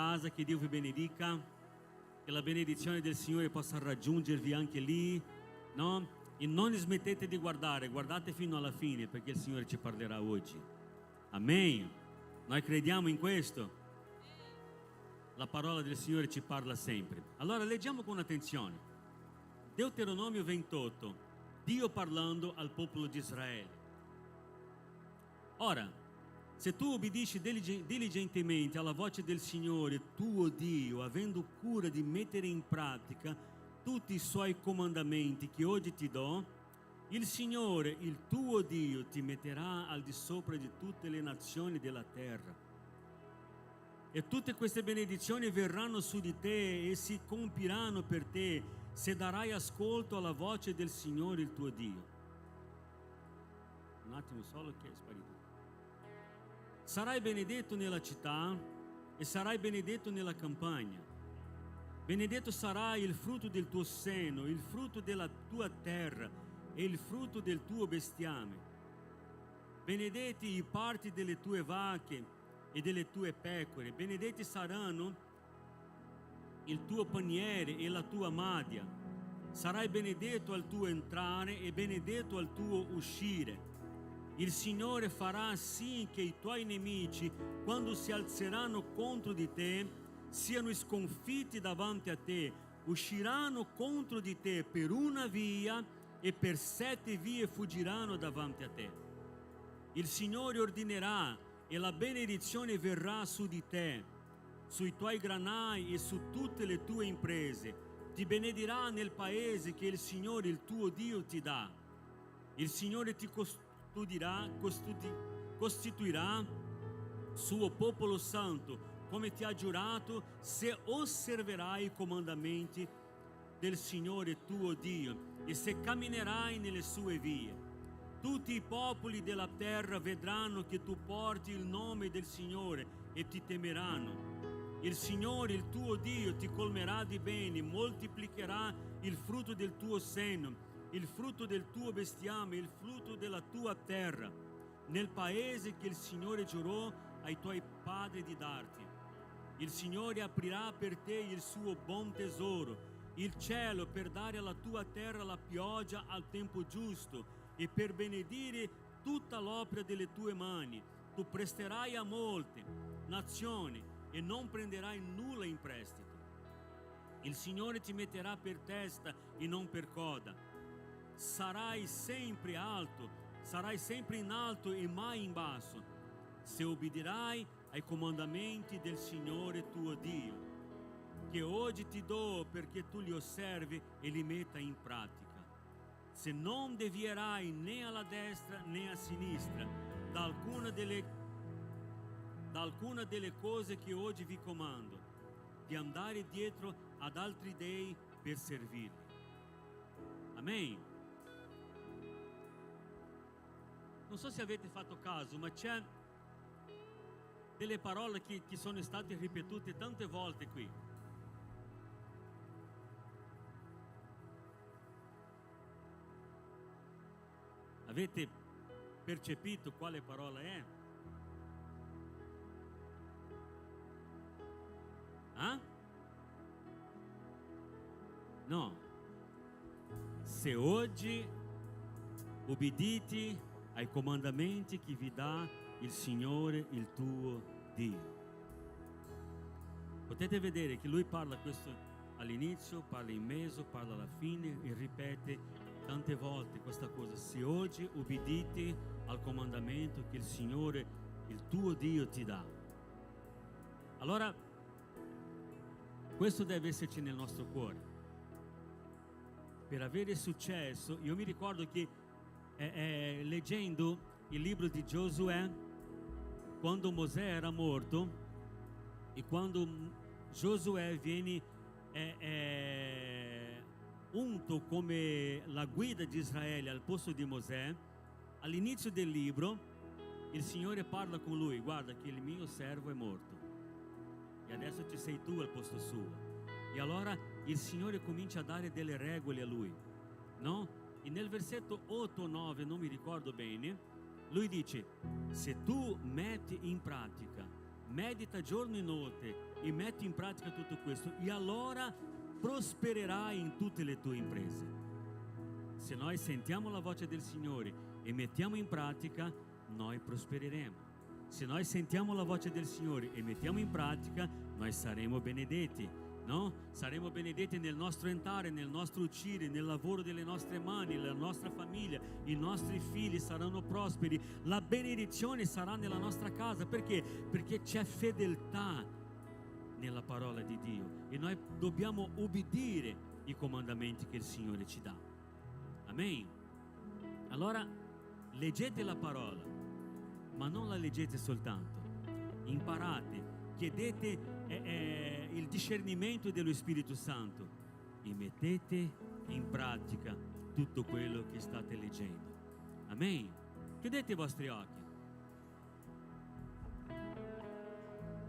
casa, che Dio vi benedica, che la benedizione del Signore possa raggiungervi anche lì, no? E non smettete di guardare, guardate fino alla fine, perché il Signore ci parlerà oggi. Amen. Noi crediamo in questo. La parola del Signore ci parla sempre. Allora leggiamo con attenzione. Deuteronomio 28, Dio parlando al popolo di Israele. Ora, se tu obbedisci diligentemente alla voce del Signore tuo Dio, avendo cura di mettere in pratica tutti i suoi comandamenti che oggi ti do, il Signore, il tuo Dio, ti metterà al di sopra di tutte le nazioni della terra. E tutte queste benedizioni verranno su di te e si compiranno per te se darai ascolto alla voce del Signore il tuo Dio. Un attimo solo che è sparito. Sarai benedetto nella città e sarai benedetto nella campagna. Benedetto sarà il frutto del tuo seno, il frutto della tua terra e il frutto del tuo bestiame. Benedetti i parti delle tue vacche e delle tue pecore. Benedetti saranno il tuo paniere e la tua madia. Sarai benedetto al tuo entrare e benedetto al tuo uscire. Il Signore farà sì che i tuoi nemici, quando si alzeranno contro di te, siano sconfitti davanti a te. Usciranno contro di te per una via e per 7 vie fuggiranno davanti a te. Il Signore ordinerà e la benedizione verrà su di te, sui tuoi granai e su tutte le tue imprese. Ti benedirà nel paese che il Signore, il tuo Dio, ti dà. Il Signore ti costituirà suo popolo santo, come ti ha giurato, se osserverai i comandamenti del Signore tuo Dio e se camminerai nelle sue vie. Tutti i popoli della terra vedranno che tu porti il nome del Signore e ti temeranno. Il Signore, il tuo Dio, ti colmerà di beni, moltiplicherà il frutto del tuo seno, il frutto del tuo bestiame, il frutto della tua terra, nel paese che il Signore giurò ai tuoi padri di darti. Il Signore aprirà per te il suo buon tesoro, il cielo, per dare alla tua terra la pioggia al tempo giusto e per benedire tutta l'opera delle tue mani. Tu presterai a molte nazioni e non prenderai nulla in prestito. Il Signore ti metterà per testa e non per coda. Sarai sempre alto, sarai sempre in alto e mai in basso, se obbedirai ai comandamenti del Signore tuo Dio, che oggi ti do perché tu li osservi e li metta in pratica. Se non devierai né alla destra né a sinistra da alcuna delle cose che oggi vi comando, di andare dietro ad altri dei per servirli. Amen. Non so se avete fatto caso, ma c'è delle parole che sono state ripetute tante volte qui. Avete percepito quale parola è? No. Se oggi obbedite ai comandamenti che vi dà il Signore, il tuo Dio. Potete vedere che Lui parla questo all'inizio, parla in mezzo, parla alla fine e ripete tante volte questa cosa. Se oggi obbedite al comandamento che il Signore, il tuo Dio, ti dà. Allora, questo deve esserci nel nostro cuore. Per avere successo, io mi ricordo che leggendo il libro di Giosuè, quando Mosè era morto e quando Giosuè viene unto come la guida di Israele al posto di Mosè, all'inizio del libro il Signore parla con lui: guarda che il mio servo è morto e adesso ci sei tu al posto suo. E allora il Signore comincia a dare delle regole a lui, no? E nel versetto 8 o 9, non mi ricordo bene, lui dice: se tu metti in pratica medita giorno e notte e metti in pratica tutto questo, e allora prospererai in tutte le tue imprese. Se noi sentiamo la voce del Signore e mettiamo in pratica, noi prospereremo. Se noi sentiamo la voce del Signore e mettiamo in pratica, noi saremo benedetti, no? Saremo benedetti nel nostro entrare, nel nostro uscire, nel lavoro delle nostre mani, nella nostra famiglia. I nostri figli saranno prosperi, la benedizione sarà nella nostra casa. Perché? Perché c'è fedeltà nella parola di Dio e noi dobbiamo obbedire i comandamenti che il Signore ci dà. Amen. Allora leggete la parola, ma non la leggete soltanto, imparate, chiedete il discernimento dello Spirito Santo e mettete in pratica tutto quello che state leggendo. Amen. Chiudete i vostri occhi.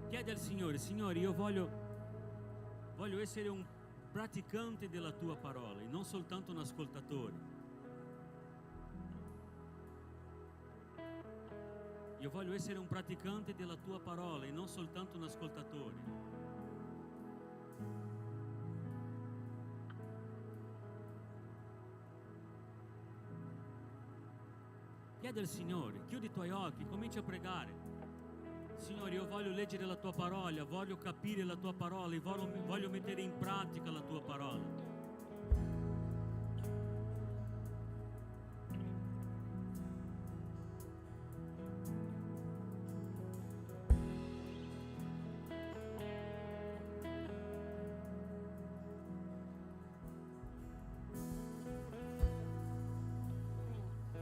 Chiedi al Signore: Signore, io voglio essere un praticante della tua parola e non soltanto un ascoltatore. Io voglio essere un praticante della tua parola e non soltanto un ascoltatore. Chiedi al Signore, chiudi i tuoi occhi, comincia a pregare. Signore, io voglio leggere la tua parola, voglio capire la tua parola e voglio mettere in pratica la tua parola.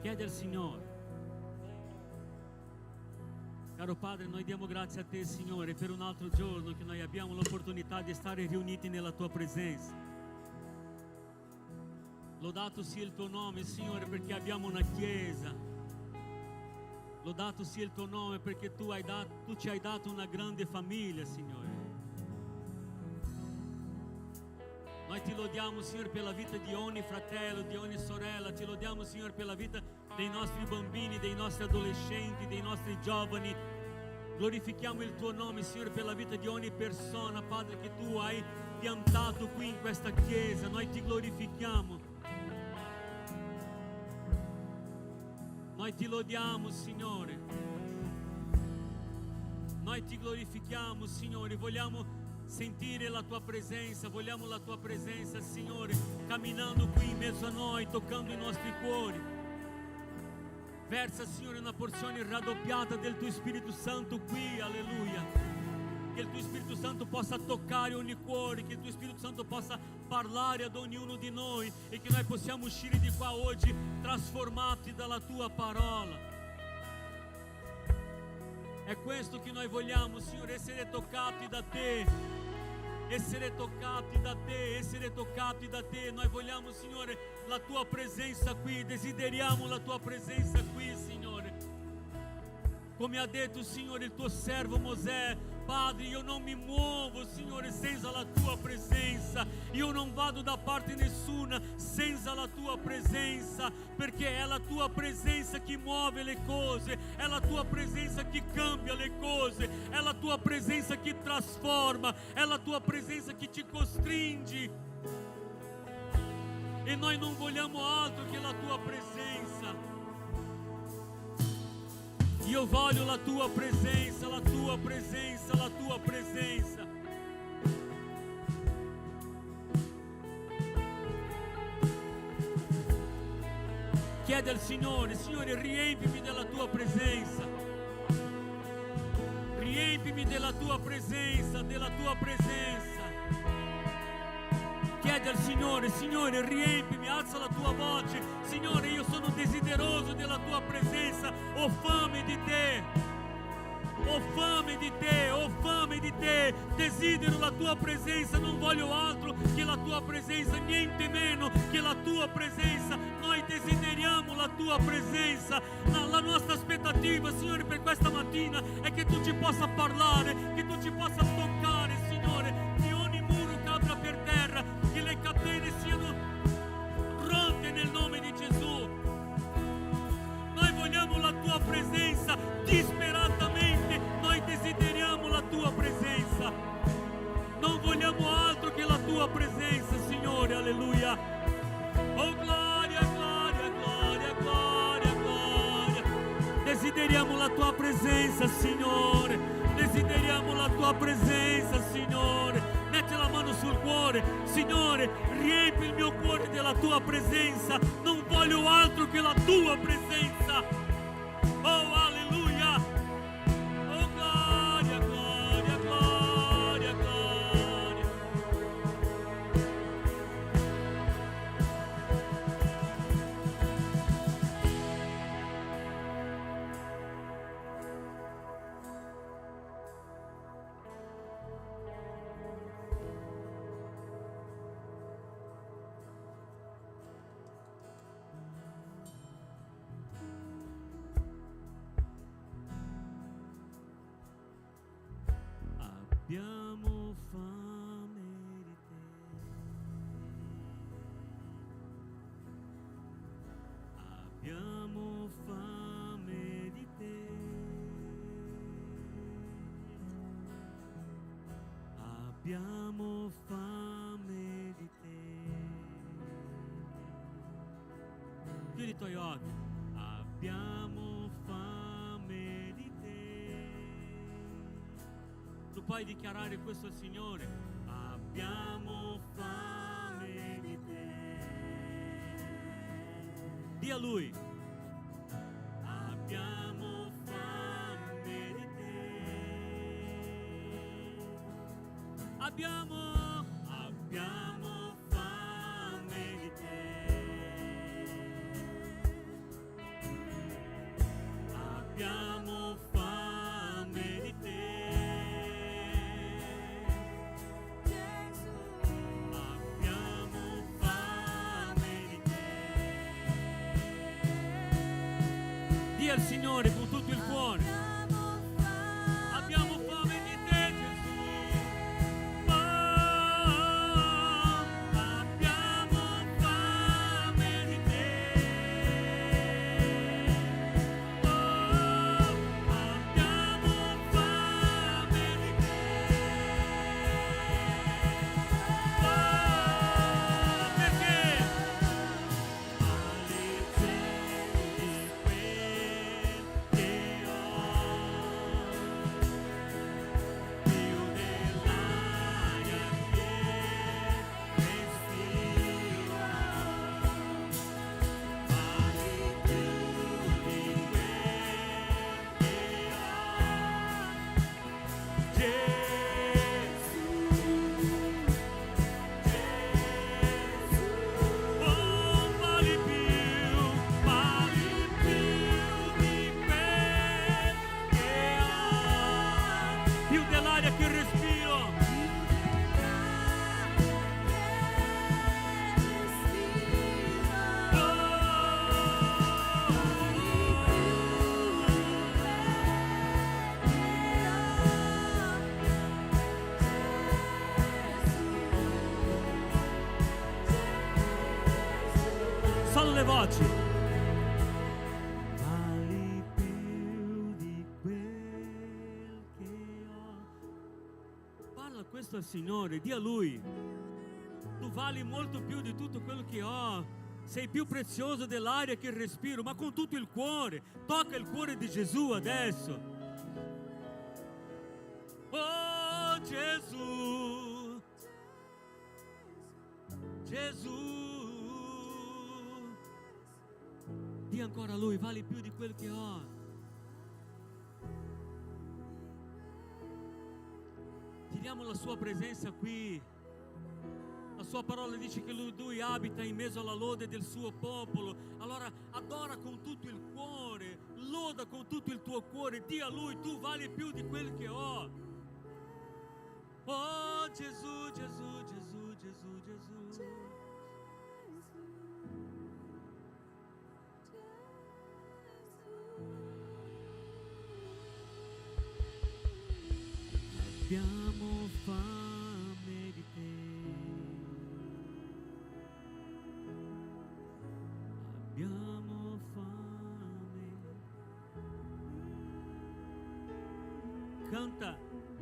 Chiedi al Signore. Caro Padre, noi diamo grazie a te, Signore, per un altro giorno che noi abbiamo l'opportunità di stare riuniti nella tua presenza. Lodato sia il tuo nome, Signore, perché abbiamo una chiesa. Lodato sia il tuo nome perché tu ci hai dato una grande famiglia, Signore. Noi ti lodiamo, Signore, per la vita di ogni fratello, di ogni sorella. Ti lodiamo, Signore, per la vita dei nostri bambini, dei nostri adolescenti, dei nostri giovani. Glorifichiamo il tuo nome, Signore, per la vita di ogni persona, Padre, che tu hai piantato qui in questa chiesa. Noi ti glorifichiamo. Noi ti lodiamo, Signore. Noi ti glorifichiamo, Signore. Vogliamo sentire la tua presenza, vogliamo la tua presenza, Signore, camminando qui in mezzo a noi, toccando i nostri cuori. Versa, Signore, una porzione raddoppiata del tuo Spirito Santo qui, alleluia. Che il tuo Spirito Santo possa toccare ogni cuore, che il tuo Spirito Santo possa parlare ad ognuno di noi e che noi possiamo uscire di qua oggi trasformati dalla tua parola. È questo che noi vogliamo, Signore, essere toccati da te. Essere toccati da te, essere toccati da te. Noi vogliamo, Signore, la tua presenza qui, desideriamo la tua presenza qui, Signore. Come ha detto, Signore, il tuo servo Mosè: Padre, io non mi muovo, Signore, senza la tua presenza. Io non vado da parte nessuna senza la tua presenza, perché è la tua presenza che muove le cose, è la tua presenza che cambia le cose, è la tua presenza che trasforma, è la tua presenza che ci costringe. E noi non vogliamo altro che la tua presenza. Io voglio la tua presenza, la tua presenza, la tua presenza. Chiede al Signore: Signore, riempimi della tua presenza. Riempimi della tua presenza, della tua presenza. Chiedi al Signore: Signore, riempimi, alza la tua voce. Signore, io sono desideroso della tua presenza, ho fame di te, ho fame di te, ho fame di te. Desidero la tua presenza, non voglio altro che la tua presenza, niente meno che la tua presenza. Noi desideriamo la tua presenza. La nostra aspettativa, Signore, per questa mattina è che tu ci possa parlare, che tu ci possa toccare, Signore, che ogni muro cada per terra, che le catene siano rotte nel nome di Gesù. Noi vogliamo la tua presenza disperatamente, noi desideriamo la tua presenza, Signore, alleluia. Oh gloria, gloria, gloria, gloria, gloria. Desideriamo la tua presenza, Signore. Desideriamo la tua presenza, Signore. Metti la mano sul cuore. Signore, riempi il mio cuore della tua presenza. Non voglio altro che la tua presenza. Oh, alleluia. Oh, gloria, gloria, gloria, gloria. Abbiamo fame di te. Abbiamo fame di te. Abbiamo fame di te. Chiudi i tuoi occhi. Abbiamo fame di te. Tu puoi dichiarare questo al Signore. Abbiamo fame di te. Dì a Lui. Abbiamo fame di te. Abbiamo fame di te. Abbiamo fame di te. Dì al Signore con tutto il cuore. Abbiamo fame di te, Gesù. Oh, abbiamo fame di te. Oh, abbiamo fame di te. Oh, perché? Solo le voci. Vali più di quel che ho. Parla questo al Signore, di a Lui. Tu vali molto più di tutto quello che ho. Sei più prezioso dell'aria che respiro, ma con tutto il cuore. Tocca il cuore di Gesù adesso. Oh Gesù, Gesù. Dì ancora a Lui, vali più di quel che ho. Chiediamo la sua presenza qui. La sua parola dice che lui abita in mezzo alla lode del suo popolo. Allora adora con tutto il cuore, loda con tutto il tuo cuore. Dì a Lui, tu vali più di quel che ho. Oh Gesù, Gesù, Gesù, Gesù, Gesù. Abbiamo fame di te. Abbiamo fame.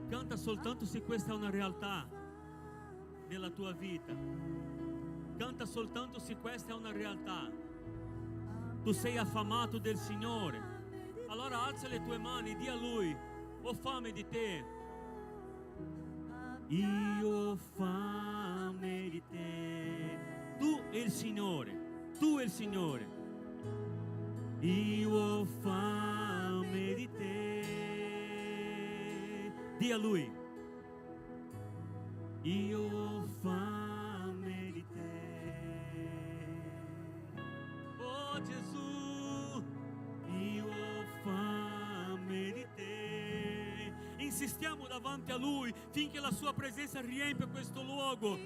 Canta soltanto se questa è una realtà. nella tua vita. Canta soltanto se questa è una realtà. Tu sei affamato del Signore. Allora alza le tue mani, di a Lui: ho fame di te. Io ho fame di te. Tu e il Signore, tu e il Signore. Io ho fame di te. Di a Lui: io ho fame di te. Oh Gesù, io ho fame di te. Insistiamo davanti a Lui finché la sua presenza riempie questo luogo.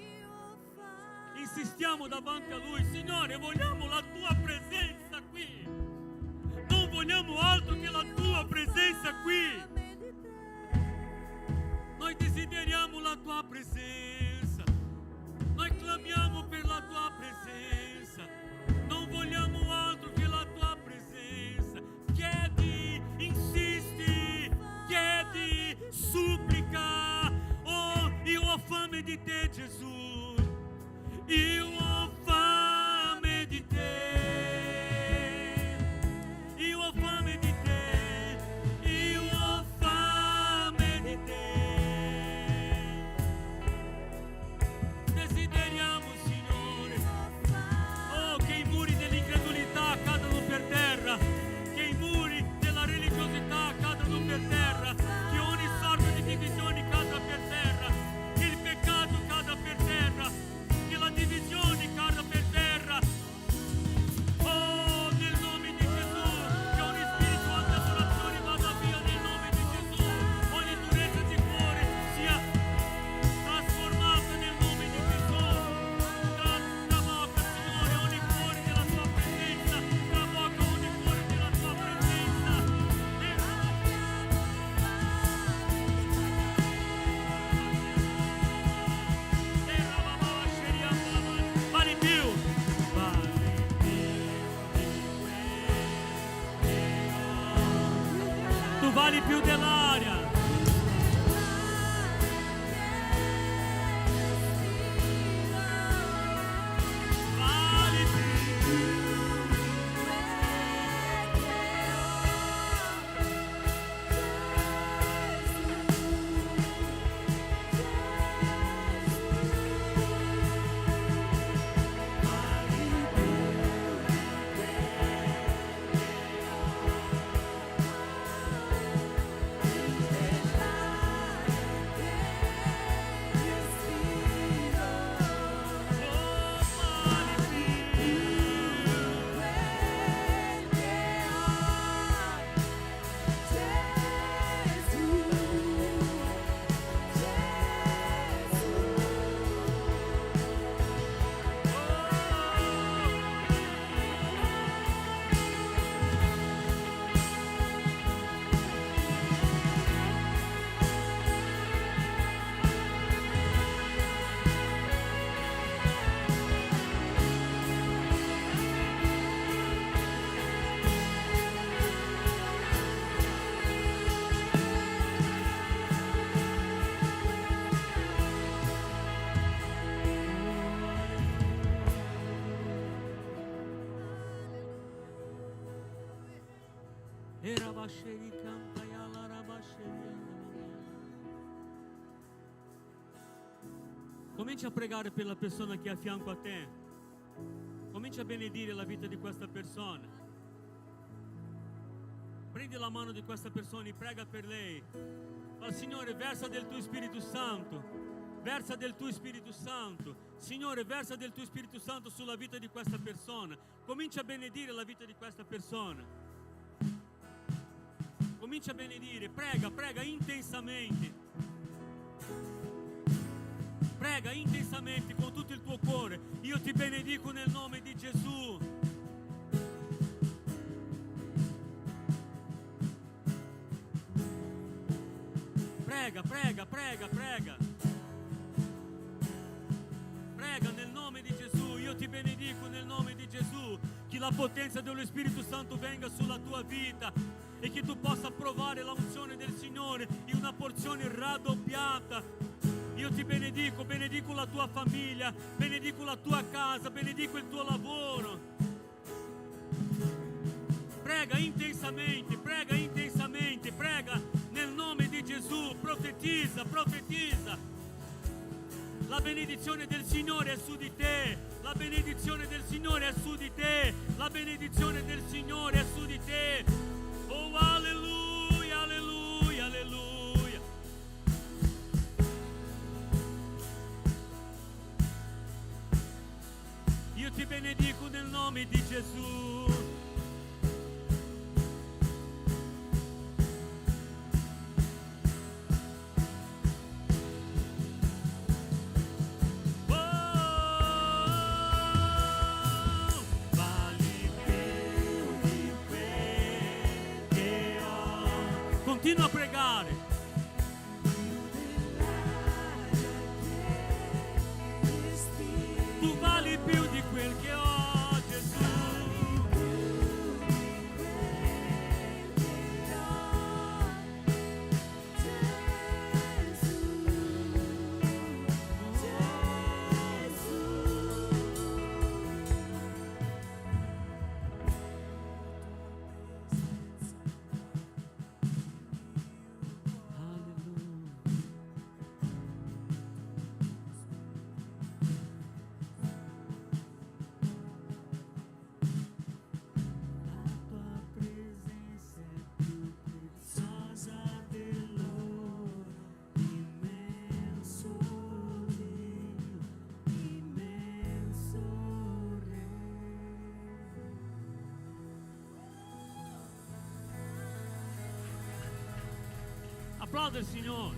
Insistiamo davanti a Lui: Signore, vogliamo la tua presenza qui. Non vogliamo altro che la tua presenza qui. Noi desideriamo la tua presenza. Noi clamiamo per la tua presenza. Non vogliamo altro che la tua presenza. Chiedi, insisti, chiedi, supplica. Oh, io ho fame di te, Gesù. Io ho fame di te. Io ho fame di te. Io ho fame di te. Desideriamo, Signore, oh, che i muri dell'incredulità cadano per terra, che i muri della religiosità cadano per terra, che ogni sorta di divisione cada per terra, che il peccato cada per terra, che la divisione cada per terra. Oh, nel nome di Gesù, che ogni spirito di adorazione vada via nel nome di Gesù, ogni durezza di cuore sia trasformata nel nome di Gesù. Traboca, Signore, ogni cuore della tua presenza, traboca ogni cuore della tua presenza. Vale più, tu vali più dell'aria. Vali più. Comincia a pregare per la persona che è a fianco a te. Comincia a benedire la vita di questa persona. Prendi la mano di questa persona e prega per lei. Al Signore, versa del tuo Spirito Santo. Versa del tuo Spirito Santo. Signore, versa del tuo Spirito Santo sulla vita di questa persona. Comincia a benedire la vita di questa persona. Comincia a benedire. Prega, prega intensamente. Prega intensamente con tutto il tuo cuore. Io ti benedico nel nome di Gesù. Prega, prega, prega, prega. Prega nel nome di Gesù. Io ti benedico nel nome di Gesù. Che la potenza dello Spirito Santo venga sulla tua vita e che tu possa provare la unzione del Signore in una porzione raddoppiata. Io ti benedico, benedico la la tua famiglia, benedico la tua casa, benedico il tuo lavoro. Prega intensamente, prega nel nome di Gesù, profetizza. La benedizione del Signore è su di te, la benedizione del Signore è su di te, la benedizione del Signore è su di te. Oh, alleluia, alleluia, alleluia. Io ti benedico nel nome di Gesù. Continua a pregare. Tu vali più di quel che ho, Gesù. Applauda il Signore.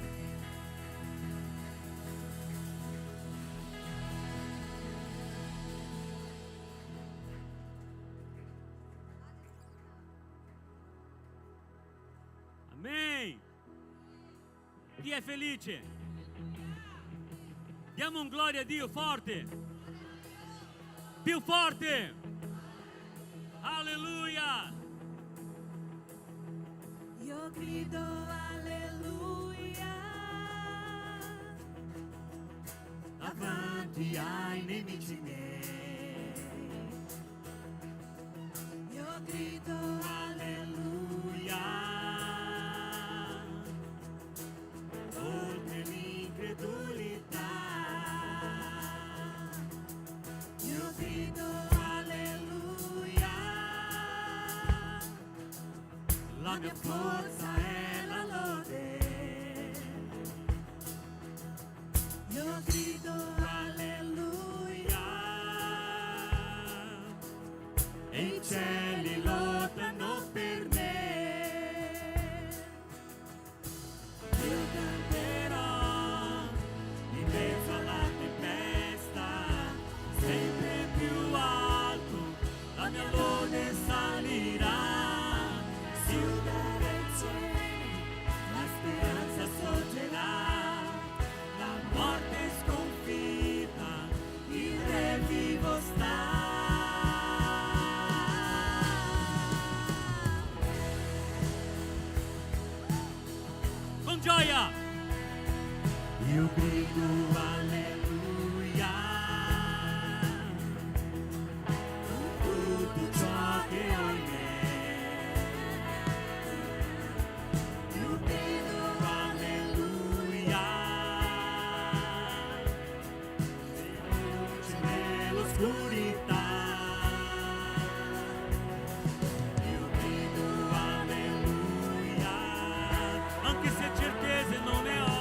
Amen. Chi è felice? Diamo un gloria a Dio forte. Più forte. Alleluia. Io grido alleluia davanti ai nemici miei. Io grido alleluia oltre l'incredulità. Io grido alleluia. La mia forza è la lode. Io grido alleluia e i cieli lottano per me. Io canterò in mezzo alla tempesta, sempre più alto la mia lode salirà. La speranza sorgerà, la morte è sconfitta, il Re vivo sta. Con gioia. Io grido alleluia con tutto ciò che ho in me. Io grido alleluia, luce nell'oscurità. Io grido alleluia, anche se certezze non ne ho.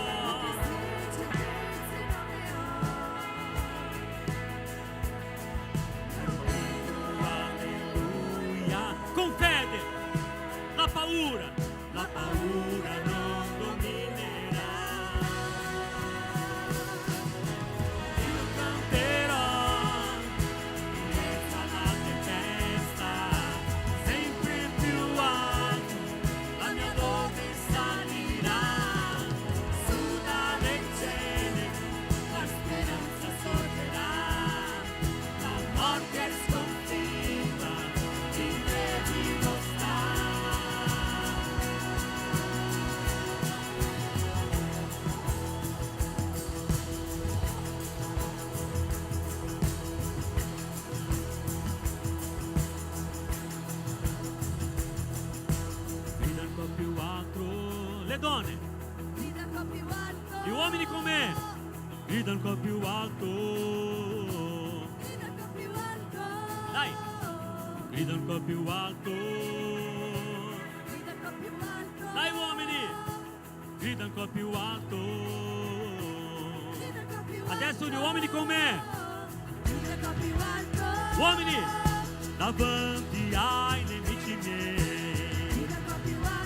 Io grido alleluia, con fede, la paura non dominerà. Io canterò donne, grida ancora più alto, gli uomini con me, grida ancora più alto. grida ancora più alto, Dai, grida ancora più alto. grida ancora più alto, Dai uomini, grida ancora più alto. grida ancora più alto, Adesso gli uomini con me, grida ancora più alto, uomini, davanti ai nemici miei, grida ancora più alto,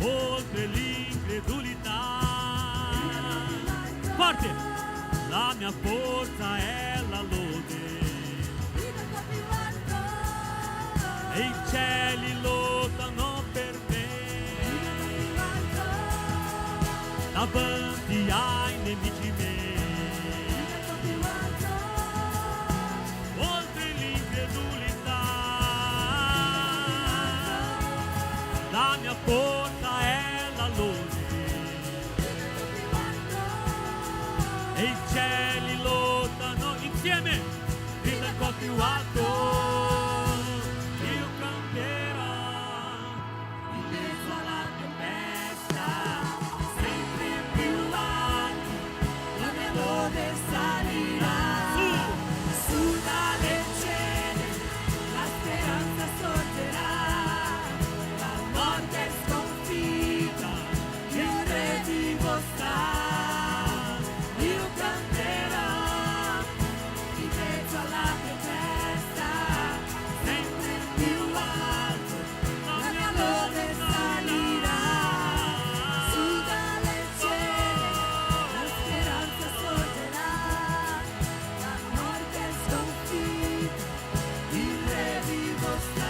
oltre l'incredulità. Forte, la mia forza è la lode, grida ancora più alto, e i cieli lottano per me. grida ancora più alto, Davanti ai nemici miei, grida ancora più alto, oltre l'incredulità, la mia forza è la lode, e i cieli lottano insieme, grida ancora più alto, io canterò in mezzo alla tempesta, sempre più alto, la mia lode salirà, su dalle cieli, la speranza sorgerà, la morte è sconfitta, il re vivo sta, io canterò in mezzo alla tempesta, sempre più alto, la mia lode salirà, su dalle cieli, la speranza sorgerà, la morte è sconfitta, il re vivo sta.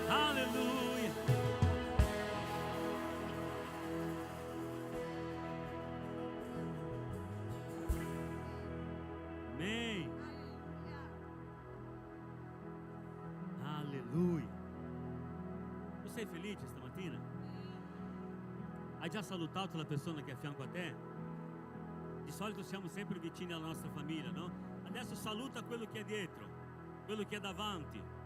Alleluia. Amém. Alleluia. Tu sei felice stamattina? Hai già salutato la persona che è a fianco a te? Di solito siamo sempre vicini alla nostra famiglia, no? Adesso saluta quello che è dietro, quello che è davanti.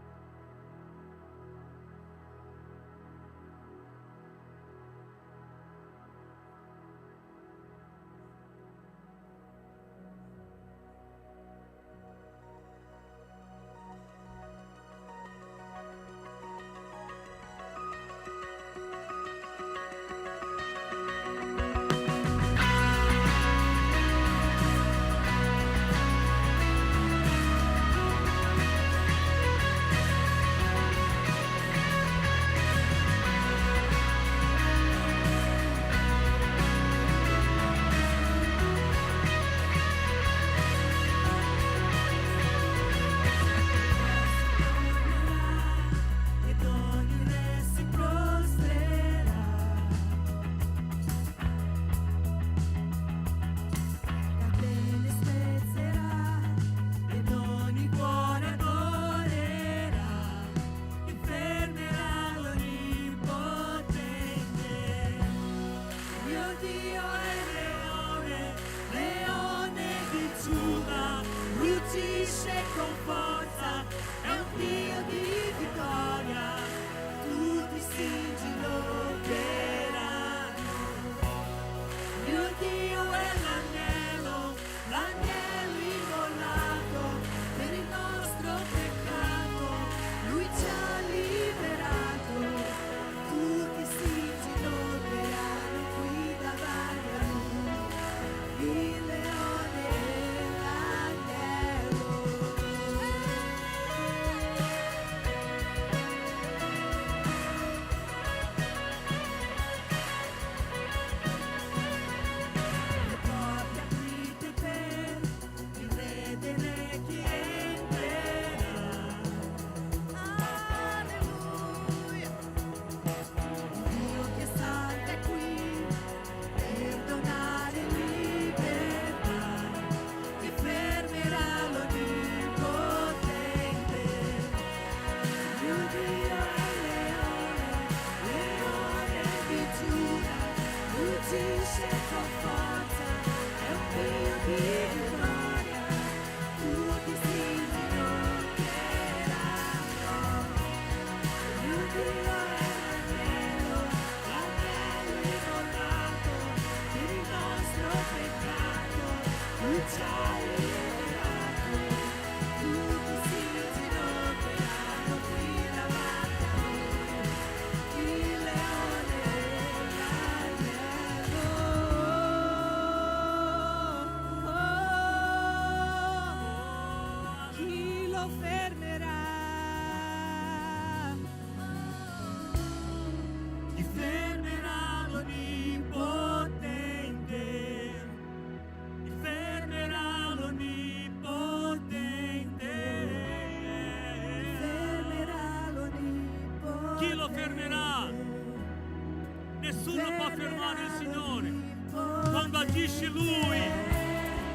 Nessuno può fermare il Signore. Quando agisce Lui,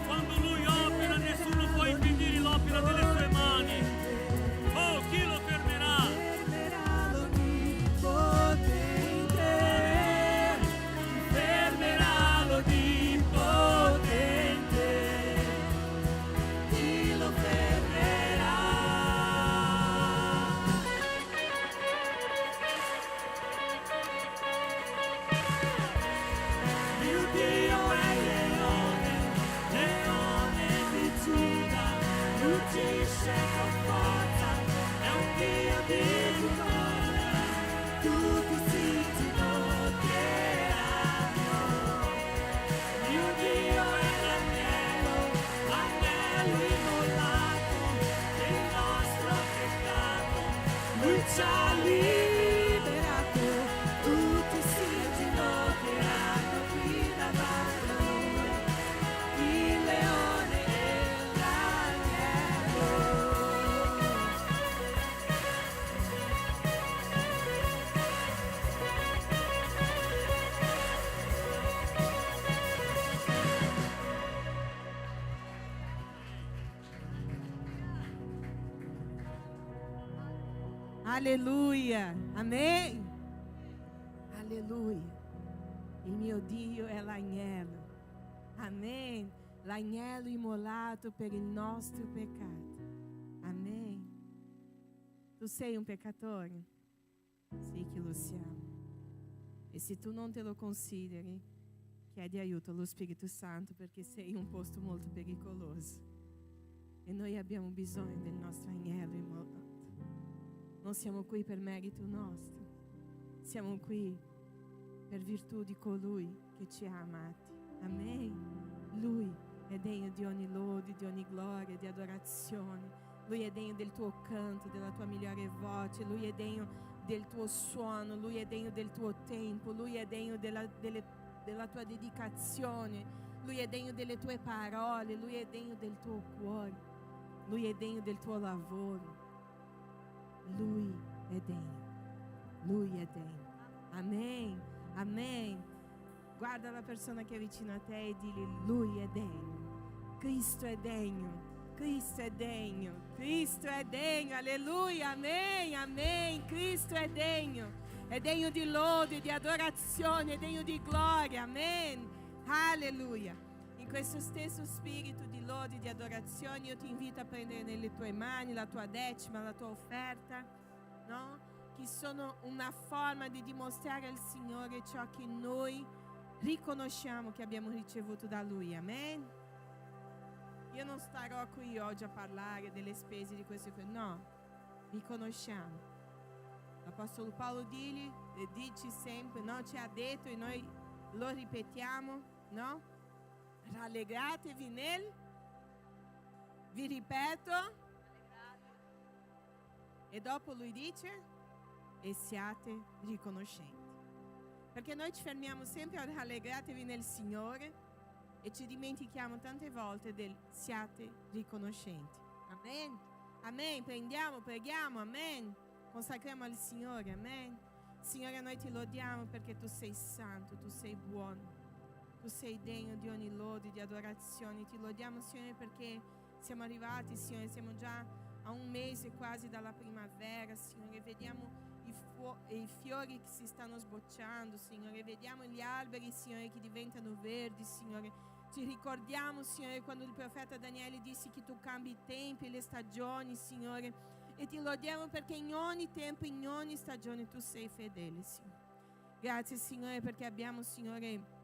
quando Lui opera, nessuno può impedire l'opera delle sue mani. Oh, chi lo fermerà? Fermerà l'Onnipotente, fermerà l'Onnipotente, chi lo fermerà? Mio Dio è leone, leone di Giuda, ruggisce con forza, è un Dio di gloria, tutti si ginocchieranno. Mio Dio è l'agnello, l'agnello immolato, del nostro peccato, Lui ci ha liberato, tutti si ginocchieranno qui davanti a Lui, il leone e l'agnello. Alleluia, amen. Alleluia. Il mio Dio è l'agnello. Amen. L'agnello immolato per il nostro peccato. Amen. Tu sei un peccatore? Sì che lo siamo. E se tu non te lo consideri, chiedi aiuto allo Spirito Santo perché sei in un posto molto pericoloso. E noi abbiamo bisogno del nostro agnello immolato. Non siamo qui per merito nostro. Siamo qui per virtù di colui che ci ha amati. Amen. Lui è degno di ogni lode, di ogni gloria, di adorazione. Lui è degno del tuo canto, della tua migliore voce. Lui è degno del tuo suono. Lui è degno del tuo tempo. Lui è degno della tua dedicazione. Lui è degno delle tue parole. Lui è degno del tuo cuore. Lui è degno del tuo lavoro. Lui è degno. Lui è degno. Amen. Amen. Guarda la persona che è vicino a te e digli: Lui è degno. Cristo è degno. Cristo è degno. Cristo è degno. Alleluia. Amen. Amen. Cristo è degno. È degno di lode, di adorazione, è degno di gloria. Amen. Alleluia. In questo stesso spirito di lode e di adorazione io ti invito a prendere nelle tue mani la tua decima, la tua offerta, no? Che sono una forma di dimostrare al Signore ciò che noi riconosciamo che abbiamo ricevuto da Lui. Amen. Io non starò qui oggi a parlare delle spese di queste cose, no, riconosciamo. L'Apostolo Paolo dice sempre, no? Ci ha detto e noi lo ripetiamo, no? Rallegratevi nel, vi ripeto, e dopo lui dice, e siate riconoscenti. Perché noi ci fermiamo sempre a rallegratevi nel Signore e ci dimentichiamo tante volte del siate riconoscenti. Amen. Amen. Prendiamo, preghiamo, amen. Consacriamo al Signore, amen. Signore, noi ti lodiamo perché tu sei santo, tu sei buono. Tu sei degno di ogni lode, di adorazione. Ti lodiamo, Signore, perché siamo arrivati, Signore, siamo già a un mese quasi dalla primavera, Signore. Vediamo i fiori che si stanno sbocciando, Signore. Vediamo gli alberi, Signore, che diventano verdi, Signore. Ci ricordiamo, Signore, quando il profeta Daniele disse che tu cambi i tempi e le stagioni, Signore. E ti lodiamo perché in ogni tempo, in ogni stagione tu sei fedele, Signore. Grazie, Signore, perché abbiamo, Signore,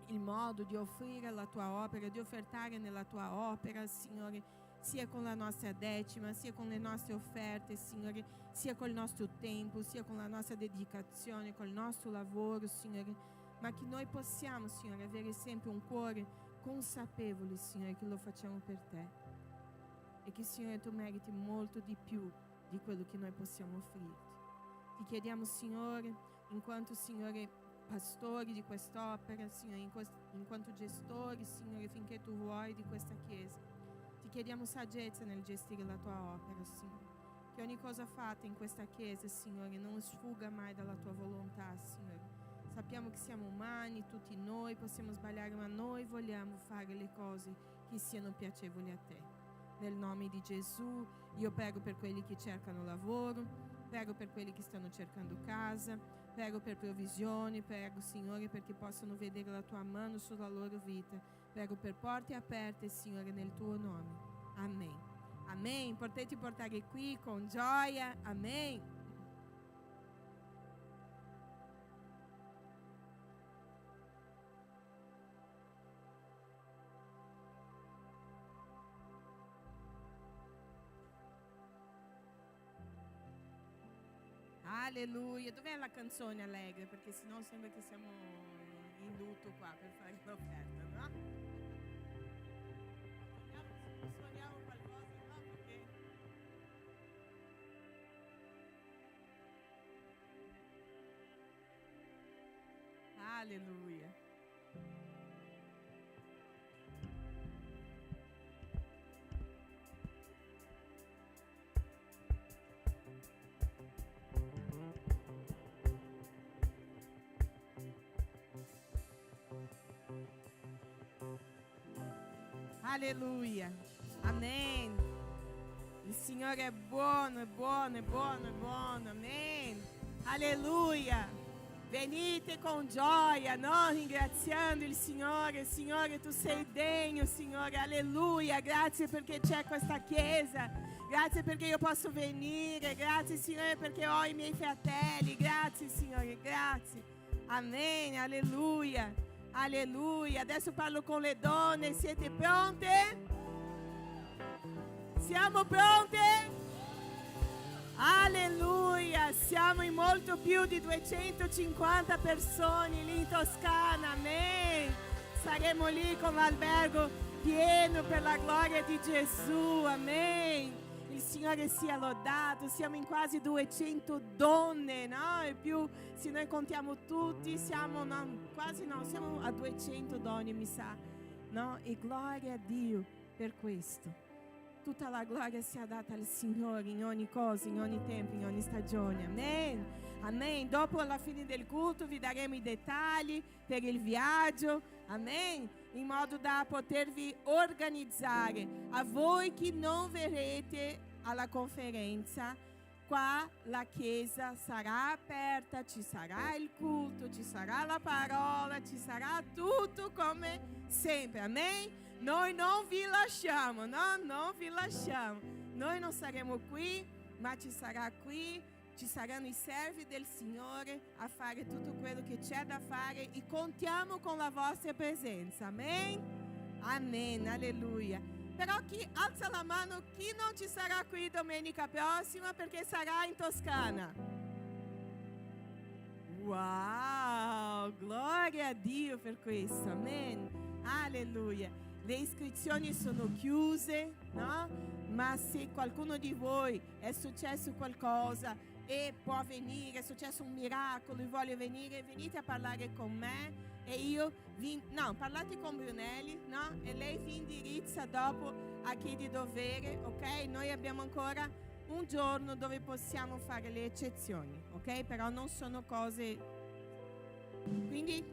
il modo di offrire la tua opera, di offertare nella tua opera, Signore, sia con la nostra decima, sia con le nostre offerte, Signore, sia col nostro tempo, sia con la nostra dedicazione, col nostro lavoro, Signore, ma che noi possiamo, Signore, avere sempre un cuore consapevole, Signore, che lo facciamo per te, e che, Signore, tu meriti molto di più di quello che noi possiamo offrirti. Ti chiediamo, Signore, in quanto, Signore, pastori di quest'opera, Signore, in quanto gestori, Signore, finché tu vuoi, di questa Chiesa, ti chiediamo saggezza nel gestire la tua opera, Signore. Che ogni cosa fatta in questa Chiesa, Signore, non sfugga mai dalla tua volontà, Signore. Sappiamo che siamo umani, tutti noi possiamo sbagliare, ma noi vogliamo fare le cose che siano piacevoli a te. Nel nome di Gesù, io prego per quelli che cercano lavoro, prego per quelli che stanno cercando casa, prego per provvisioni, prego, Signore, perché possano vedere la tua mano sulla loro vita. Prego per porte aperte, Signore, nel tuo nome. Amen. Amen. Potete portare qui con gioia. Amen. Alleluia. Dov'è la canzone allegre? Perché sennò sembra che siamo in lutto qua per fare l'offerta, no? Suoniamo qualcosa, no? Perché... Alleluia. Alleluia. Amen. Il Signore è buono, è buono, è buono, è buono. Amen. Alleluia. Venite con gioia, no? Ringraziando il Signore. Signore, tu sei degno, Signore. Alleluia. Grazie perché c'è questa Chiesa. Grazie perché io posso venire. Grazie, Signore, perché ho i miei fratelli. Grazie, Signore. Grazie. Amen. Alleluia. Alleluia. Adesso parlo con le donne. Siete pronte? Siamo pronte? Alleluia. Siamo in molto più di 250 persone lì in Toscana. Amen. Saremo lì con l'albergo pieno per la gloria di Gesù. Amen. Il Signore sia lodato. Siamo in quasi 200 donne, no? E più, se noi contiamo tutti, siamo siamo a 200 donne, mi sa, no? E gloria a Dio per questo. Tutta la gloria sia data al Signore in ogni cosa, in ogni tempo, in ogni stagione. Amen. Amen. Dopo, alla fine del culto, vi daremo i dettagli per il viaggio. Amen. In modo da potervi organizzare. A voi che non verrete alla conferenza, qua la Chiesa sarà aperta, ci sarà il culto, ci sarà la parola, ci sarà tutto come sempre. Amen. Noi non vi lasciamo, no? Non vi lasciamo. Noi non saremo qui, ma ci sarà qui, ci saranno i servi del Signore a fare tutto quello che c'è da fare e contiamo con la vostra presenza. Amen? Amen, alleluia. Però chi alza la mano, chi non ci sarà qui domenica prossima perché sarà in Toscana? Wow, gloria a Dio per questo. Amen. Alleluia. Le iscrizioni sono chiuse, no? Ma se qualcuno di voi è successo qualcosa e può venire, è successo un miracolo e vuole venire, venite a parlare con me e io parlate con Brunelli, no? E lei vi indirizza dopo a chi di dovere, ok? Noi abbiamo ancora un giorno dove possiamo fare le eccezioni, ok? Però non sono cose... Quindi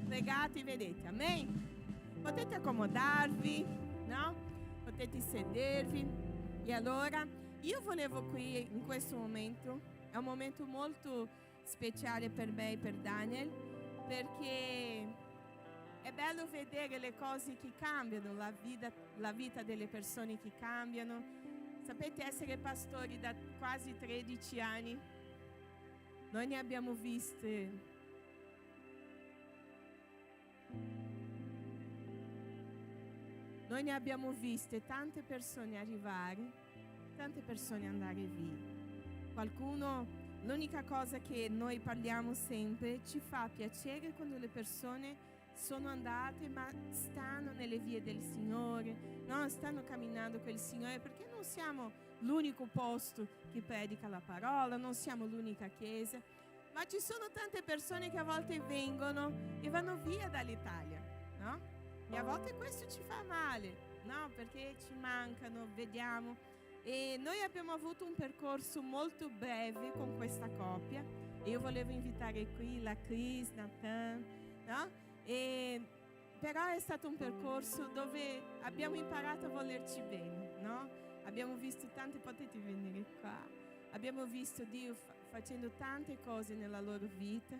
pregate e vedete, amen? Potete accomodarvi, no? Potete sedervi. E allora io volevo qui in questo momento, è un momento molto speciale per me e per Daniel, perché è bello vedere le cose che cambiano, la vita delle persone che cambiano. Sapete, essere pastori da quasi 13 anni, noi ne abbiamo viste Noi ne abbiamo viste tante persone arrivare, tante persone andare via. Qualcuno, l'unica cosa che noi parliamo sempre, ci fa piacere quando le persone sono andate ma stanno nelle vie del Signore, no? Stanno camminando con il Signore, perché non siamo l'unico posto che predica la parola, non siamo l'unica chiesa, ma ci sono tante persone che a volte vengono e vanno via dall'Italia, no? E a volte questo ci fa male, no? Perché ci mancano, vediamo. E noi abbiamo avuto un percorso molto breve con questa coppia. E io volevo invitare qui la Chris, Nathan, no? Però è stato un percorso dove abbiamo imparato a volerci bene, no? Abbiamo visto tante, potete venire qua, abbiamo visto Dio facendo tante cose nella loro vita.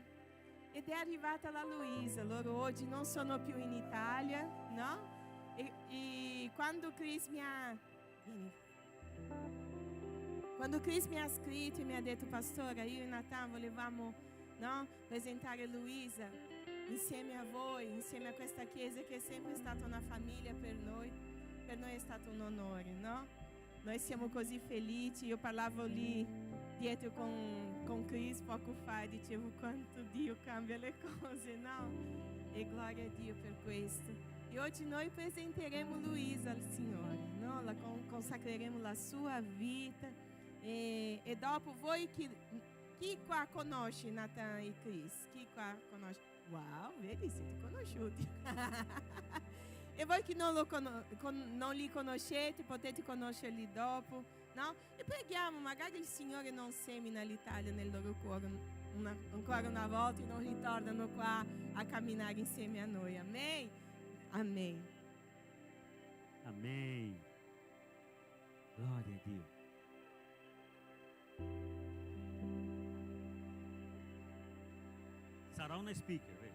Ed è arrivata la Luisa, loro oggi non sono più in Italia, no? E quando Chris mi ha scritto e mi ha detto, pastore, io e Nathan volevamo, no, presentare Luisa insieme a voi, insieme a questa chiesa che è sempre stata una famiglia per noi è stato un onore, no? Noi siamo così felici. Io parlavo lì dietro con Chris poco fa e dicevo quanto Dio cambia le cose, no? E gloria a Dio per questo. E oggi noi presenteremo Luisa al Signore, no? La consacreremo la sua vita e dopo voi chi qua conosce Nathan e Chris? Chi qua conosce? Wow, vedi, siete conosciuti. E voi che non li conoscete potete conoscerli dopo, no? E preghiamo, magari il Signore non semina l'Italia nel loro cuore ancora una volta e non ritornano qua a camminare insieme a noi. Amen? Amen. Amen. Gloria a Dio. Sarà una speaker, vero?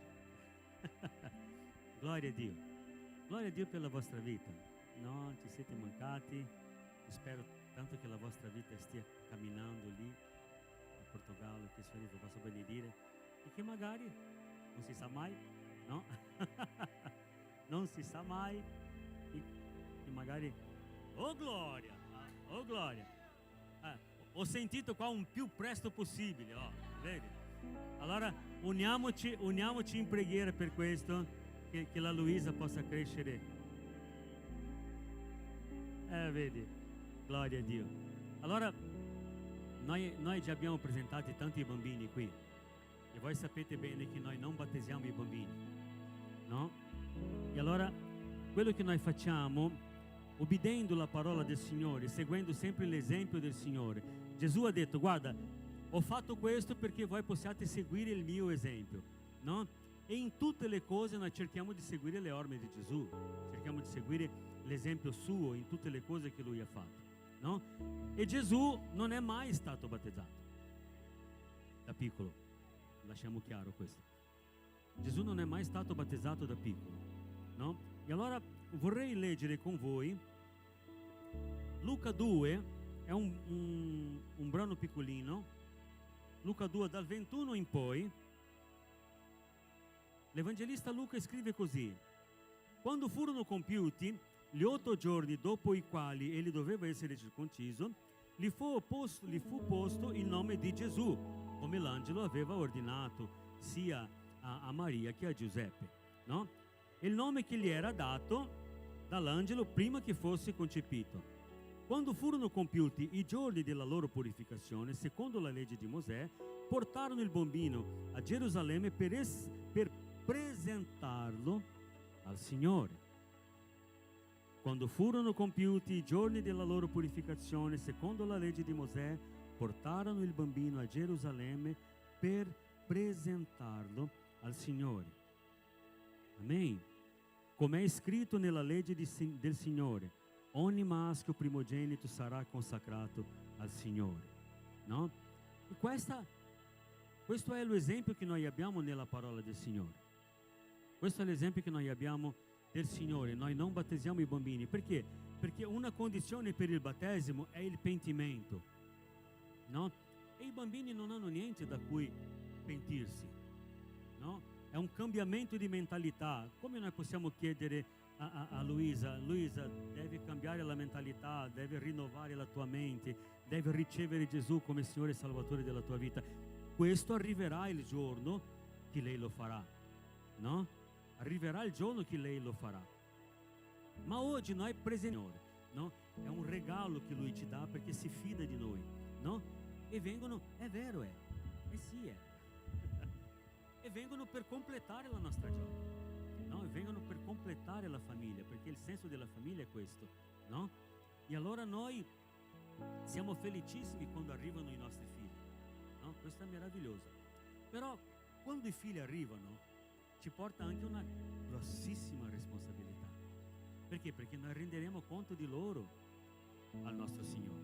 Gloria a Dio. Gloria a Dio per la vostra vita. No, ci siete mancati. Spero tanto che la vostra vita stia camminando lì in Portogallo, che il Signore vi possa benedire e che magari, non si sa mai, no? Non si sa mai, che magari, oh gloria, oh gloria. Ho sentito qua un più presto possibile, oh, vedi? Allora uniamoci in preghiera per questo. Che la Luisa possa crescere. Vedi, gloria a Dio. Allora, noi già abbiamo presentato tanti bambini qui e voi sapete bene che noi non battesiamo i bambini, no? E allora, quello che noi facciamo, obbedendo la parola del Signore, seguendo sempre l'esempio del Signore, Gesù ha detto, guarda, ho fatto questo perché voi possiate seguire il mio esempio, no? E in tutte le cose noi cerchiamo di seguire le orme di Gesù, cerchiamo di seguire l'esempio suo in tutte le cose che lui ha fatto, no? E Gesù non è mai stato battezzato da piccolo, lasciamo chiaro questo. Gesù non è mai stato battezzato da piccolo, no? E allora vorrei leggere con voi Luca 2, è un brano piccolino, Luca 2 dal 21 in poi. L'Evangelista Luca scrive così: quando furono compiuti gli 8 giorni dopo i quali egli doveva essere circonciso, gli fu posto il nome di Gesù, come l'angelo aveva ordinato sia a Maria che a Giuseppe, no? E il nome che gli era dato dall'angelo prima che fosse concepito. Quando furono compiuti i giorni della loro purificazione, secondo la legge di Mosè, portarono il bambino a Gerusalemme per presentarlo al Signore. Quando furono compiuti i giorni della loro purificazione, secondo la legge di Mosè, portarono il bambino a Gerusalemme per presentarlo al Signore. Amen. Come è scritto nella legge del Signore, ogni maschio primogenito sarà consacrato al Signore, no? E questo è l'esempio che noi abbiamo nella parola del Signore. Questo è l'esempio che noi abbiamo del Signore. Noi non battesiamo i bambini. Perché? Perché una condizione per il battesimo è il pentimento, no? E i bambini non hanno niente da cui pentirsi, no? È un cambiamento di mentalità. Come noi possiamo chiedere a Luisa: Luisa, devi cambiare la mentalità, devi rinnovare la tua mente, devi ricevere Gesù come Signore e Salvatore della tua vita. Questo arriverà il giorno che lei lo farà, no? Arriverà il giorno che lei lo farà. Ma oggi noi presentiamo, no? È un regalo che Lui ci dà perché si fida di noi, no? E vengono, è vero, sì è. E vengono per completare la nostra gioia. No? E vengono per completare la famiglia, perché il senso della famiglia è questo, no? E allora noi siamo felicissimi quando arrivano i nostri figli, no? Questo è meraviglioso. Però quando i figli arrivano ci porta anche una grossissima responsabilità. Perché? Perché noi renderemo conto di loro al nostro Signore,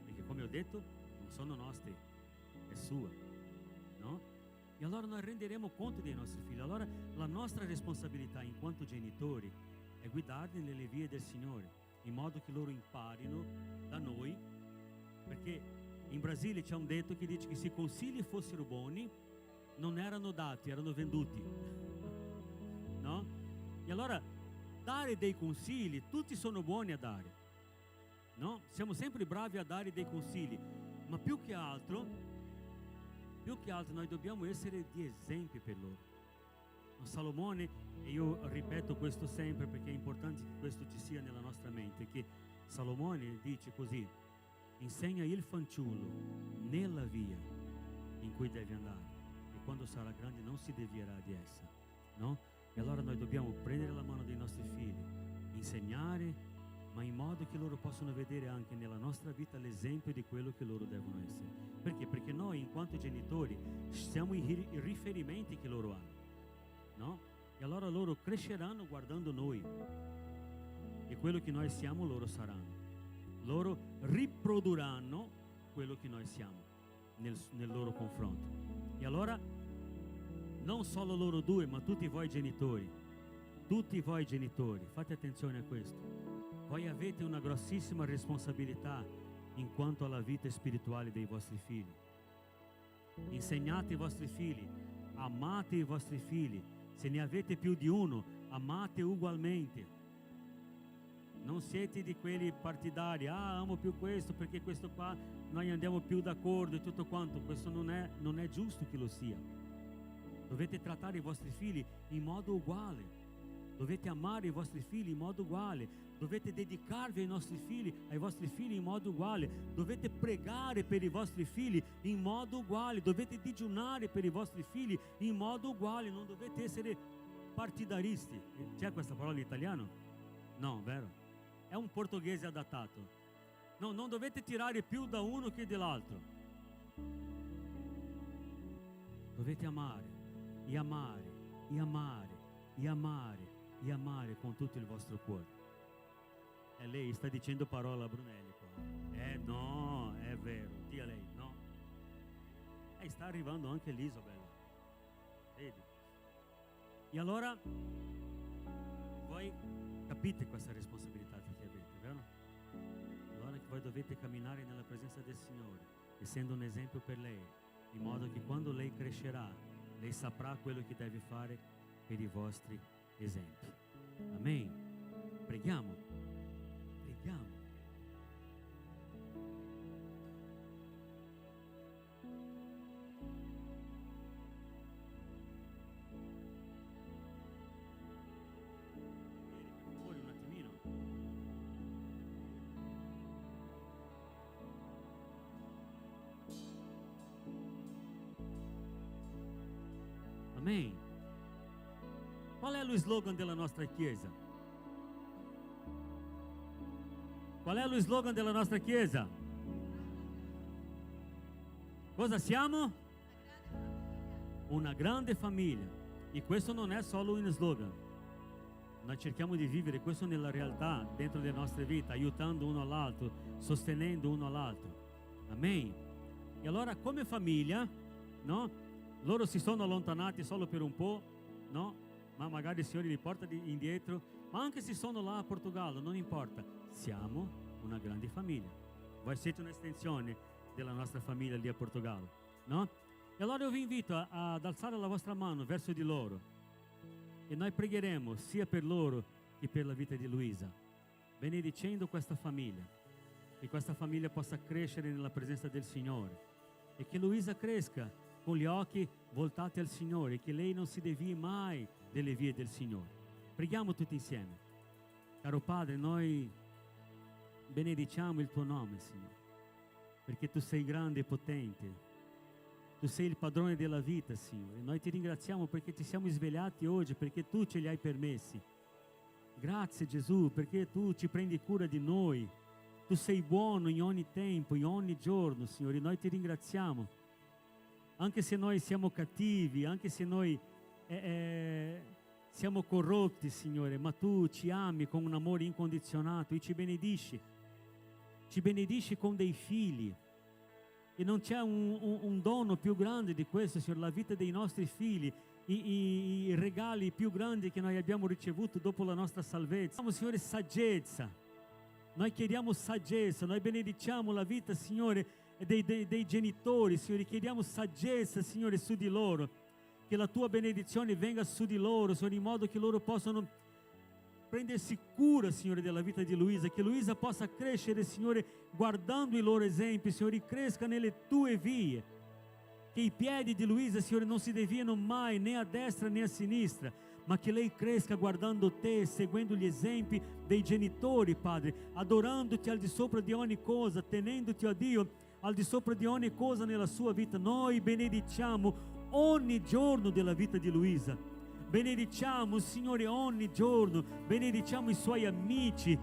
perché, come ho detto, non sono nostri, è sua, no? E allora noi renderemo conto dei nostri figli. Allora la nostra responsabilità in quanto genitori è guidarli nelle vie del Signore, in modo che loro imparino da noi, perché in Brasile c'è un detto che dice che se i consigli fossero buoni non erano dati, erano venduti, no? E allora dare dei consigli, tutti sono buoni a dare, no? Siamo sempre bravi a dare dei consigli, ma più che altro noi dobbiamo essere di esempio per loro. Salomone, e io ripeto questo sempre perché è importante che questo ci sia nella nostra mente, che Salomone dice così: insegna il fanciullo nella via in cui deve andare, e quando sarà grande non si devierà di essa, no? E allora noi dobbiamo prendere la mano dei nostri figli, insegnare, ma in modo che loro possano vedere anche nella nostra vita l'esempio di quello che loro devono essere. Perché? Perché noi in quanto genitori siamo i riferimenti che loro hanno, no? E allora loro cresceranno guardando noi, e quello che noi siamo loro saranno. Loro riprodurranno quello che noi siamo nel loro confronto. E allora non solo loro due, ma tutti voi genitori, fate attenzione a questo. Voi avete una grossissima responsabilità in quanto alla vita spirituale dei vostri figli. Insegnate i vostri figli, amate i vostri figli. Se ne avete più di uno, amate ugualmente. Non siete di quelli partidari: amo più questo perché questo qua noi andiamo più d'accordo e tutto quanto. Questo non è giusto che lo sia. Dovete trattare i vostri figli in modo uguale. Dovete amare i vostri figli in modo uguale. Dovete dedicarvi ai vostri figli in modo uguale. Dovete pregare per i vostri figli in modo uguale. Dovete digiunare per i vostri figli in modo uguale. Non dovete essere partidaristi. C'è questa parola in italiano? No, vero? È un portoghese adattato. No, non dovete tirare più da uno che dall'altro. Dovete amare, e amare, e amare, e amare, e amare con tutto il vostro cuore. E lei sta dicendo parola a Brunelli qua. No, è vero, dia lei, no? E sta arrivando anche l'Isabella, vedi? E allora voi capite questa responsabilità che avete, vero? Allora che voi dovete camminare nella presenza del Signore, essendo un esempio per lei, in modo che quando lei crescerà, lei saprà quello che deve fare per i vostri esempi. Amen. Preghiamo. Fuori un attimino. Amen. Qual è lo slogan della nostra chiesa? Qual è lo slogan della nostra chiesa? Cosa siamo? Una grande famiglia. E questo non è solo un slogan. Noi cerchiamo di vivere questo nella realtà, dentro le nostre vite, aiutando uno all'altro, sostenendo uno all'altro. Amen. E allora come famiglia, no? Loro si sono allontanati solo per un po', no? Ma magari il Signore li porta indietro. Ma anche se sono là a Portogallo, non importa. Siamo una grande famiglia. Voi siete un'estensione della nostra famiglia lì a Portogallo, no? E allora io vi invito ad alzare la vostra mano verso di loro, e noi pregheremo sia per loro che per la vita di Luisa, benedicendo questa famiglia, che questa famiglia possa crescere nella presenza del Signore e che Luisa cresca con gli occhi voltati al Signore, che lei non si devii mai delle vie del Signore. Preghiamo tutti insieme. Caro Padre, noi benediciamo il tuo nome, Signore, perché tu sei grande e potente. Tu sei il padrone della vita, Signore. Noi ti ringraziamo perché ci siamo svegliati oggi, perché tu ce li hai permessi. Grazie Gesù, perché tu ci prendi cura di noi. Tu sei buono in ogni tempo, in ogni giorno, Signore. Noi ti ringraziamo. Anche se noi siamo cattivi, anche se noi siamo corrotti, Signore, ma tu ci ami con un amore incondizionato e ci benedisci. Ci benedisci con dei figli. E non c'è un dono più grande di questo, Signore, la vita dei nostri figli, i regali più grandi che noi abbiamo ricevuto dopo la nostra salvezza. Signore, saggezza. Noi chiediamo saggezza, noi benediciamo la vita, Signore, dei genitori, Signore, chiediamo saggezza, Signore, su di loro. Che la tua benedizione venga su di loro, Signore, in modo che loro possano prendersi cura, Signore, della vita di Luisa, che Luisa possa crescere, Signore, guardando i loro esempi, Signore, cresca nelle tue vie, che i piedi di Luisa, Signore, non si deviano mai né a destra né a sinistra, ma che lei cresca guardando te, seguendo gli esempi dei genitori, Padre, adorandoti al di sopra di ogni cosa, tenendoti a Dio al di sopra di ogni cosa nella sua vita. Noi benediciamo ogni giorno della vita di Luisa. Benediciamo, Signore, ogni giorno. Benediciamo i suoi amici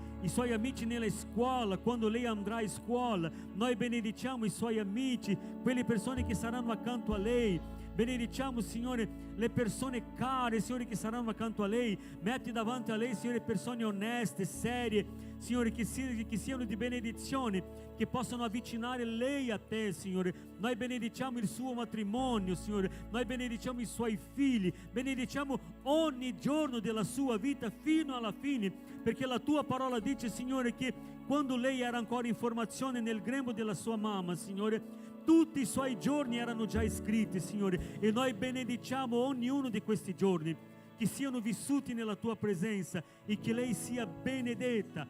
nella scuola, quando lei andrà in scuola. Noi benediciamo i suoi amici, quelle persone che saranno accanto a lei. Benediciamo, Signore, le persone care, Signore, che saranno accanto a lei. Metti davanti a lei, Signore, persone oneste, serie, Signore, che siano di benedizione, che possano avvicinare lei a te, Signore. Noi benediciamo il suo matrimonio, Signore. Noi benediciamo i suoi figli. Benediciamo ogni giorno della sua vita fino alla fine, perché la tua parola dice, Signore, che quando lei era ancora in formazione nel grembo della sua mamma, Signore, tutti i suoi giorni erano già iscritti, Signore, e noi benediciamo ognuno di questi giorni, che siano vissuti nella tua presenza e che lei sia benedetta,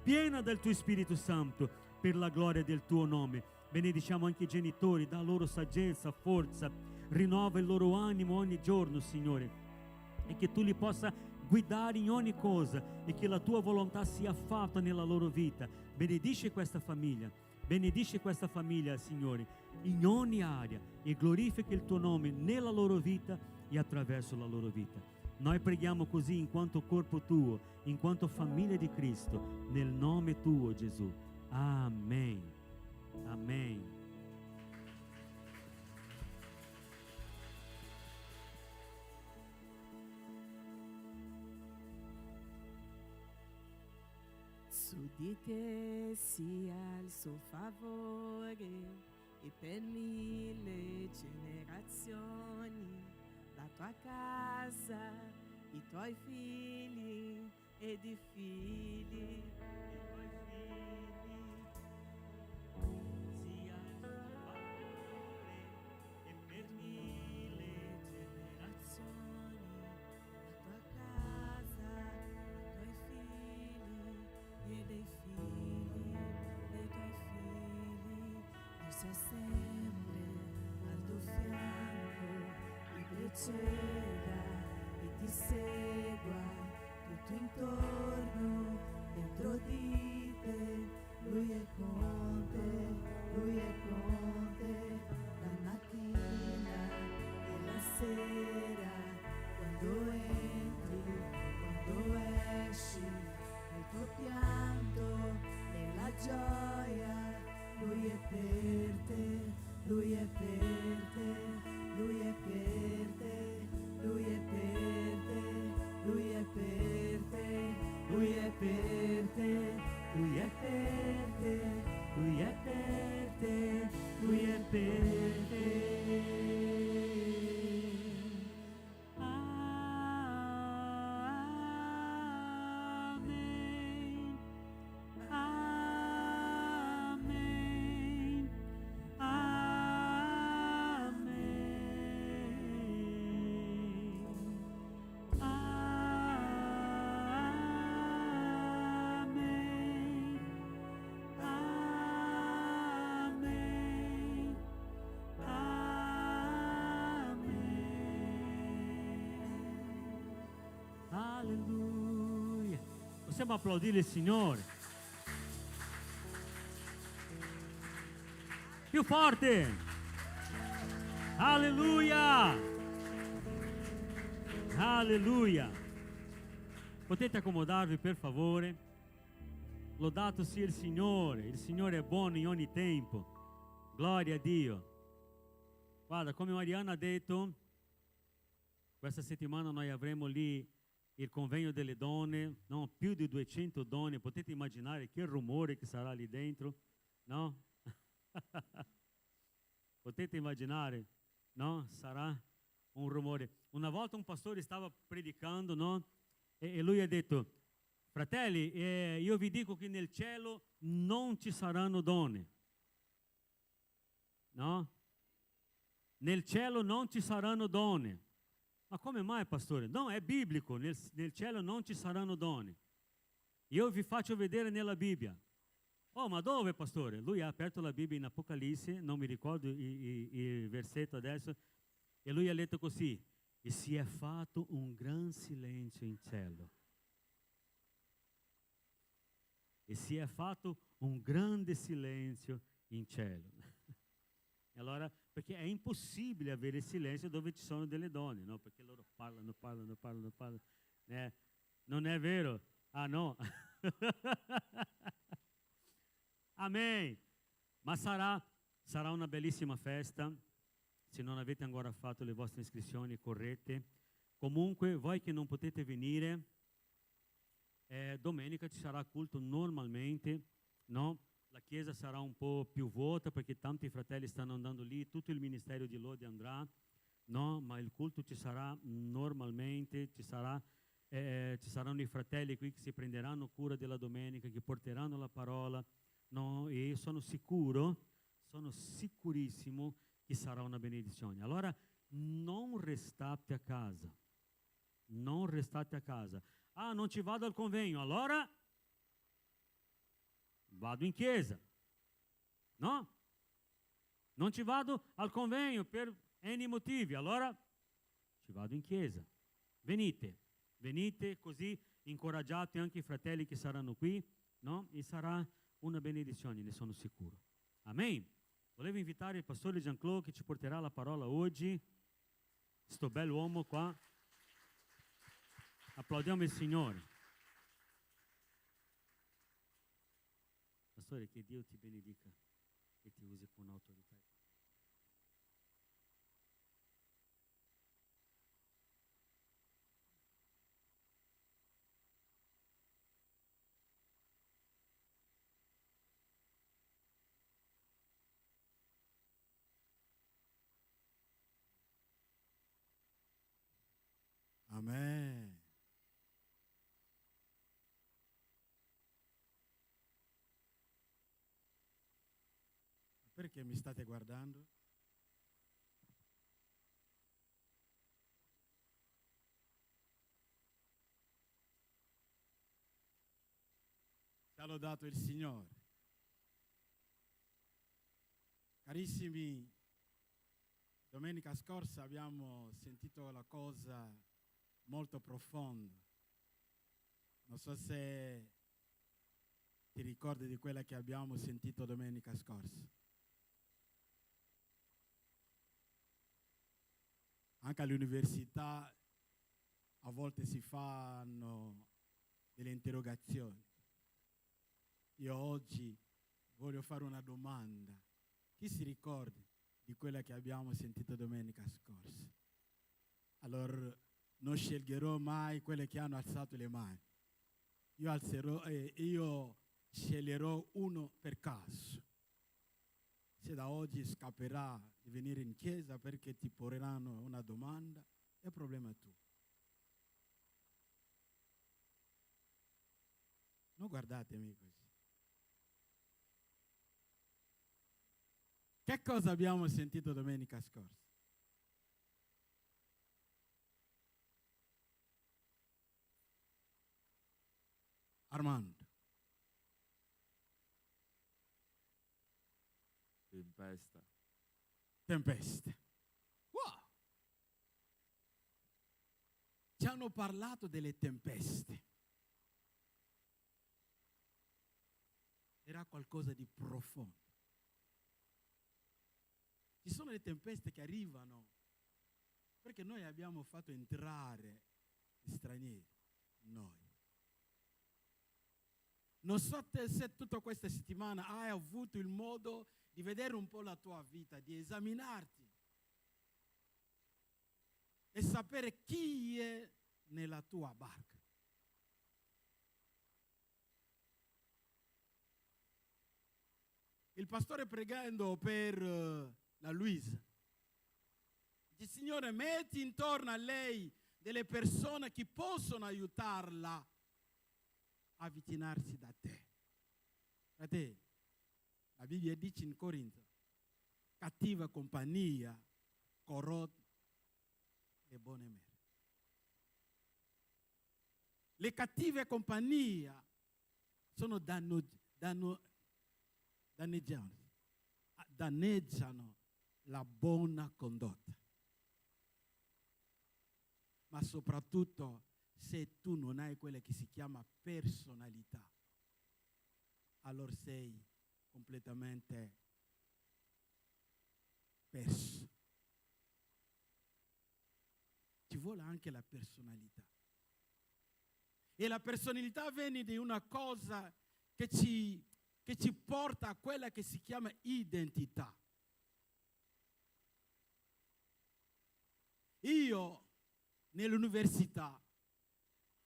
piena del tuo Spirito Santo, per la gloria del tuo nome. Benediciamo anche i genitori, dà loro saggezza, forza, rinnova il loro animo ogni giorno, Signore, e che tu li possa guidare in ogni cosa e che la tua volontà sia fatta nella loro vita. Benedice questa famiglia, Signore, in ogni area, e glorifica il tuo nome nella loro vita e attraverso la loro vita. Noi preghiamo così in quanto corpo tuo, in quanto famiglia di Cristo, nel nome tuo, Gesù. Amen. Amen. Su di te sia il suo favore e per 1000 generazioni, la tua casa, i tuoi figli ed i figli dei tuoi figli. Sia il suo favore e per 1000 generazioni, la tua casa, i tuoi figli e dei figli dei tuoi figli. Dio sia sempre al tuo fianco, ti preceda e ti segua tutto intorno, dentro di te. Lui è con te, Lui è con te, la mattina e la sera, quando entri, quando esci, nel tuo pianto, nella gioia. Lui è per te, Lui è per te, Lui è per te, Lui è per te, Lui è per te, Lui è per te, Lui è per te, Lui è per te, Lui è per te. Alleluia. Possiamo applaudire il Signore? Più forte. Alleluia. Alleluia. Potete accomodarvi per favore? Lodato sia il Signore è buono in ogni tempo. Gloria a Dio. Guarda, come Mariana ha detto, questa settimana noi avremo lì il convegno delle donne, no? Più di 200 donne, potete immaginare che rumore che sarà lì dentro, no? Potete immaginare, no? Sarà un rumore. Una volta un pastore stava predicando, no? E lui ha detto: fratelli, io vi dico che nel cielo non ci saranno donne, no? Nel cielo non ci saranno donne. Ma come mai, pastore? No, è biblico, nel cielo non ci saranno donne. Io vi faccio vedere nella Bibbia. Oh, ma dove, pastore? Lui ha aperto la Bibbia in Apocalisse, non mi ricordo il versetto adesso, e lui ha letto così: e si è fatto un gran silenzio in cielo. E si è fatto un grande silenzio in cielo. E allora, perché è impossibile avere silenzio dove ci sono delle donne, no? Perché loro parlano. Non è vero? Ah no. Amen. Ma sarà una bellissima festa. Se non avete ancora fatto le vostre iscrizioni, correte. Comunque, voi che non potete venire, domenica ci sarà culto normalmente, no? La chiesa sarà un po' più vuota perché tanti fratelli stanno andando lì, tutto il ministero di Lodi andrà, no? Ma il culto ci sarà normalmente, ci saranno i fratelli qui che si prenderanno cura della domenica, che porteranno la parola, no? E sono sicurissimo che sarà una benedizione. Allora non restate a casa, non restate a casa. Ah, non ci vado al convegno, allora vado in chiesa, no? Non ci vado al convegno per N motivi, allora ci vado in chiesa. Venite così incoraggiate anche i fratelli che saranno qui, no? E sarà una benedizione, ne sono sicuro. Amen. Volevo invitare il pastore Jean-Claude che ci porterà la parola oggi, sto bell'uomo qua. Applaudiamo il Signore. Pastore, che Dio ti benedica e ti usi con autorità. Amen. Perché mi state guardando? Sia lodato il Signore. Carissimi, domenica scorsa abbiamo sentito la cosa molto profonda. Non so se ti ricordi di quella che abbiamo sentito domenica scorsa. Anche all'università a volte si fanno delle interrogazioni. Io oggi voglio fare una domanda. Chi si ricorda di quella che abbiamo sentito domenica scorsa? Allora non sceglierò mai quelle che hanno alzato le mani. Io sceglierò uno per caso. Se da oggi scapperà di venire in chiesa perché ti porranno una domanda, è problema tuo. Non guardatemi così. Che cosa abbiamo sentito domenica scorsa? Armando. Tempesta. Tempesta. Wow! Ci ci hanno parlato delle tempeste. Era qualcosa di profondo. Ci sono le tempeste che arrivano perché noi abbiamo fatto entrare gli stranieri. Noi. Non so se tutta questa settimana hai avuto il modo di vedere un po' la tua vita, di esaminarti e sapere chi è nella tua barca. Il pastore pregando per la Luisa dice: Signore, metti intorno a lei delle persone che possono aiutarla a avvicinarsi da te. Fratelli, la Bibbia dice in Corinto: cattiva compagnia corrotta le buone mere. Le cattive compagnie sono danneggiano la buona condotta. Ma soprattutto se tu non hai quella che si chiama personalità, allora sei completamente perso. Ci vuole anche la personalità. E la personalità viene di una cosa che ci porta a quella che si chiama identità. Io nell'università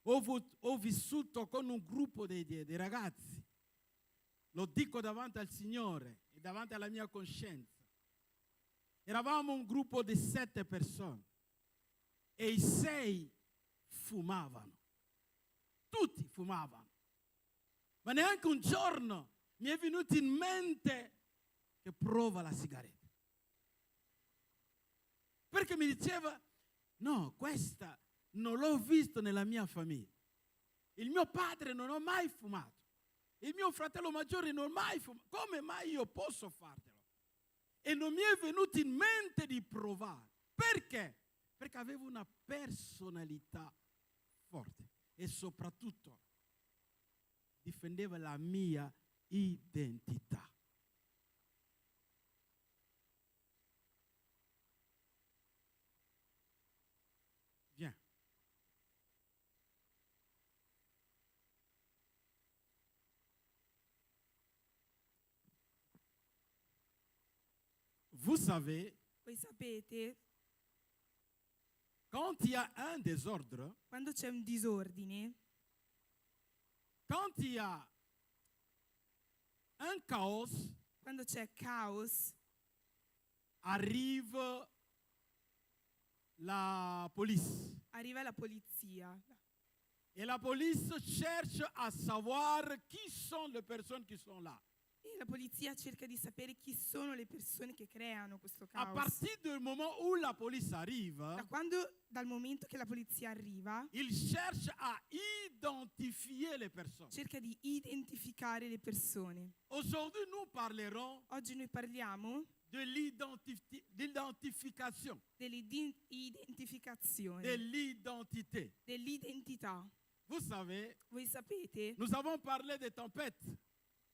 ho vissuto con un gruppo di ragazzi, lo dico davanti al Signore e davanti alla mia coscienza. Eravamo un gruppo di 7 persone e i 6 fumavano. Tutti fumavano. Ma neanche un giorno mi è venuto in mente che prova la sigaretta. Perché mi diceva: no, questa non l'ho visto nella mia famiglia. Il mio padre non ha mai fumato. Il mio fratello maggiore non ha mai fumato. Come mai io posso fartelo? E non mi è venuto in mente di provare. Perché? Perché avevo una personalità forte e soprattutto difendeva la mia identità. Viens. Vous savez, Voi sapete, quand il y a un désordre, quando c'è un disordine, quand il y a un chaos, quando c'è caos, arrive la police. arriva la polizia. Et la police cherche à savoir qui sont les personnes qui sont là. E la polizia cerca di sapere chi sono le persone che creano questo À caos. partir du moment où la police arrive, Dal momento che la polizia arriva, il cherche à identifier les personnes. cerca di identificare le persone. Aujourd'hui, nous parlerons Oggi noi parliamo de l'identification, dell'identificazione, de l'identité. dell'identità. Vous savez, Voi sapete, nous avons parlé des tempêtes.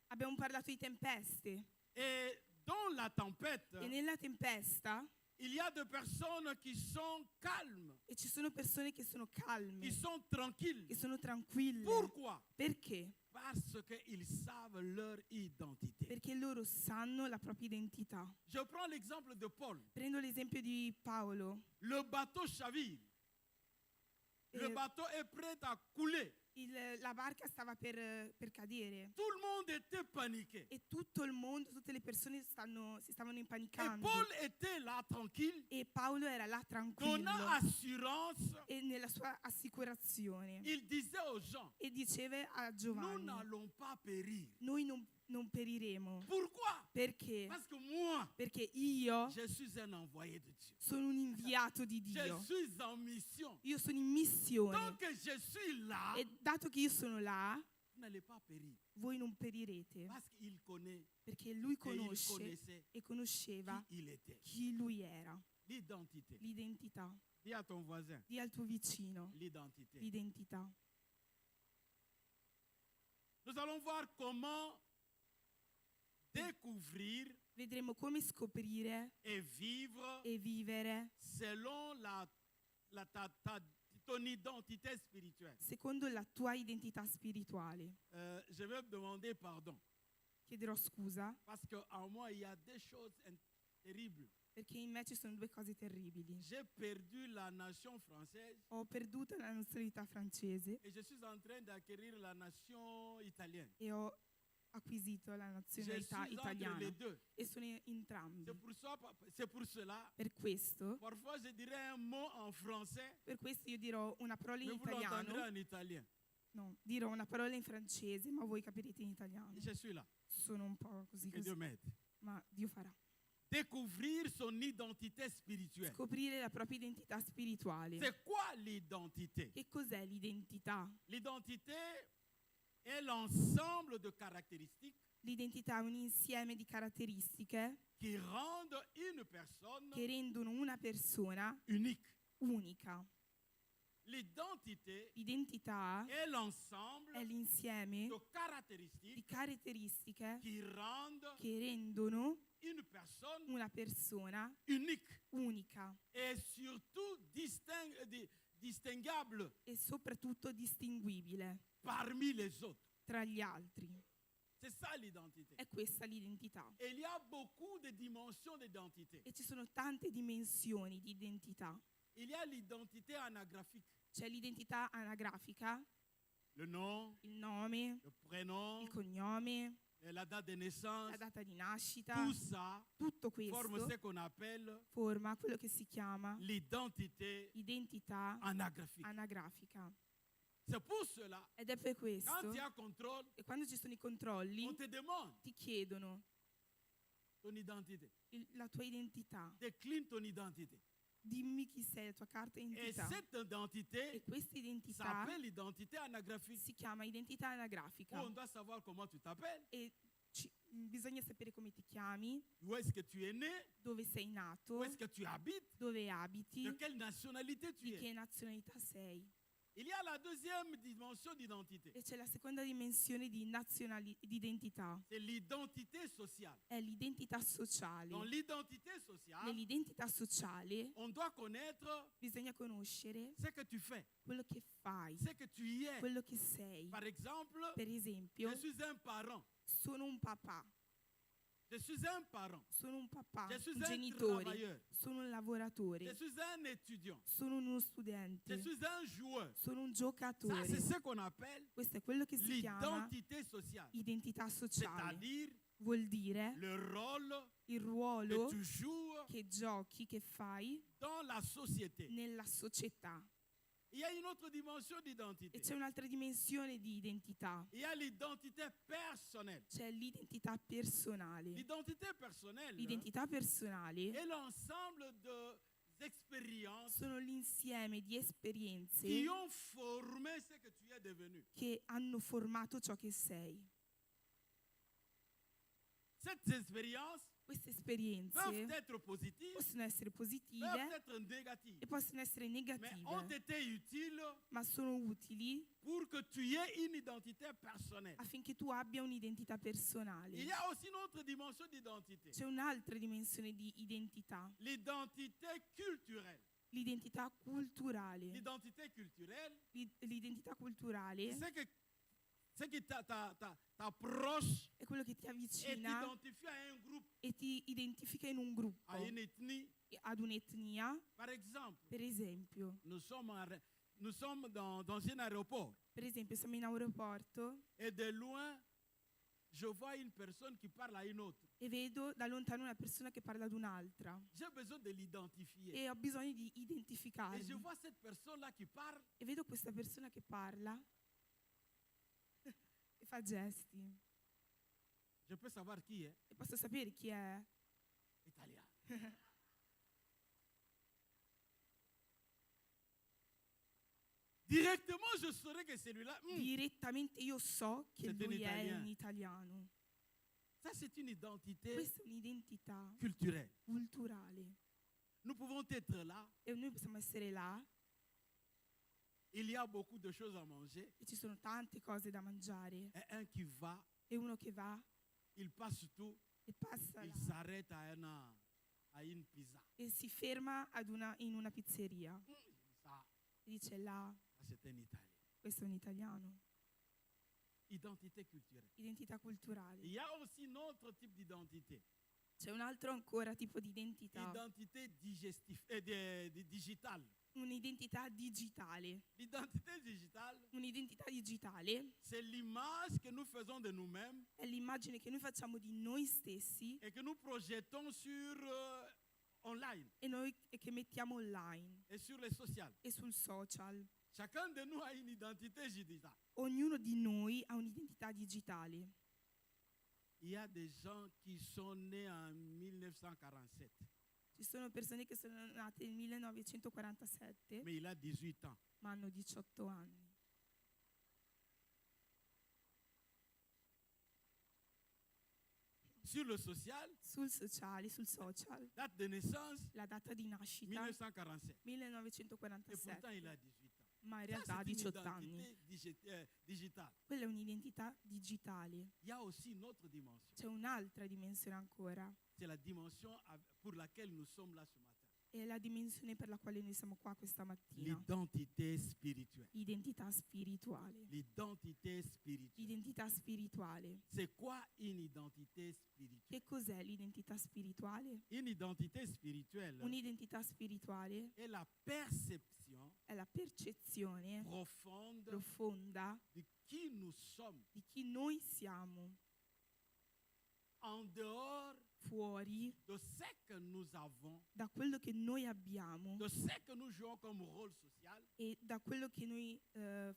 abbiamo parlato di tempeste. Et dans la tempête, E nella tempesta il y a des personnes qui sont calmes, e ci sono persone che sono calme, qui sont tranquilles. che sono tranquille. Pourquoi? Perché? Parce qu'ils savent leur identité. Perché loro sanno la propria identità. Je prends l'exemple de Paul. Prendo l'esempio di Paolo. Le bateau chavire. Le Eh, bateau est prêt à couler. La barca stava per cadere Tout le monde était paniqué. e tutto il mondo, tutte le persone si stavano Et impanicando. Paul était là tranquille, E Paolo era là tranquillo donnant assurance. e nella sua assicurazione Il disait aux gens, e diceva a nous Giovanni: n'allons pas périr. noi non periremo. Pourquoi? Perché? Parce que moi, Perché io je suis un envoyé de Dieu. sono un inviato di Je Dio. suis en mission. Io sono in missione Tant que je suis là, e dato che io sono là, vous n'allez pas périr. voi non perirete. Parce qu'il connaît Perché lui et il conosce connaissait e conosceva qui il était. chi lui era, L'identité. l'identità. Dis à ton voisin, Di al tuo vicino l'identité. l'identità. Nous allons voir comment découvrir Vedremo come scoprire et vivre e vivere selon ton identité spirituelle. secondo la tua identità spirituale. Je vais me demander pardon Chiederò scusa parce qu'en moi, il y a des choses terribles. perché in me ci sono due cose terribili. J'ai perdu la nation française Ho perduto la nazionalità francese et je suis en train d'acquérir la nation italienne. e ho acquisito la Je suis nazionalità entre italiana les deux. e sono entrambi. C'est pour cela, Per questo, parfois je dirais un mot en français, io dirò una parola in mais vous l'entendrez italiano, en italien. no, dirò una parola in francese, ma voi capirete in italiano. Je suis là. Sono un po' così Que Dieu così, m'aide. ma Dio farà. Découvrir son identité spirituelle. Scoprire la propria identità spirituale. C'est quoi l'identité? Che cos'è l'identità? L'identité est l'ensemble de caractéristiques L'identità è un insieme di caratteristiche qui rendent une personne che rendono una persona unique. unica. L'identité L'identità est l'ensemble è l'insieme de di caractéristiques caratteristiche qui rendent che rendono une personne una persona unique unica et surtout distinguable e soprattutto distinguibile parmi les autres. tra gli altri. C'est ça l'identité. È questa l'identità. Et il y a beaucoup de dimensions d'identité. E ci sono tante dimensioni di identità. Il y a l'identité anagráfique. C'è l'identità anagrafica, Le nom, il nome, le prénom, il cognome, la date de naissance, la data di nascita. tout ça Tutto forme questo ce qu'on appelle forma quello che si chiama l'identité identità anagráfique. anagrafica. C'est pour cela, Ed è per quand questo il y a contrôle, che quando ci sono i controlli on te demande ti chiedono ton identité. la tua identità. Décline ton identité. Dimmi chi sei, la tua carta Et identità. cette identité E questa identità s'appelle l'identité anagráfique. si chiama identità anagrafica. On doit savoir comment tu t'appelles, E bisogna sapere come ti chiami, où est-ce que tu es né, dove sei nato, où est-ce que tu habites, dove abiti, de quelle nationalité tu di es. che nazionalità sei. Il y a la deuxième dimension d'identité. E c'è la seconda dimensione di identità, C'est l'identité sociale. è l'identità Dans sociale. l'identité sociale, Nell'identità sociale on doit connaître bisogna conoscere ce que tu fais, quello che fai, ce que tu y es. quello che sei. Par exemple, Per esempio, je suis un parent. sono un papà, Je suis un parent. sono un papà, Je suis un un genitore, travailleur. sono un Je lavoratore, suis un étudiant. sono uno Je studente, suis un joueur. sono un Ça, giocatore. c'est ce qu'on appelle Questo è quello che si chiama l'identité sociale. identità sociale. C'est-à-dire Vuol dire le rôle il que ruolo tu joues che giochi, che fai dans la société. nella società. Il y a une autre dimension E d'identité. c'è un'altra dimensione di identità. Il y a l'identité personnelle. C'è l'identità personale. L'identité personnelle L'identità personale est l'ensemble des expériences sono l'insieme di esperienze qui ont formé ce que tu es devenu. che hanno formato ciò che sei. Ces expériences Queste peuvent esperienze être positives, possono essere peuvent positive être négatives, e possono essere mais ont negative, été utiles ma sono utili pour que tu aies une identité personnelle. affinché tu abbia un'identità Il personale. y a aussi une autre dimension d'identité, C'è un'altra dimensione di identità, l'identité culturelle. l'identità culturale. L'identité culturelle, L'identità culturale c'est qui t'approche è quello che ti et avvicina t'identifie à un groupe, e ti identifica in un gruppo, à une ethnie. ad un'etnia. Par exemple, Per esempio, nous sommes dans un aéroport siamo in aeroporto et de loin, je vois une personne qui parle à une autre. e vedo da lontano una persona che parla ad un'altra J'ai besoin de l'identifier. e ho bisogno di Et je identificarmi. vois cette personne-là qui parle, E vedo questa persona che parla e fa gesti je peux savoir qui est. e posso sapere chi è. Italien. Directement, je saurais que celui-là, Direttamente io so che Siete in lui è italiano. un italiano. ça c'est une identité Questa è un'identità culturelle. culturale. Nous pouvons être là, e noi possiamo essere là il y a beaucoup de choses à manger, e ci sono tante cose da mangiare et un qui va, e uno che va il passe tout, e passa il là s'arrête à une pizza. e si ferma in una pizzeria Ça, e dice là, c'est un Italien. questo è un italiano. Identité culturelle. Identità Il culturali. y a aussi un autre type d'identité. C'è un altro ancora tipo di identità, Identité digitale. un'identità digitale. L'identité digitale, Un'identità digitale c'est l'image que nous faisons de nous-mêmes è l'immagine che noi facciamo di noi stessi et que nous projetons sur online e che mettiamo online et sur les sociaux. e sul social. Chacun de nous a une identité digitale. Ognuno di noi ha un'identità digitale. Il y a des gens qui sont nés en 1947, Ci sono persone che sono nate nel 1947, mais il a 18 ans. ma hanno 18 anni. Sur le social, Sul social, date de naissance, la data di nascita 1947. Et 1947, pourtant, il a 18 ans. ma in Ça, realtà ha c'est une 18 anni. identité digitale. Quella è un'identità digitale. Il y a aussi une autre dimension. C'è un'altra dimensione ancora, C'est la dimension pour laquelle nous sommes là ce matin. è la dimensione per la quale noi siamo qua questa mattina. L'identité spirituelle. Identità spirituale. L'identité spirituelle. Identità spirituale. C'est quoi une identité spirituelle? Che cos'è l'identità spirituale? Une identité spirituelle Un'identità spirituale est la perception è la percezione profonde profonda de qui nous sommes di chi noi siamo, en dehors fuori de ce que nous avons, da quello che noi abbiamo de ce que nous jouons comme rôle social, e da quello che noi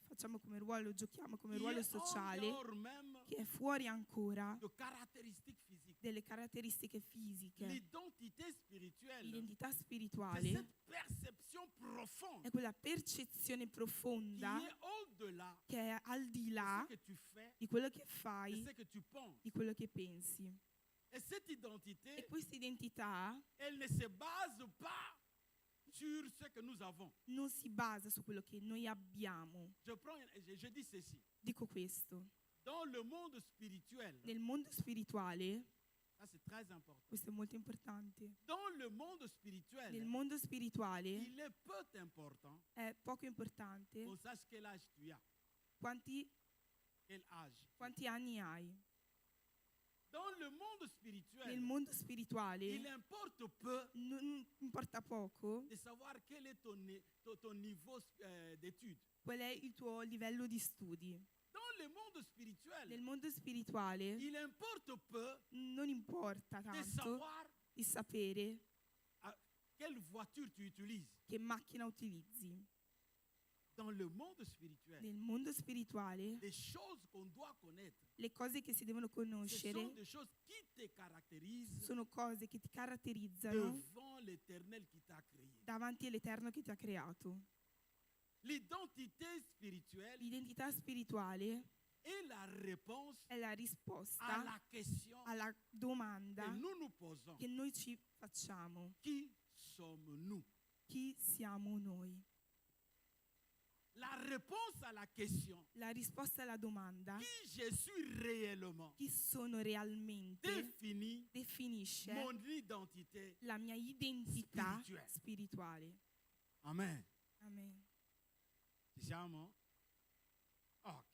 facciamo come ruolo, giochiamo come qui ruolo est en sociale, dehors même che è fuori ancora de caractéristiques physiques. delle caratteristiche fisiche. L'identité spirituelle, L'identità c'est spirituale cette perception profonde è quella percezione qui profonda est au-delà che è al di de là ce que tu fais, di quello che de fai, ce que tu penses. di quello che pensi. Et cette E identité, questa identità elle ne se base pas sur ce que nous avons. non si basa su quello che noi abbiamo. Je dis ceci. Dico questo. Dans le monde spirituel, Nel mondo spirituale, ça c'est très important. questo è molto importante, Dans le monde nel spirituel, mondo spirituale il est peu important è poco importante qu'on sache quel âge tu as. quanti Quel âge. anni hai. Dans le monde Nel spirituel, mondo il spirituale importe peu non importa poco de savoir quel est ton niveau d'études. qual è il tuo livello di studi. Dans le monde Nel spirituel, mondo spirituale il importe peu non importa de tanto savoir di sapere quelle voiture tu utilises. che macchina utilizzi. Dans le monde spirituel, Nel mondo spirituale les choses qu'on doit connaître, le cose che si devono ce sont conoscere des choses qui te caractérisent sono cose che ti caratterizzano devant l'éternel qui t'a créé. davanti all'Eterno che ti ha creato. L'identité spirituelle L'identità spirituale est la réponse è la à risposta la question alla domanda que nous nous posons. che noi ci facciamo. Qui sommes-nous? Chi siamo noi? La réponse à la question, La risposta alla domanda qui je suis réellement, chi sono realmente definisce mon identité. la mia identità Spirituale. spirituale. Amen. Amen. Ci siamo? Ok.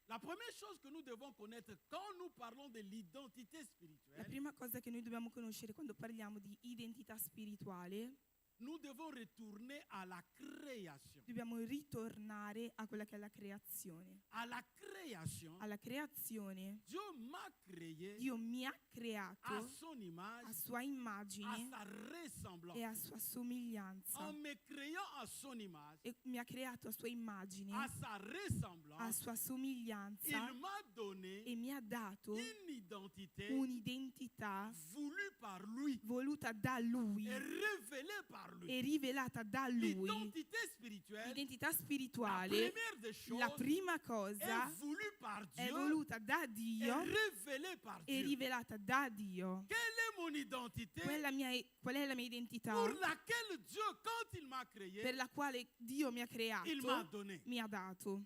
La première chose que nous devons connaître quand nous parlons de l'identité La spirituelle, prima cosa che noi dobbiamo conoscere quando parliamo di identità spirituale, nous devons retourner à la création. dobbiamo ritornare a quella che è la creazione. À la création, Alla creazione, Dieu m'a créé Dio mi ha à creato son a image, sua à immagine sa ressemblance. e a sua somiglianza. En me créant à son image, E mi ha creato a sua immagine, à sa a ressemblance, sua somiglianza il m'a donné e mi ha dato une identité un'identità voulue par lui voluta da Lui et révélée par lui. e rivelata da Lui. L'identité spirituelle, L'identità la spirituale, première des choses, la prima est cosa voulue par è Dieu voluta da et Dio révélée par e Dieu. rivelata da Dio. Quel est mon identité qual è la mia identità pour laquelle Dieu, quand il m'a créé, per la quale Dio mi ha creato, il m'a donné. mi ha dato.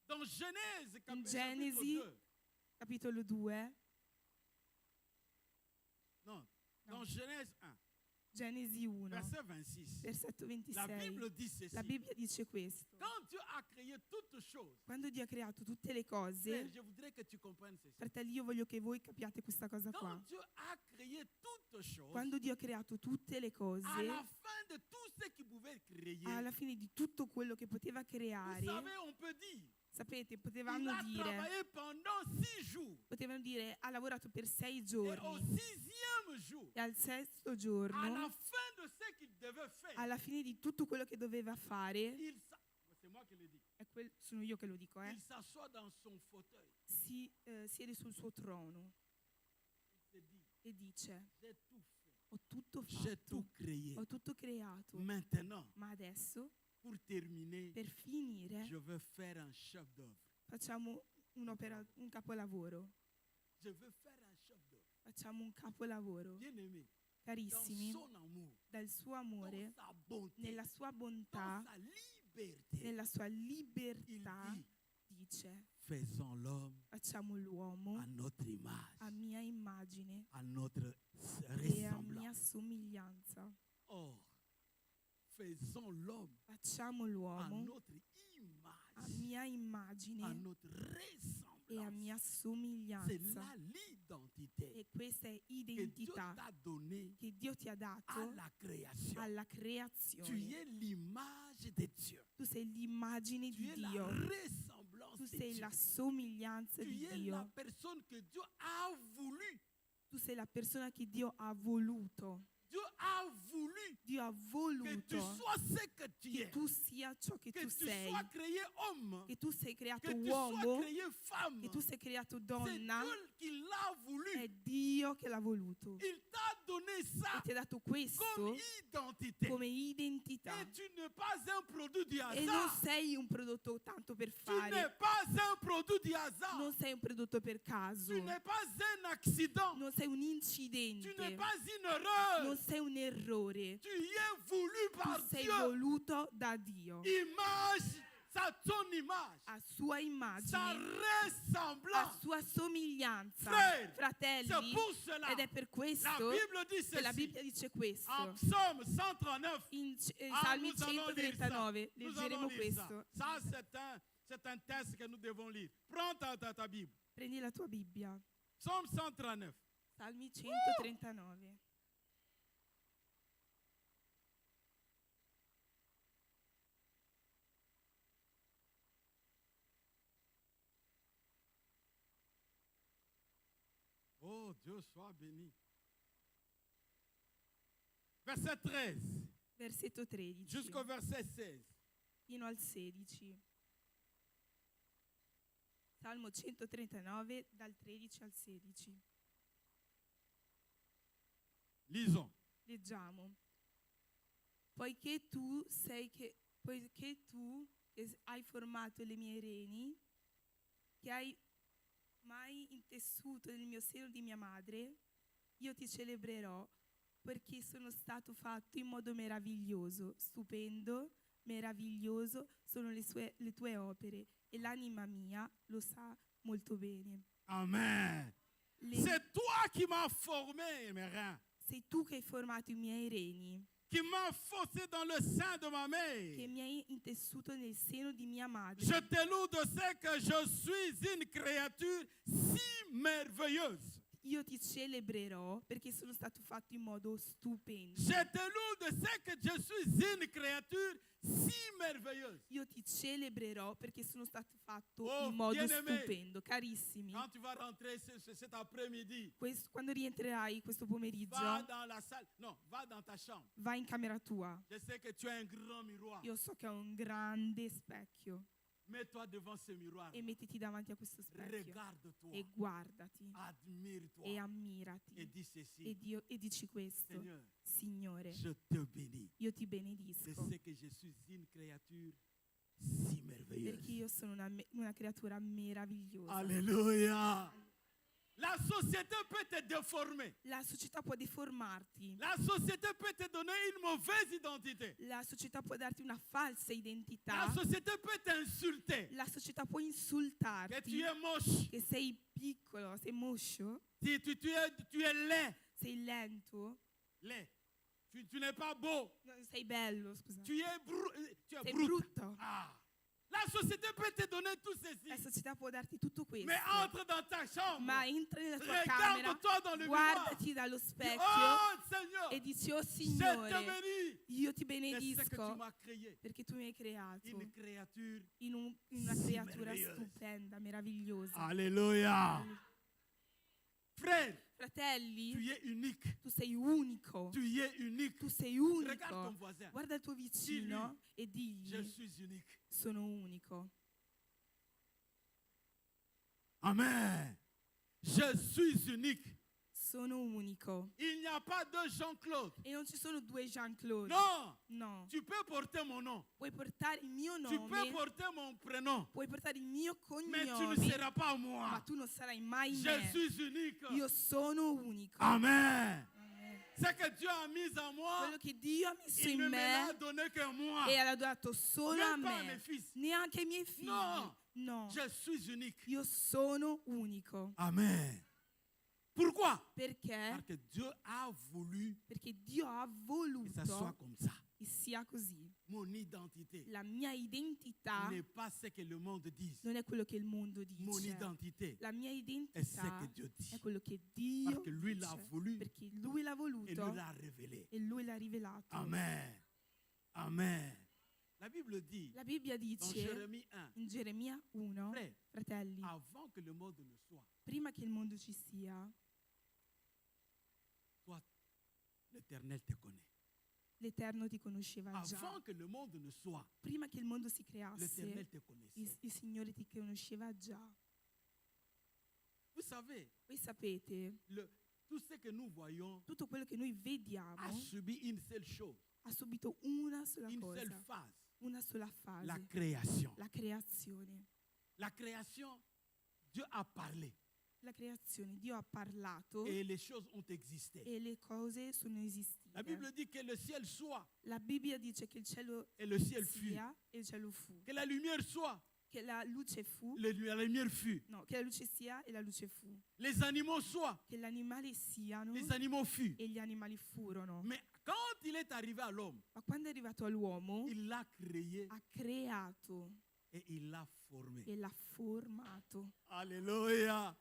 Dans Genèse, In chapitre Genesi, 2, capitolo 2, non, dans Genèse 1, Genesi 1, verset 26, versetto la 26, Bible dit ceci. la Bibbia dice questo. Quand Dieu a créé toutes choses, Quando Dio ha creato tutte le frère, cose, je voudrais que tu comprennes ceci. fratelli, io voglio che voi capiate questa cosa qua. Quand Dieu a créé toutes choses, Quando Dio ha creato tutte le à cose, la fin de tout ce qu'il pouvait créer, alla fine di tutto quello che poteva vous creare, savez, on peut dire, sapete, il potevano a dire, travaillé pendant 6 jours. ha lavorato per 6 Et au giorni 6e jour, e al sesto à giorno, la fin de ce qu'il devait faire, alla fine di tutto quello che doveva fare, c'est moi qui le dis, sono io che lo dico, il s'assoit dans son fauteuil. siede sul suo trono Il se dit, e dice: j'ai tout fait, ho tutto j'ai tout fatto, créé. ho tutto creato, Maintenant, ma adesso, pour terminer, per finire, je veux faire un chef d'œuvre. facciamo un capolavoro. Je veux faire un chef d'œuvre. Facciamo un capolavoro. Bien-aimé, dans Carissimi, son amour, dal suo dans amore, sa bonté, nella sua dans bontà, sa liberté, nella sua il libertà, dit, dice: faisons l'homme facciamo l'uomo à notre image, a mia immagine à notre e a mia ressemblance. somiglianza. Or, faisons l'homme Facciamo à l'uomo notre a image, mia à immagine notre e a ressemblance. mia C'est somiglianza. là l'identité E questa è que Dieu identità t'a donnée che Dio ti ha à dato la création. alla Tu creazione. es l'image de Dieu. Tu sei l'immagine Tu di es la Dio. ressemblance Tu de sei Dieu. la somiglianza Tu di es la Dio. personne que Dieu a voulu. Tu sei la persona che Dio ha voluto. Dieu a voulu Dio ha que tu voluto sois ce que tu che es. tu sia ciò che Que tu tu sei, sois créé homme. che tu sei creato Que tu sois uomo, créé femme. che tu sei creato C'est donna. Dieu qui l'a voulu. È Dio che l'ha voluto Il t'a donné e ça ti ha dato comme questo identité. come identità. Et tu n'es pas un produit du E non hasard. sei un prodotto tanto per Tu n'es fare, pas un produit du hasard. non sei un prodotto per caso, Tu n'es pas un accident. non sei un Tu n'es incidente, pas une erreur. non sei un errore. Tu y es voulu par Tu sei Dieu. voluto da Dio, Image, son image, a sua sa immagine, a ressemblance. sua somiglianza. Frère, Fratelli, c'est pour cela. ed è per La questo Bible dit che la ceci. Bibbia dice questo. En Psaume 139, In ah, Salmi nous allons lire ça. 139 Nous leggeremo allons lire ça. questo. Ça, c'est un texte que nous devons lire. Prends ta Bible. Prendi la tua Bibbia. Psaume 139. Salmi 139. Oh, Dieu soit béni. Verset 13 Versetto 13 jusqu'au verset 16. fino al 16. Salmo 139 dal 13 al 16. Lisons. Leggiamo. Poiché tu che hai formato le mie reni, che hai mai intessuto nel mio seno di mia madre, io ti celebrerò perché sono stato fatto in modo meraviglioso, stupendo, meraviglioso sono le tue opere e l'anima mia lo sa molto bene. Amen. C'est toi qui m'as formé, mes reins, Sei tu che hai formato i miei reni, qui m'as faussé dans le sein de ma che mère. mi hai intessuto nel seno di mia madre. Je te loue de ce que je suis une créature si merveilleuse. Io ti celebrerò perché sono stato fatto in modo stupendo. Je te loue de ce que je suis une créature si merveilleuse. Io ti celebrerò perché sono stato fatto Oh, in modo bien-aimé. stupendo. Carissimi, Quand tu vas rentrer cet après-midi, quando rientrerai questo va pomeriggio, dans la salle. Non, va dans ta chambre. vai in camera tua. Je sais que tu as un grand miroir. Io so che ho un grande specchio Mets-toi devant ce miroir. e mettiti davanti a questo specchio Regarde-toi. e guardati Admire-toi. e Et ammirati dis ceci. e dici questo: Seigneur, Signore, je te bénis. io ti Je benedisco sais que je suis une créature si merveilleuse. perché io sono una creatura meravigliosa. Alléluia. La société peut te déformer. La società può deformarti. La société peut te donner une mauvaise identité. La società può darti una falsa identità. La société peut t'insulter. La società può Que insultarti. tu es moche. Che sei piccolo, sei moscio, Tu es laid. sei lento, Laid. Tu n'es pas beau. non sei bello, scusa. Tu es Sei brut. brutto. Ah. La société peut te donner tout ceci. La società può darti tutto questo. Mais entre dans ta chambre. Ma entra nella tua Regarde-toi camera, dans le miroir. guardati dallo Dis, specchio oh Seigneur, e dici, oh je te Signore, bénis. io ti C'est ce que tu benedisco m'as créé. perché tu mi hai creato Une créature. in una sì creatura meravigliosa. stupenda, meravigliosa. Alléluia. Frère, tu Fratelli, es unique. tu sei unico. Tu es unique. Tu sei Regarde ton unico. voisin. Guarda il tuo vicino e digli, Je suis unique. sono unico. Amen. Je suis unique. Sono unico. Il n'y a pas de Jean-Claude. E non ci sono due Jean-Claude. Non. No. Tu peux porter mon nom. Puoi portare il mio Tu peux nome, porter mon prénom. puoi portare il mio Mais tu ne cognome, seras pas moi. ma tu non sarai mai Je me. suis unique. Io sono unico. Amen. Amen. Ce que Dieu a mis en moi, Quello che Dio ha messo il in ne me l'a me donné que moi. e l'ha dato solo a Même pas à mes me, fils. neanche ai miei figli. No. No, Je suis unique. io sono unico. Amen. Pourquoi? Perché? Parce que Dieu a voulu Perché Dio ha que ça soit voluto comme ça. che sia così. Mon identité La mia identità n'est pas ce que le monde dit. non è quello che il mondo Mon dice. identité La mia est ce identità que Dieu dit. è quello che Dio Parce que lui l'a dice. voulu Perché Lui l'ha et voluto lui l'a révélé. e Lui l'ha rivelato. Amen. Amen. La Bible dit La Bibbia dans dice Jérémie 1, in Geremia 1, frère, fratelli, avant que le monde ne soit, prima che il mondo ci sia, toi, l'Éternel te connaît. l'Eterno ti conosceva già. Avant que le monde ne soit, Prima che il mondo si l'Éternel creasse, te connaissait. il Signore ti conosceva già. Vous savez, Voi sapete, tout ce que nous voyons tutto quello che noi a vediamo subi une seule chose, ha subito una sola une seule cosa, phase, una sola la fase, création. la creazione. La création, Dieu a parlé La creazione, Dio ha parlato et les choses ont existé. e le cose sono La esistite. Bible dit que le ciel soit La Bibbia dice che il cielo et le ciel fut. sia e il cielo fu, Que la lumière soit, che la luce fu, la lumière fut. no, che la luce sia e la luce fu, Les animaux soient, che gli animali siano les animaux fut. e gli animali furono. Mais quand il est arrivé à l'homme, Ma quando è arrivato all'uomo, il l'a créé ha creato et il l'a formé. e l'ha formato. Alléluia.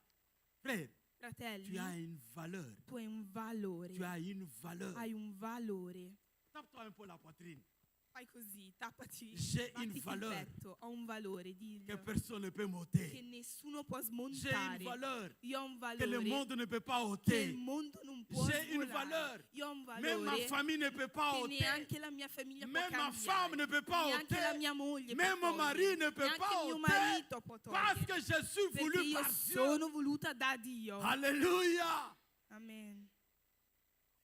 Frère, Fratelli, tu as une valeur. tu hai un valore. Tu as une valeur. Hai un valore. Tape-toi un peu la poitrine. Fai così, tappati, J'ai battiti une il valeur petto. Ho un valore, que dillo. personne ne peut Che m'ôter. nessuno può J'ai une smontare. valeur Io ho un que le valore monde ne peut pas che il ôter. mondo non può J'ai une svolare. valeur. Io ho un Même ma valore famille ne peut pas che ôter. neanche la mia famiglia può Même ma cambiare. femme ne peut pas Neanche la ôter. mia moglie Même può mon mari togliere. ne peut Neanche pas il mio ôter. marito può Parce togliere. que je suis Perché voulu io par Dieu. sono voluta da Dio. Alléluia. Amen.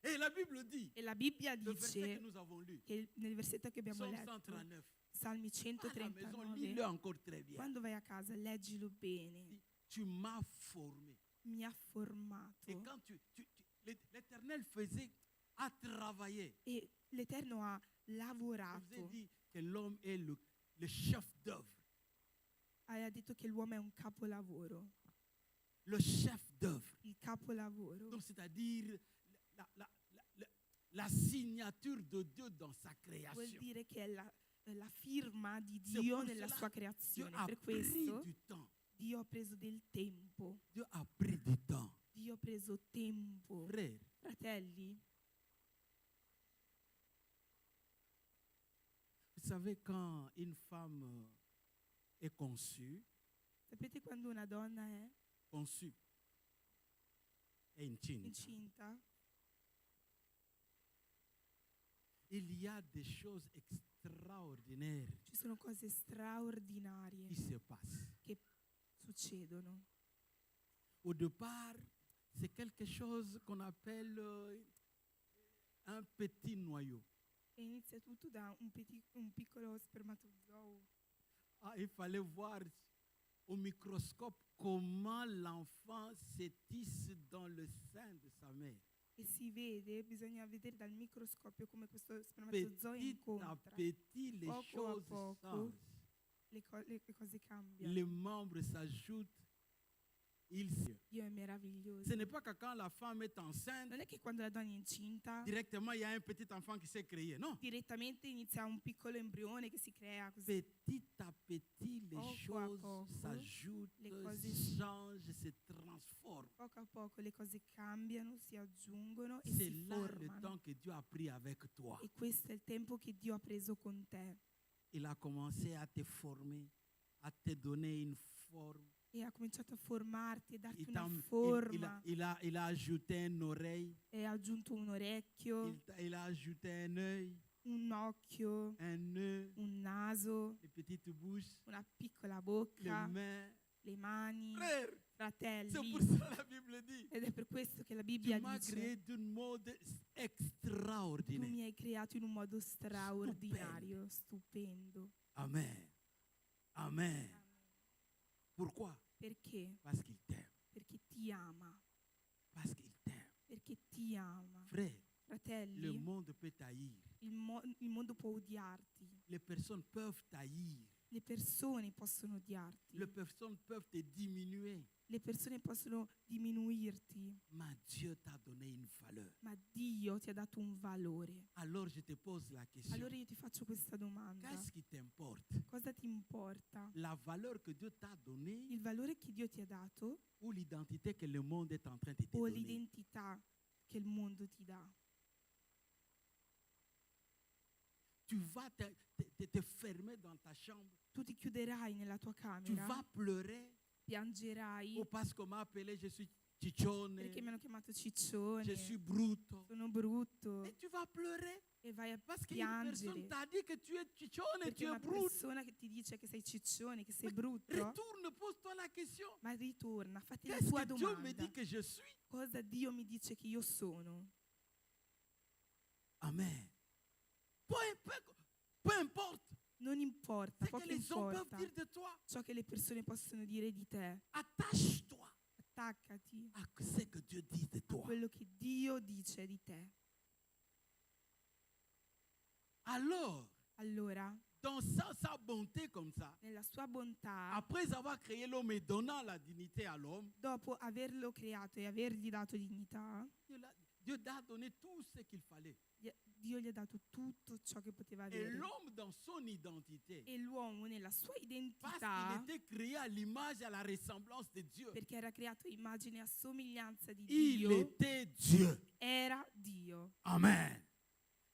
Et la Bible dit, E la Bibbia le verset que dice nous avons lu, che nel versetto che abbiamo Psalm letto, 139. Salmi À la maison, 139, lis-le encore très bien. quando vai a casa leggilo bene. Tu m'as formé. Mi ha Et formato quand l'Éternel a travaillé. e l'Eterno ha Je vous ai lavorato. dit que l'homme est le chef d'œuvre. Ha detto che l'uomo è un capolavoro. Le chef d'œuvre. Il capolavoro. Donc, c'est-à-dire la signature de Dieu dans sa Vuol création. dire che è la firma di C'est Dio pour nella cela sua Dieu creazione. a Per pris questo du temps. Dio ha preso del tempo. Dieu a pris du temps. Dio ha preso tempo. Frère, Fratelli, vous savez, quand une femme est conçue, sapete quando una donna è incinta, incinta? il y a des choses extraordinaires Ci sono cose straordinarie qui se passent. che succedono. Au départ, c'est quelque chose qu'on appelle un petit noyau. E inizia tutto da un piccolo spermatozoo. Ah, il fallait voir au microscope comment l'enfant se tisse dans le sein de sa mère. E si vede, bisogna vedere dal microscopio come questo spermatozoo Petit à incontra. petit, les Poco a choses poco. changent. Le cose cambiano. Les membres s'ajoutent. Dio è meraviglioso. Ce n'est pas que quand la femme est enceinte, Non è che quando la donna è incinta, directement il y a un petit enfant qui s'est créé. Non. direttamente inizia un piccolo embrione che si crea così. Petit à petit, les Poco a choses poco, s'ajoutent, le cose changent, se transforment. Poco a poco le cose cambiano, si aggiungono e C'est si là le formano. temps que Dieu a pris avec toi. E questo è il tempo che Dio ha preso con te. Il a commencé à te former, à te donner une forme. E ha cominciato a formarti e darti Il, una t'a- forma. il a ajouté une oreille, E ha aggiunto un orecchio, il a ajouté un œil, un occhio, un nœud, un naso, les petites bouches, una piccola les bocca, mains. le mani, Frère, c'est fratelli. pour ça que la Bible dit. Ed è per questo che la Tu Bibbia m'as dice: créé d'un mode tu extraordinaire. mi hai creato in un modo straordinario, stupendo. Amen. Amen. Pourquoi? Perché? Parce qu'il t'aime. Perché ti ama. Parce qu'il t'aime. Perché ti ama. Frère, le Fratelli, monde peut t'haïr. il mondo può odiarti. Les personnes peuvent t'haïr. Le persone possono odiarti. Les personnes peuvent te diminuer. Le persone possono diminuirti. Mais Dieu t'a donné une valeur. Ma Dio ti ha dato un valore. Alors je te pose la question. Allora io ti faccio questa domanda. Qu'est-ce qui t'importe? Cosa ti importa? La valeur que Dieu t'a donnée Il valore che Dio ti ha dato ou l'identité que le monde est en train de te o donner? l'identità che il mondo ti dà? Tu vas te fermer dans ta chambre. Tu ti chiuderai nella tua Tu camera, vas pleurer. piangerai Ou parce qu'on m'a appelé, je suis ciccione, perché mi hanno chiamato je suis ciccione, brutto. sono brutto, Et tu vas pleurer e vai a parce qu'une personne piangere t'a dit que tu es ciccione, perché tu es una brutto. persona che ti dice che sei ciccione, che sei Mais brutto. Retourne, pose-toi la question. Ma ritorna, fatti la Qu'est-ce tua que Dieu me domanda. dit que je suis? Cosa Dio mi dice che io sono? Amen. Peu importe Non importa, ce que poco les hommes peuvent importa dire de toi. ciò che le persone possono dire di te. Attache-toi Attaccati à ce que Dieu dit de a toi. quello che Dio dice di te. Alors, Allora, dans sa bonté comme ça, nella sua bontà, après avoir créé l'homme et donnant la dignité à l'homme, dopo averlo creato e avergli dato dignità, Dieu t'a donné tout ce qu'il fallait. Dio gli ha dato tutto ciò che poteva Et avere. l'homme dans son identité, E l'uomo nella sua parce identità, qu'il était créé à l'image et à la ressemblance de Dieu, perché era creato immagine e somiglianza di il Dio, était Dieu. era Dio. Amen.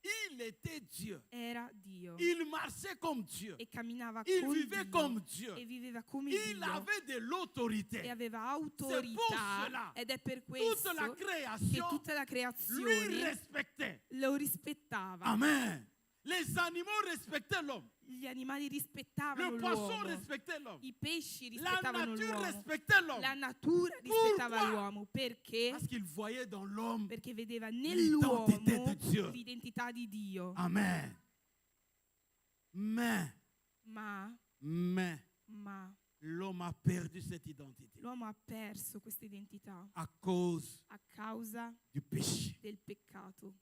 Il était Dieu. Era Dio. Il marchait comme Dieu. E camminava Il con vivait Dio. comme Dieu. E viveva come Il Dio. avait de E l'autorité. aveva C'est pour autorità. cela. Ed è per Toute questo la che création tutta la lui creazione respectait. lo rispettava. Amen. Les animaux respectaient l'homme. Gli animali rispettavano Le poisson l'uomo. respectait l'homme. I pesci La rispettavano nature l'uomo. respectait l'homme. La natura rispettava Pourquoi? l'uomo. Perché? Parce qu'il voyait dans l'homme. Perché vedeva L'identità nell'uomo di Dio. l'identità di Dio. Amen. Mais Ma l'homme a perdu cette identité l'uomo ha perso questa identità à cause a causa du péché. del peccato.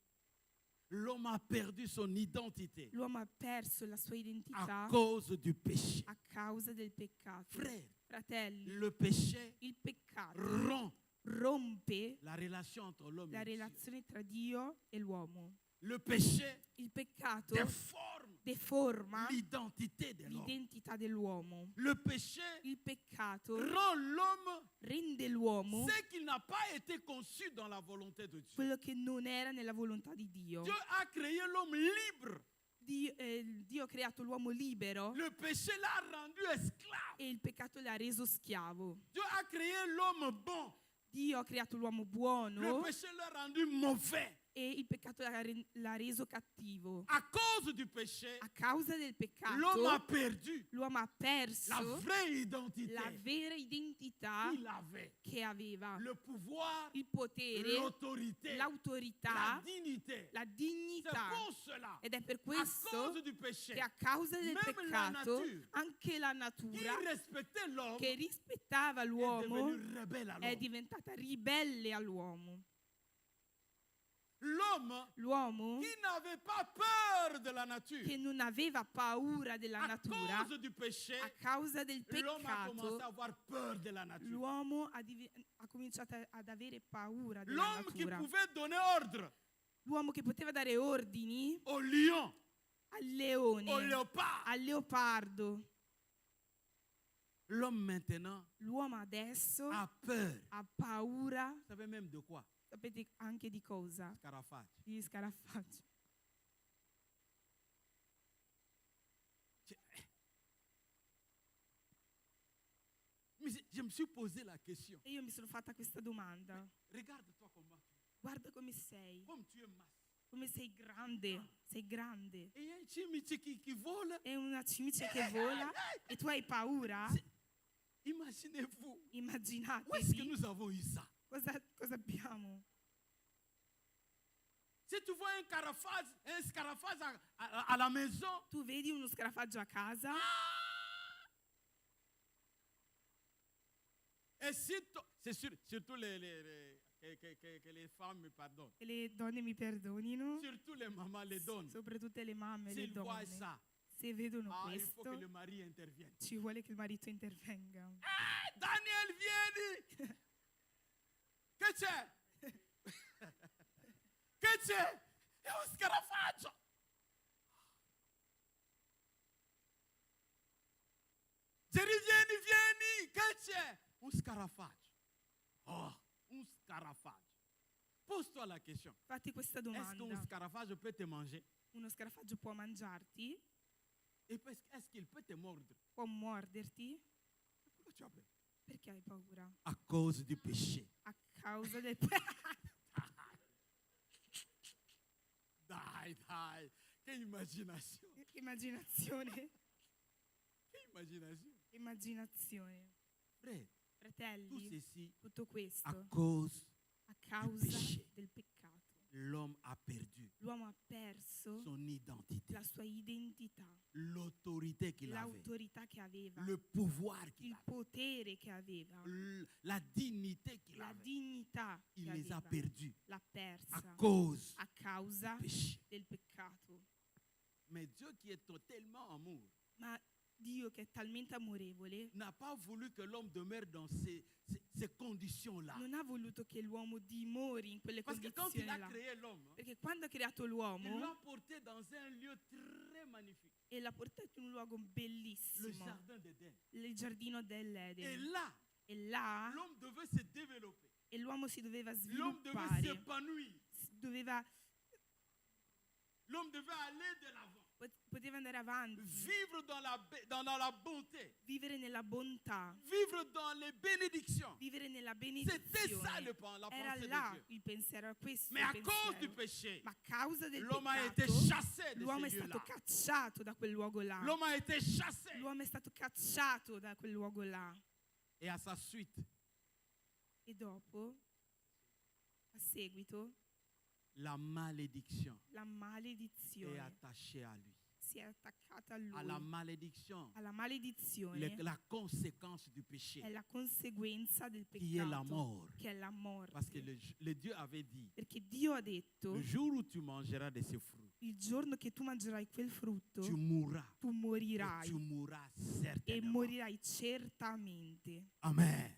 L'homme a perdu son identité L'uomo ha perso la sua à identità cause du péché. a causa del peccato. Frère, Fratelli, le péché il peccato rompt rompe la relation entre l'homme la et Dieu. relazione tra Dio e l'uomo. Le péché Il peccato déforme deforma l'identité de l'homme. l'identità dell'uomo. Le péché Il peccato rend l'homme rende l'uomo ce qu'il n'a pas été conçu dans la volonté de Dieu. quello che non era nella volontà di Dio. Dieu a créé l'homme libre. Dio ha creato l'uomo libero Le péché l'a rendu esclave. e il peccato l'ha reso schiavo. Dieu a créé l'homme bon. Dio ha creato l'uomo Le buono péché l'a rendu mauvais. e il peccato l'ha reso cattivo. À cause du péché, A causa del l'homme a peccato, perdu l'uomo ha la perso vraie identité la vera identità qu'il avait. che aveva, Le pouvoir, il potere, l'autorité, la l'autorità, dignité. la C'est dignità. pour cela, Ed è per à questo cause du péché, che a causa del même la peccato nature anche la qui natura respectait l'homme che rispettava est l'uomo devenue rebelle à è l'homme. diventata ribelle all'uomo. L'homme L'uomo qui n'avait pas peur de la nature, che non aveva paura della à natura, cause du péché, a causa del l'homme a commencé peccato, à avoir peur de la nature. l'uomo ha cominciato ad avere paura della L'homme qui natura. pouvait donner ordre L'uomo che poteva dare ordini au lion, al leone, au léopard. al leopardo. L'homme maintenant L'uomo adesso a peur. ha paura, Vous savez même de quoi? sapete anche di cosa? Scarafaggi. Di scarafaggi. Mais je me suis posé la question. E io mi sono fatta questa domanda. Regarde-toi comment tu es. Guarda come sei, Comme tu es masse. come sei grande, sei grande. Et il y a un chimiche qui vole. È una cimice che vola e tu hai paura? Imaginez-vous. Où est-ce que Immaginatevi nous avons eu ça? cosa abbiamo. Si tu vois un scarafage à la maison, Tu vedi uno scarafaggio a casa et c'est surtout que les femmes me pardonnent. e le donne mi perdonino, Surtout les mamans les donnent. soprattutto le mamme e le S'ils voient donne. ça, Se vedono il faut que questo, le mari intervienne. ci vuole che il marito intervenga. Daniel, vieni! Che c'è? Che c'è? È un scarafaggio! Jerry, vieni! Che c'è? Un scarafaggio. Oh, un scarafaggio. Pose-toi la question. Fatti questa Est-ce qu'un domanda. scarafaggio peut te manger? Uno scarafaggio può mangiarti? Et est-ce qu'il peut te mordre? Può morderti? Pourquoi tu as peur? Perché hai paura? À cause du péché. A causa del Dai. Che immaginazione. immaginazione. Che immaginazione. Immaginazione. Frère, tout Fratelli, ceci tutto à questo cause a causa péché. del peccato. l'homme a perdu L'uomo ha perso son identité, la sua identità, l'autorité qu'il avait, l'autorità che aveva, le pouvoir qu'il il avait, potere che aveva, la dignité qu'il la avait. dignità Il che les a aveva. perdus L'ha persa à cause a causa du péché. del peccato. Mais Dieu qui est totalement amour Ma Dio, che è talmente amorevole, n'a pas voulu que l'homme demeure dans ces conditions-là. non ha voluto che l'uomo dimori in quelle Parce que quand il condizioni a là. créé l'homme, Perché quando ha creato il l'uomo l'a porté dans un lieu très magnifique, e l'ha portato in un luogo le bellissimo, jardin d'Éden. il giardino Et dell'Eden. là, E là l'homme devait se développer. e l'uomo si doveva L'homme devait sviluppare, s'épanouir. L'homme devait aller de l'avant. poteva andare avanti, Vivre dans la bonté. vivere nella bontà, Vivre dans les bénédictions. vivere nella C'était ça benedizione. la Era pensée là de Dieu. il pensiero, era questo Mais il à cause du pensiero. péché, Ma a causa del l'homme a été peccato chassé de l'uomo è ces stato lieux-là. cacciato da quel luogo là. L'homme a été chassé. L'uomo è stato cacciato da quel luogo là. Et à sa suite, E dopo, a seguito, la malédiction la est maledizione attachée à lui. si è attaccata a À la lui. malédiction, Alla maledizione la conséquence du péché, è la conseguenza del qui est la peccato, mort. che è la morte. Parce que le Dieu avait dit, Perché Dio ha detto, le jour où tu mangeras de ces fruits, il giorno che tu mangerai quel frutto, tu mourras. tu Et morirai tu mourras e certainement. morirai certamente. Amen.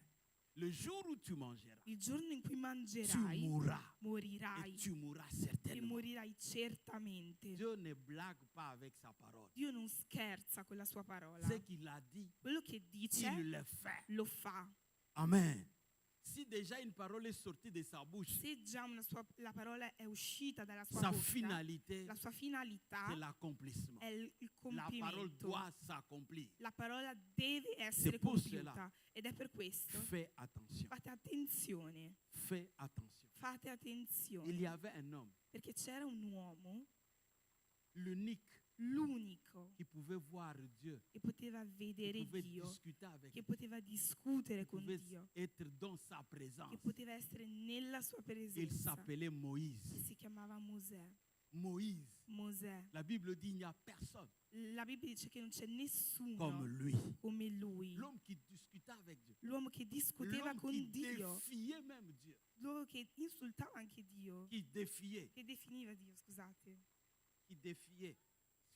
Le jour où tu mangeras, Il giorno in cui tu mangerai, mourras. Et morirai tu mourras e certainement. morirai certamente. Dieu ne blague pas avec sa parole. Dio non scherza con la sua parola. Ce qu'il a dit, Quello che dice il le fait. lo fa. Amen. Si déjà une parole est sortie de sa bouche, se già la parola è uscita dalla sua sa bocca, finalité, la sua finalità c'est l'accomplissement. è il La parole compimento. doit s'accomplir. La parola deve essere pour compiuta. cela. Ed è per questo. Fais attention. Fate attenzione. Fais attention. Fate Il y attenzione. avait un homme, Perché c'era un uomo, l'unique, l'unico, qui pouvait voir Dieu, che poteva qui vedere pouvait Dio, discuter avec che lui, poteva discutere qui con pouvait Dio, être dans sa che présence. poteva essere nella sua Il presenza. s'appelait E Moïse. si chiamava Mosè. Moïse. Mosè. La Bible dit il n'y a personne La Bibbia dice che non c'è comme nessuno lui. come lui. L'homme qui discutait avec Dieu. L'uomo che discuteva L'homme con qui Dio, défiait même Dieu. l'uomo che insultava anche Dio, Qui défiait. che definiva Dio, scusate. Qui défiait.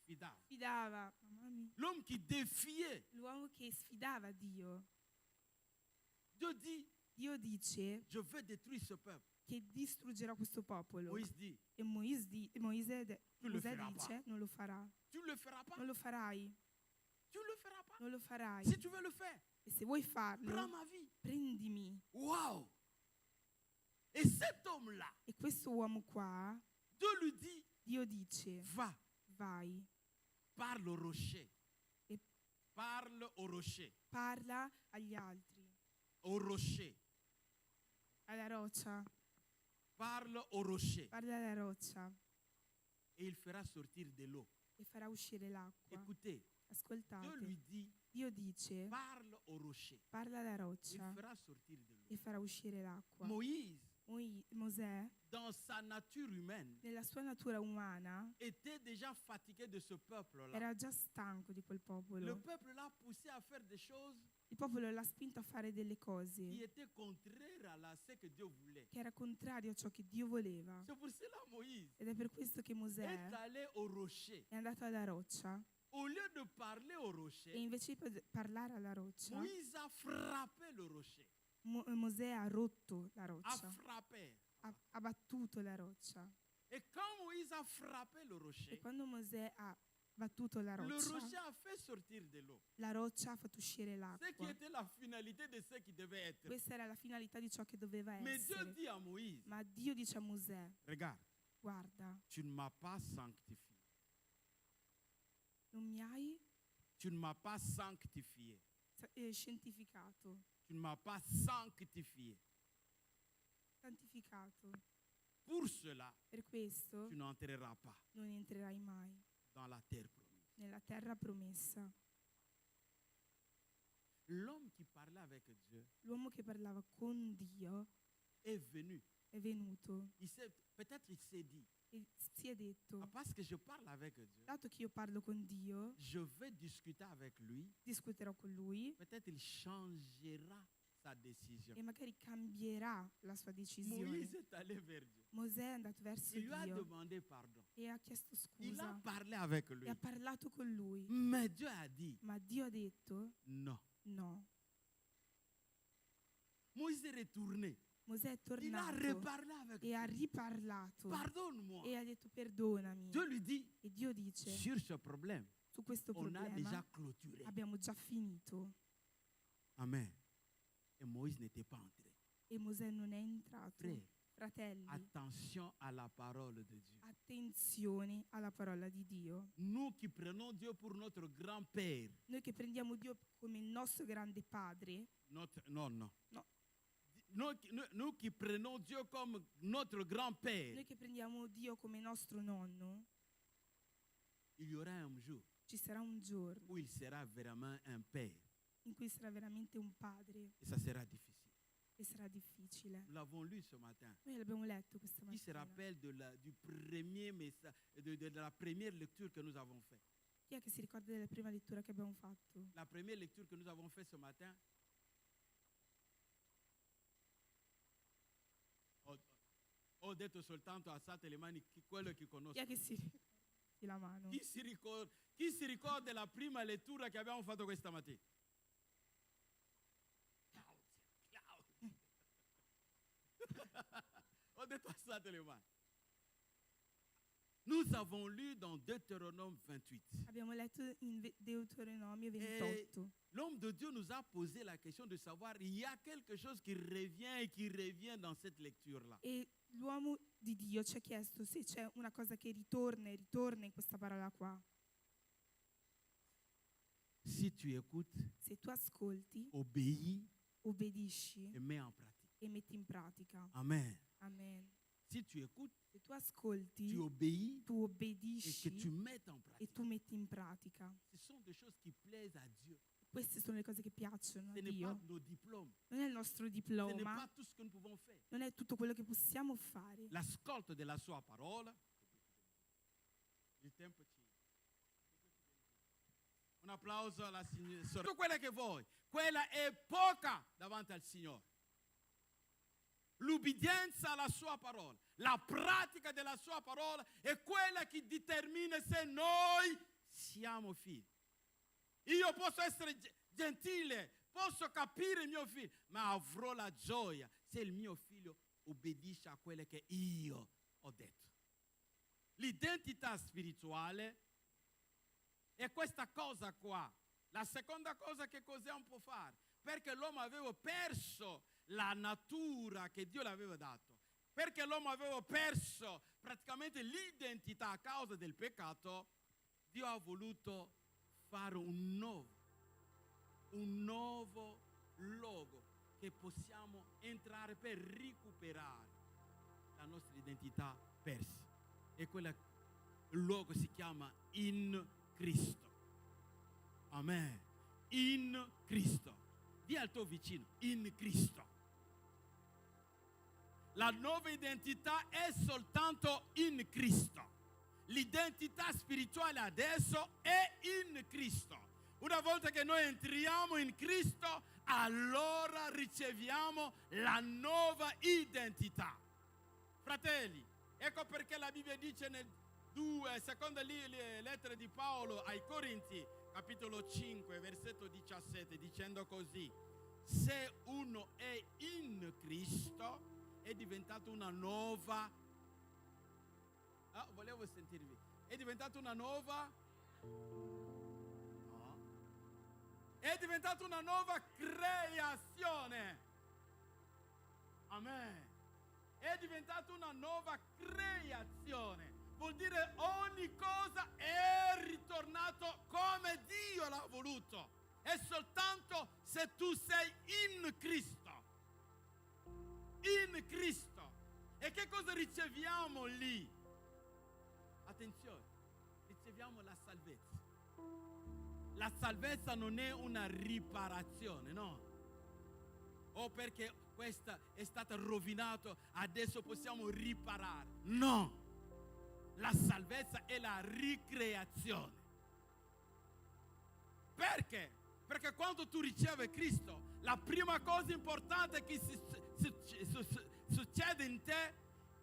Sfidava. Sfidava, mamma mia. L'homme qui défiait. L'uomo che sfidava Dio. Dieu dit, Dio dice je veux détruire ce peuple. che distruggerà questo popolo. Moïse dit, E Mosè Tu le Mosè feras dice, non lo farà. tu ne le feras pas. Non lo farai. Tu ne le feras pas. Non lo farai. Si tu veux le faire, E se vuoi prends farlo, ma vie. prendimi. Waouh! Et cet homme-là, E questo uomo qua, Dieu lui dit, Dio dice, va, vai, parle au rocher. E- Parle au rocher. parla agli altri, Au rocher. alla roccia, Parle au rocher. parla alla roccia Et il fera sortir de l'eau. e farà uscire l'acqua. Écoutez, Dieu Ascoltate, lui dit, Dio dice, parle au rocher. parla alla Il roccia fera sortir de l'eau. e farà uscire l'acqua. Moïse, Mosè, dans sa nature humaine, nella sua natura umana, était déjà fatigué de ce peuple-là. era già stanco di quel Le popolo. peuple l'a poussé à faire des choses Il popolo l'ha spinto a fare delle qui cose étaient contraires à ce que Dieu voulait. che era contrario a ciò che Dio voleva. C'est pour cela Moïse Ed è per questo che est Mosè allé au rocher. è andato alla roccia Au lieu de parler au e rocher, invece di parlare alla roccia, Moïse a frappé le rocher. Mosè ha rotto la A roccia, frappé. ha battuto la roccia. Et quand Moïse a frappé le E rocher, quando Mosè ha battuto la le rocher roccia, a fait sortir de l'eau. la roccia ha fatto uscire Ce qui l'acqua. était la finalité de ce qui devait être. Questa era la finalità di ciò che doveva Mais Dieu essere. dit à Moïse, Ma Dio dice a Mosè, regarde, guarda, tu ne m'as pas sanctifié. non mi hai Tu ne m'as pas sanctifié. scientificato, Tu ne m'as pas sanctifié. santificato. Pour cela, Per questo tu n'entreras pas non entrerai mai dans la terre promise. nella terra promessa. L'homme qui parlait avec Dieu L'uomo che parlava con Dio est venu. è venuto Peut-être il s'est dit, e si è detto, parce que je parle avec Dieu, dato che io parlo con Dio, je vais discuter avec lui. discuterò con lui Peut-être il changera sa décision. e magari cambierà la sua decisione. Moïse est allé vers Dieu. Mosè è andato verso Il lui a Dio demandé pardon. e ha chiesto Il a scusa parlé avec lui. e ha parlato con lui. Mais Dieu a dit Ma Dio ha detto non. no. Moïse est retourné. Mosè è Il a tornato reparlé avec e ha Dieu. riparlato Pardonne-moi. e ha detto perdonami. Dieu lui dit, E Dio dice, sur ce problème, su questo on a déjà problema clôturé. abbiamo già finito. Amen. Et Moïse n'était pas entré. E Mosè non è entrato. Frère, Fratelli, attention à la parole de Dieu. attenzione alla parola di Dio. Nous qui prenons Dieu pour notre grand-père, Noi che prendiamo Dio come il nostro grande padre, non. No. Nous qui prenons Dieu comme notre grand-père, noi che prendiamo Dio come nostro nonno, il y aura un jour ci sarà un giorno où il sera vraiment un père. in cui sarà veramente un padre Et ça sera difficile. e sarà difficile. Nous l'avons lu ce matin. Noi l'abbiamo letto questa Qui se mattina. rappelle du premier message, de la première lecture que nous avons faite? Chi è che si ricorda della prima lettura che abbiamo fatto? La première lecture que nous avons faite ce matin, ho detto soltanto alzate le mani quello che Chi conosce. è che si ricorda la mano? Chi si ricorda della prima lettura che abbiamo fatto questa mattina? Claudia. Ho detto alzate le mani. Nous avons lu dans Deutéronome 28. Abbiamo letto in Deuteronomio 28. L'homme de Dieu nous a posé la question de savoir, il y a quelque chose qui revient et qui revient dans cette lecture-là. E l'uomo di Dio ci ha chiesto se c'è una cosa che ritorna e ritorna in questa parola qua. Si tu écoutes, Se tu ascolti, obéis obbedisci et mets en pratique. e metti in pratica. Amen. Amen. Si tu écoutes, Se tu ascolti, tu obéis tu et que obbedisci tu mets en e pratique. tu metti in pratica. Ce sont des choses qui plaisent à Dieu. Queste sono le cose che piacciono a Ce n'est pas Dio. nos diplômes. Non è il nostro Ce n'est diploma, pas tout ce que nous pouvons faire. non è tutto quello che possiamo fare. L'ascolto della sua parola. Il tempo ci... Un applauso alla signora. Tutto quello che vuoi. Quella è poca davanti al Signore. L'ubbidienza alla sua parola, la pratica della sua parola è quella che determina se noi siamo figli. Io posso essere gentile, posso capire il mio figlio, ma avrò la gioia se il mio figlio obbedisce a quello che io ho detto. L'identità spirituale è questa cosa qua. La seconda cosa che cos'è può fare? Perché l'uomo aveva perso la natura che Dio le aveva dato, perché l'uomo aveva perso praticamente l'identità a causa del peccato, Dio ha voluto fare un nuovo luogo che possiamo entrare per recuperare la nostra identità persa. E quel luogo si chiama in Cristo. Amen. In Cristo. Dì al tuo vicino, in Cristo. La nuova identità è soltanto in Cristo. L'identità spirituale adesso è in Cristo. Una volta che noi entriamo in Cristo, allora riceviamo la nuova identità. Fratelli, ecco perché la Bibbia dice nel seconda lettera di Paolo ai Corinzi, capitolo 5, versetto 17, dicendo così: se uno è in Cristo, è diventato una nuova. Volevo sentirvi. È diventato una nuova. No. È diventato una nuova creazione. Amen. È diventato una nuova creazione. Vuol dire ogni cosa è ritornato come Dio l'ha voluto. È soltanto se tu sei in Cristo. In Cristo. E che cosa riceviamo lì? Attenzione, riceviamo la salvezza. La salvezza non è una riparazione, no? O perché questa è stata rovinato, adesso possiamo riparare. No! La salvezza è la ricreazione. Perché? Perché quando tu ricevi Cristo, la prima cosa importante che succede in te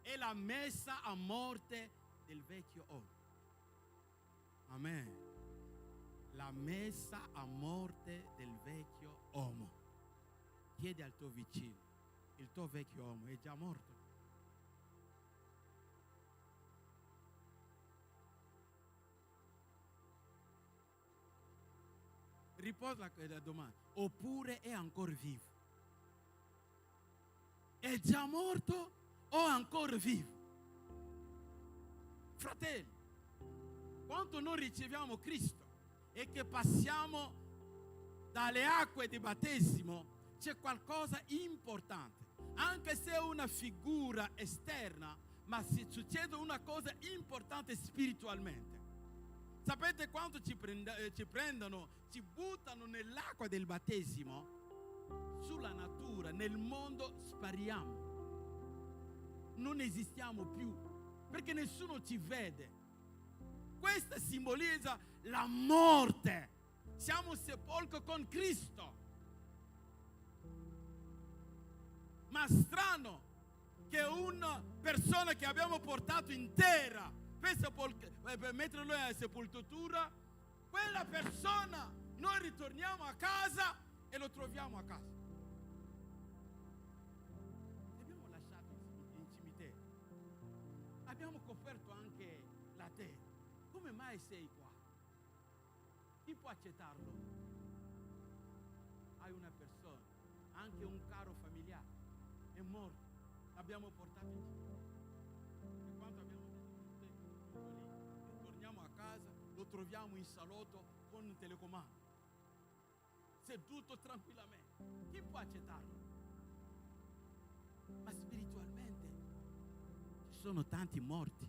è la messa a morte del vecchio uomo. Amen. La messa a morte del vecchio uomo. Chiedi al tuo vicino, il tuo vecchio uomo è già morto? Riposa la domanda. Oppure è ancora vivo? È già morto o è ancora vivo? Fratelli, quando noi riceviamo Cristo e che passiamo dalle acque di battesimo, c'è qualcosa di importante. Anche se è una figura esterna, ma succede una cosa importante spiritualmente. Sapete quando ci prendono, ci buttano nell'acqua del battesimo? Sulla natura, nel mondo spariamo. Non esistiamo più, perché nessuno ci vede. Questo simbolizza la morte. Siamo sepolcri con Cristo. Ma strano che una persona che abbiamo portato in terra per mettere lui alla sepoltura, quella persona noi ritorniamo a casa e lo troviamo a casa. Abbiamo lasciato in cimitero, abbiamo coperto anche mai sei qua? Chi può accettarlo? Hai una persona, anche un caro familiare, è morto, l'abbiamo portato in città. E quando abbiamo detto lì, torniamo a casa, lo troviamo in salotto con un telecomando, seduto tranquillamente. Chi può accettarlo? Ma spiritualmente ci sono tanti morti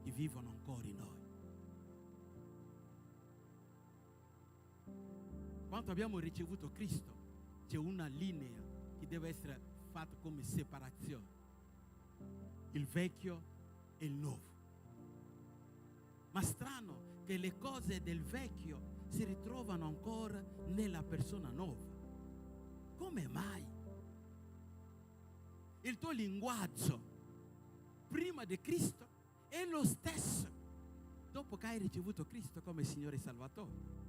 che vivono ancora in noi. Quando abbiamo ricevuto Cristo, c'è una linea che deve essere fatta come separazione: il vecchio e il nuovo. Ma strano che le cose del vecchio si ritrovano ancora nella persona nuova. Come mai? Il tuo linguaggio prima di Cristo è lo stesso dopo che hai ricevuto Cristo come Signore e Salvatore.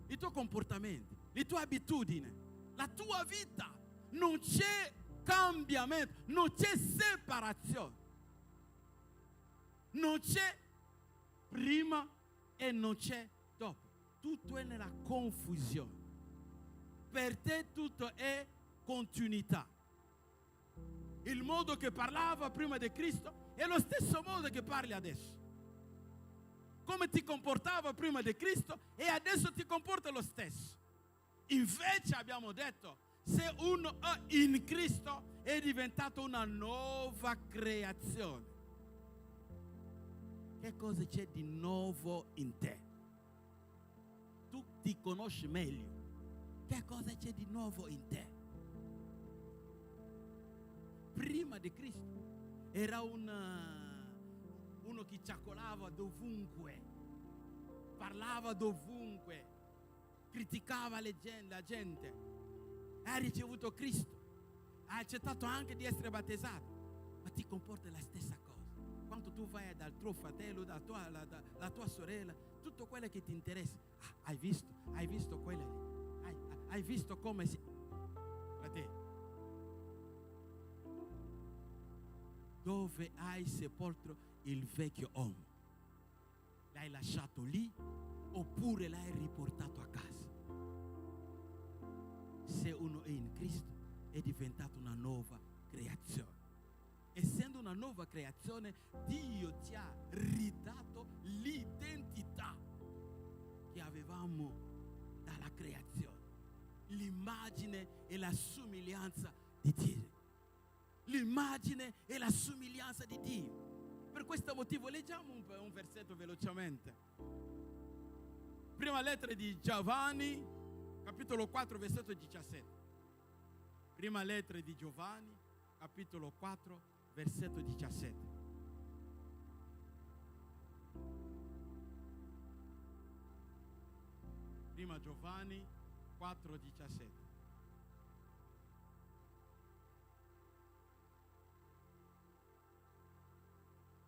Il tuo comportamento, le tue abitudini, la tua vita, non c'è cambiamento, non c'è separazione. Non c'è prima e non c'è dopo. Tutto è nella confusione. Per te tutto è continuità. Il modo che parlava prima di Cristo è lo stesso modo che parli adesso. Come ti comportava prima di Cristo e adesso ti comporta lo stesso. Invece abbiamo detto, se uno è in Cristo è diventato una nuova creazione. Che cosa c'è di nuovo in te? Tu ti conosci meglio. Che cosa c'è di nuovo in te? Prima di Cristo era uno che ciacolava dovunque, parlava dovunque, criticava la gente. Ha ricevuto Cristo, ha accettato anche di essere battezzato, ma ti comporta la stessa cosa. Quando tu vai dal tuo fratello, la tua sorella, tutto quello che ti interessa, hai visto quella lì, hai visto come si... Fratello, dove hai sepolto il vecchio uomo? L'hai lasciato lì oppure l'hai riportato a casa? Se uno è in Cristo è diventato una nuova creazione. Essendo una nuova creazione, Dio ti ha ridato l'identità che avevamo dalla creazione, l'immagine e la somiglianza di Dio. L'immagine e la somiglianza di Dio. Per questo motivo leggiamo un versetto velocemente. Prima lettera di Giovanni, capitolo 4, versetto 17. Prima lettera di Giovanni, capitolo 4, versetto 17. Prima Giovanni 4, 17.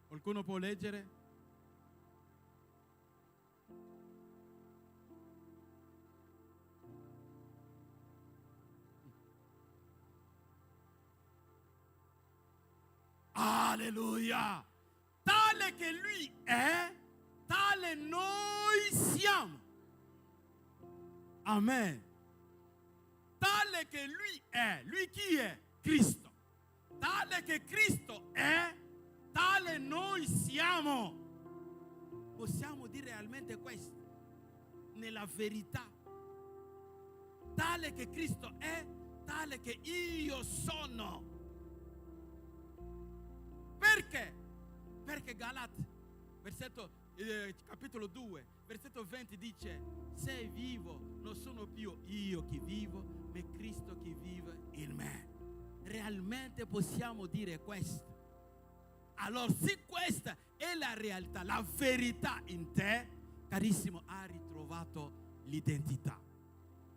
Qualcuno può leggere? Alleluia! Tale che Lui è, tale noi siamo. Amen. Tale che Lui è. Lui chi è? Cristo. Tale che Cristo è, tale noi siamo. Possiamo dire realmente questo nella verità. Tale che Cristo è, tale che io sono. Perché? Perché Galati, capitolo 2, versetto 20 dice: se vivo non sono più io che vivo, ma è Cristo che vive in me. Realmente possiamo dire questo. Allora, se questa è la realtà, la verità in te, carissimo, ha ritrovato l'identità.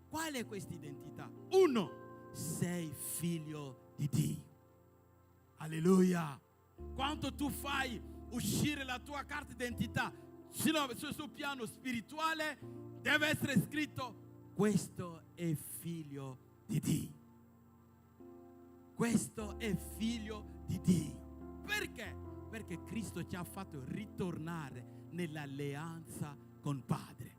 Qual è questa identità? 1, sei figlio di Dio. Alleluia. Quando tu fai uscire la tua carta d'identità sul piano spirituale, deve essere scritto: questo è figlio di Dio. Questo è figlio di Dio. Perché? Perché Cristo ci ha fatto ritornare nell'alleanza con Padre.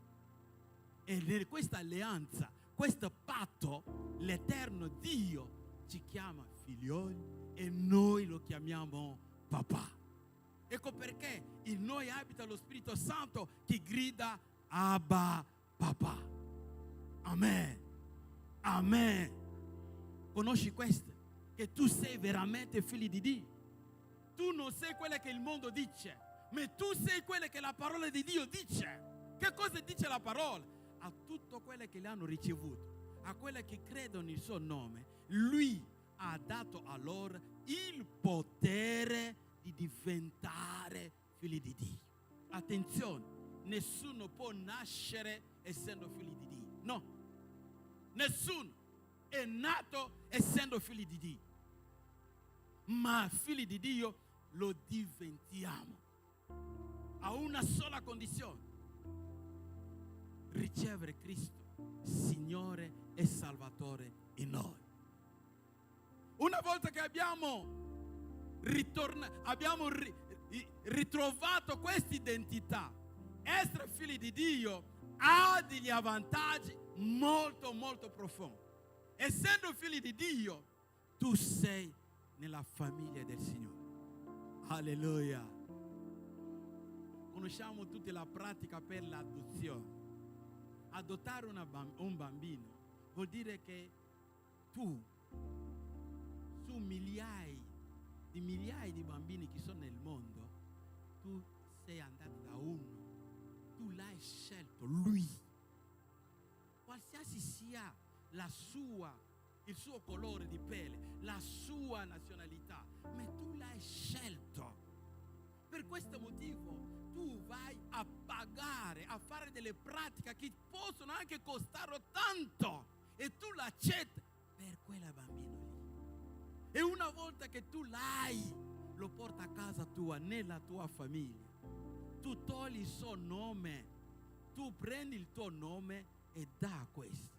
E in questa alleanza, questo patto, l'Eterno Dio ci chiama figlioli e noi lo chiamiamo papà. Ecco perché in noi abita lo Spirito Santo che grida Abba papà. Amen. Amen. Conosci questo? Che tu sei veramente figlio di Dio. Tu non sei quello che il mondo dice, ma tu sei quello che la parola di Dio dice. Che cosa dice la parola? A tutto quello che l'hanno ricevuto, a quelli che credono nel suo nome, Lui ha dato a loro il potere di diventare figli di Dio. Attenzione, nessuno può nascere essendo figli di Dio. No, nessuno è nato essendo figli di Dio. Ma figli di Dio lo diventiamo a una sola condizione: ricevere Cristo Signore e Salvatore in noi. Una volta che abbiamo ritrovato questa identità, essere figli di Dio ha degli vantaggi molto molto profondi. Essendo figli di Dio, tu sei nella famiglia del Signore. Alleluia. Conosciamo tutti la pratica per l'adozione. Adottare un bambino vuol dire che tu, su migliaia di bambini che sono nel mondo, tu sei andato da uno, tu l'hai scelto, lui, qualsiasi sia il suo colore di pelle, la sua nazionalità, ma tu l'hai scelto. Per questo motivo tu vai a pagare, a fare delle pratiche che possono anche costare tanto, e tu l'accetti per quel bambino lì. E una volta che tu lo porti a casa tua, nella tua famiglia, tu togli il suo nome, tu prendi il tuo nome e dà questo.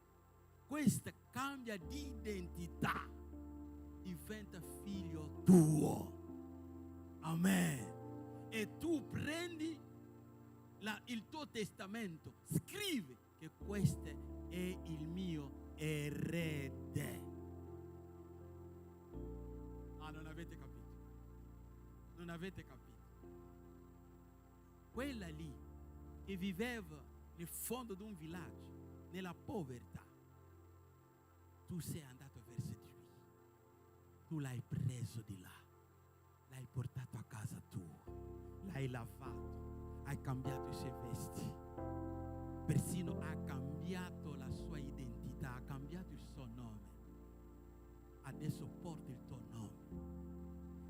Questo cambia di identità, diventa figlio tuo. Amen. E tu prendi il tuo testamento, scrivi che questo è il mio erede. Ah, non avete capito? Non avete capito? Quella lì che viveva nel fondo di un villaggio, nella povertà, tu sei andato verso di lui, tu l'hai preso di là, l'hai portato a casa tua, l'hai lavato, hai cambiato i suoi vesti, persino ha cambiato la sua identità, ha cambiato il suo nome. Adesso porti il tuo nome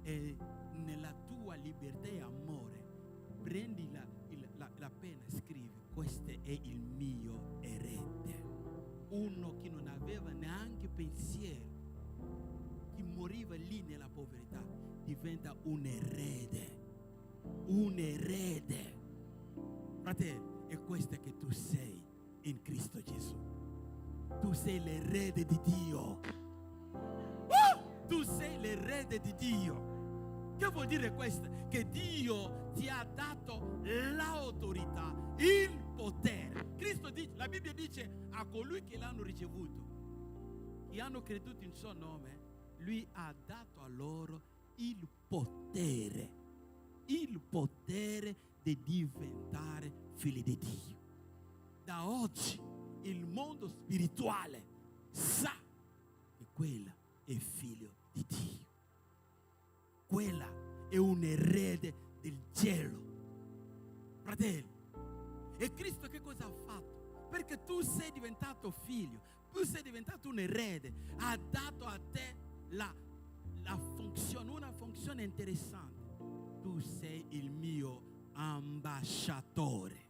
e nella tua libertà e amore prendi la penna e scrivi: questo è il mio erede. Uno che non aveva neanche pensiero, che moriva lì nella povertà, diventa un erede. Un erede. Fratello, è questo che tu sei in Cristo Gesù. Tu sei l'erede di Dio. Tu sei l'erede di Dio. Che vuol dire questo? Che Dio ti ha dato l'autorità, il potere. Cristo dice, la Bibbia dice, a colui che l'hanno ricevuto, che hanno creduto in suo nome, lui ha dato a loro il potere di diventare figli di Dio. Da oggi il mondo spirituale sa che quella è figlio di Dio. Quella è un erede del cielo. Fratello, e Cristo che cosa ha fatto? Perché tu sei diventato figlio, tu sei diventato un erede, ha dato a te la funzione, una funzione interessante. Tu sei il mio ambasciatore.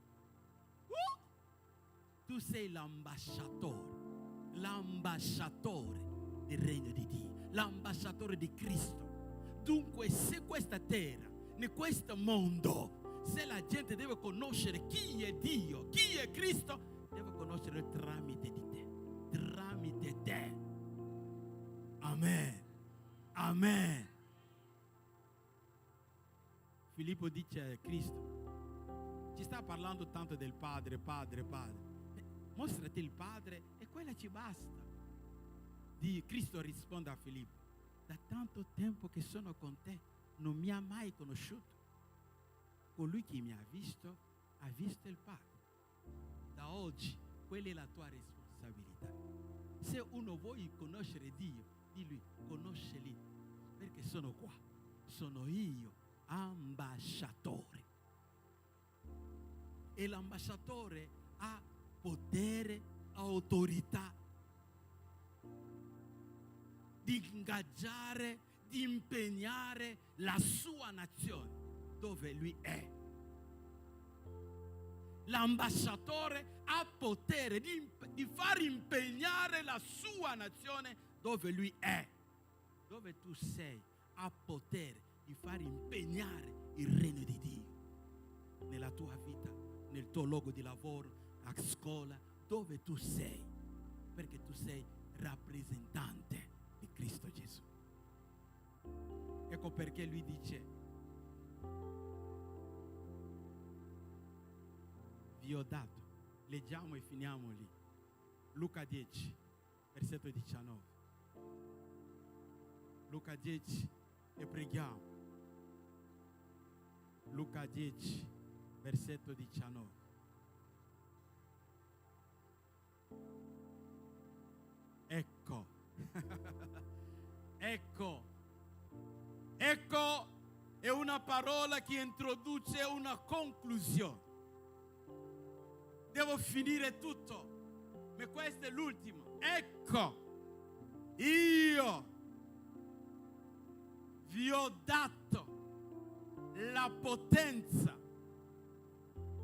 Tu sei l'ambasciatore del regno di Dio, l'ambasciatore di Cristo. Dunque, se questa terra, in questo mondo, se la gente deve conoscere chi è Dio, chi è Cristo, deve conoscere tramite di te, tramite te. Amen. Amen. Filippo dice a Cristo: ci sta parlando tanto del Padre. Mostrati il Padre e quella ci basta. Cristo risponde a Filippo: da tanto tempo che sono con te, non mi ha mai conosciuto. Colui che mi ha visto il Padre. Da oggi, quella è la tua responsabilità. Se uno vuole conoscere Dio, di lui, conosceli, perché sono qua. Sono io, ambasciatore. E l'ambasciatore ha potere, autorità di ingaggiare, di impegnare la sua nazione dove lui è. L'ambasciatore ha potere di far impegnare la sua nazione dove lui è. Dove tu sei, ha potere di far impegnare il regno di Dio nella tua vita, nel tuo luogo di lavoro, a scuola, dove tu sei, perché tu sei rappresentante di Cristo Gesù. Ecco perché lui dice: vi ho dato. Leggiamo e finiamo lì. Luca 10, versetto 19. Luca 10 e preghiamo. Luca 10, versetto 19. Ecco. Ecco è una parola che introduce una conclusione. Devo finire tutto, ma questo è l'ultimo. Ecco, io vi ho dato la potenza,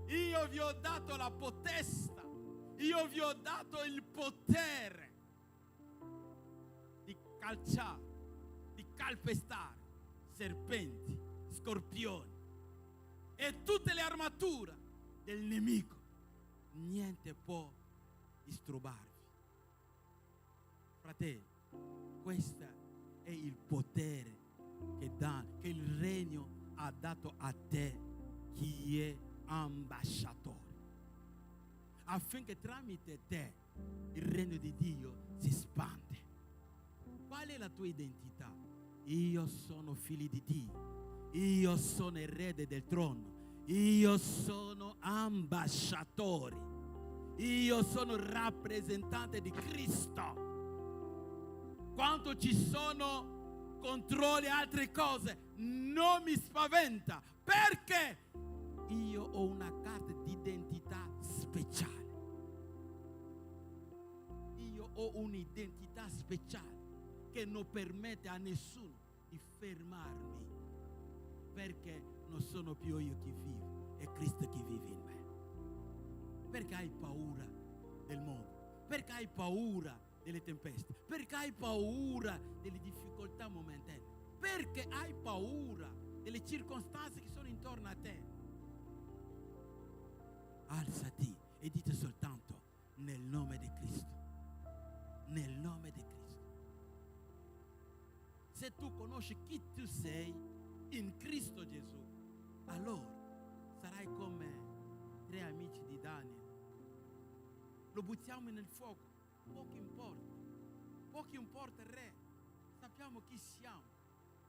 io vi ho dato la potestà, io vi ho dato il potere di calciare, di calpestare serpenti, scorpioni e tutte le armature del nemico. Niente può disturbarvi. Fratelli, questo è il potere che il regno ha dato a te, chi è ambasciatore, affinché tramite te il regno di Dio si espande. Qual è la tua identità? Io sono figlio di Dio, io sono erede del trono, io sono ambasciatore, io sono rappresentante di Cristo. Quando ci sono controlli e altre cose, non mi spaventa, perché io ho una carta di identità speciale. Io ho un'identità speciale che non permette a nessuno di fermarmi, perché non sono più io che vivo, è Cristo che vive in me. Perché hai paura del mondo? Perché hai paura delle tempeste? Perché hai paura delle difficoltà momentanee? Perché hai paura delle circostanze che sono intorno a te? Alzati e dite soltanto: nel nome di Cristo, nel nome di Cristo. Se tu conosci chi tu sei in Cristo Gesù, allora sarai come 3 amici di Daniel. Lo buttiamo nel fuoco, poco importa il re, sappiamo chi siamo.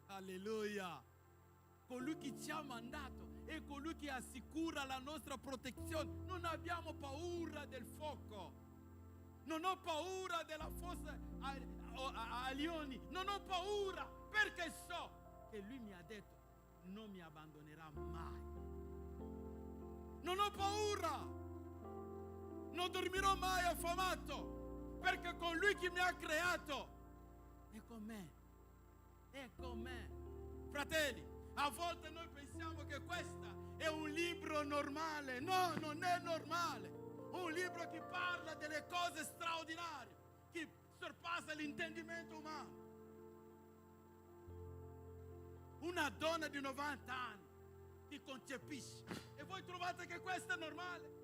Alleluia. Colui che ci ha mandato è colui che assicura la nostra protezione. Non abbiamo paura del fuoco, non ho paura della fossa a leoni, non ho paura, perché so che lui mi ha detto: non mi abbandonerà mai. Non ho paura, non dormirò mai affamato, perché con lui che mi ha creato è con me, è con me. Fratelli, a volte noi pensiamo che questo è un libro normale. No, non è normale. Un libro che parla delle cose straordinarie, che sorpassa l'intendimento umano. Una donna di 90 anni ti concepisce e voi trovate che questo è normale?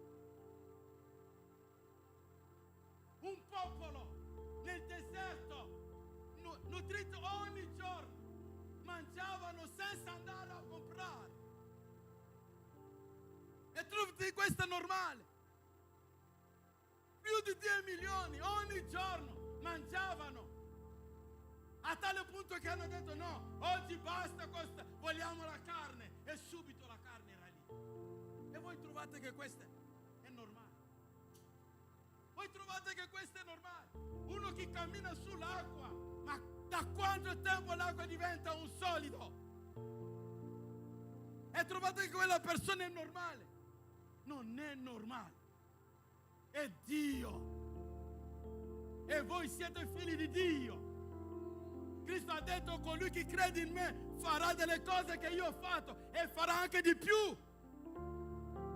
Un popolo nel deserto, nutrito ogni giorno, mangiavano senza andare a comprare. E tu questo è normale. Più di 10 milioni ogni giorno mangiavano, a tale punto che hanno detto no, oggi basta, vogliamo la carne, e subito la carne era lì. E voi trovate che questo è normale? Voi trovate che questo è normale? Uno che cammina sull'acqua, ma da quanto tempo l'acqua diventa un solido? E trovate che quella persona è normale? Non è normale. È Dio. E voi siete figli di Dio. Cristo ha detto: colui che crede in me farà delle cose che io ho fatto e farà anche di più.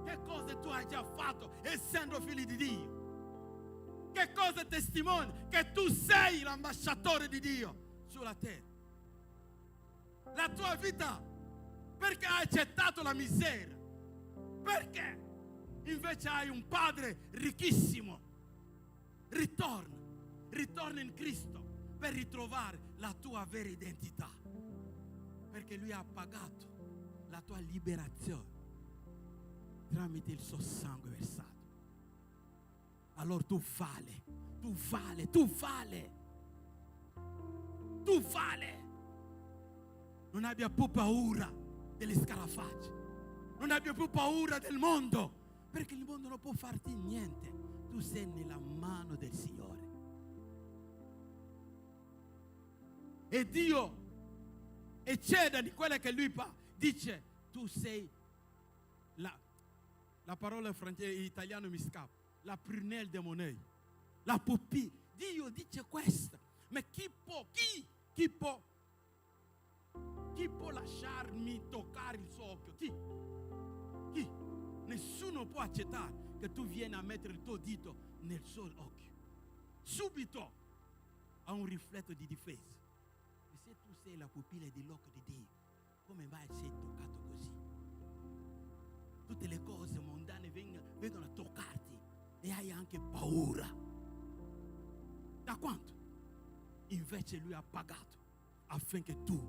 Che cose tu hai già fatto essendo figli di Dio? Che cosa testimoni? Che tu sei l'ambasciatore di Dio sulla terra. La tua vita, perché hai accettato la miseria? Perché invece hai un padre ricchissimo? Ritorna in Cristo per ritrovare la tua vera identità, perché Lui ha pagato la tua liberazione tramite il suo sangue versato. Allora tu vale. Non abbia più paura delle scarafaggi, non abbia più paura del mondo, perché il mondo non può farti niente. Tu sei nella mano del Signore. E Dio eccede di quella che Lui dice: tu sei la parola italiana mi scappa, la prunelle de mon œil, la pupille. Dio dice questo. Ma chi può lasciarmi toccare il suo occhio? Chi? Nessuno può accettare che tu vieni a mettere il tuo dito nel suo occhio. Subito ha un riflesso di difesa. E se tu sei la pupilla dell'occhio di Dio, come mai sei toccato così? Tutte le cose mondane vengono a toccarti e hai anche paura. Da quanto? Invece Lui ha pagato affinché tu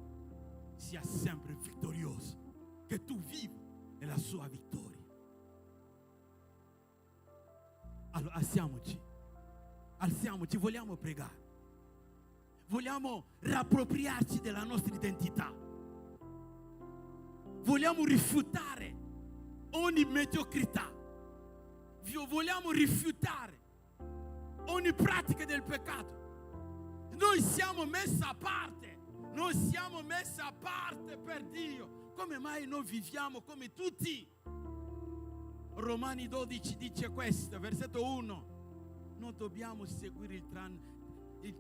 sia sempre vittorioso, che tu vivi nella sua vittoria. Allora alziamoci, vogliamo pregare, vogliamo riappropriarci della nostra identità, vogliamo rifiutare ogni mediocrità, vogliamo rifiutare ogni pratica del peccato. Noi siamo messi a parte per Dio. Come mai noi viviamo come tutti? Romani 12 dice questo, versetto 1: non dobbiamo seguire il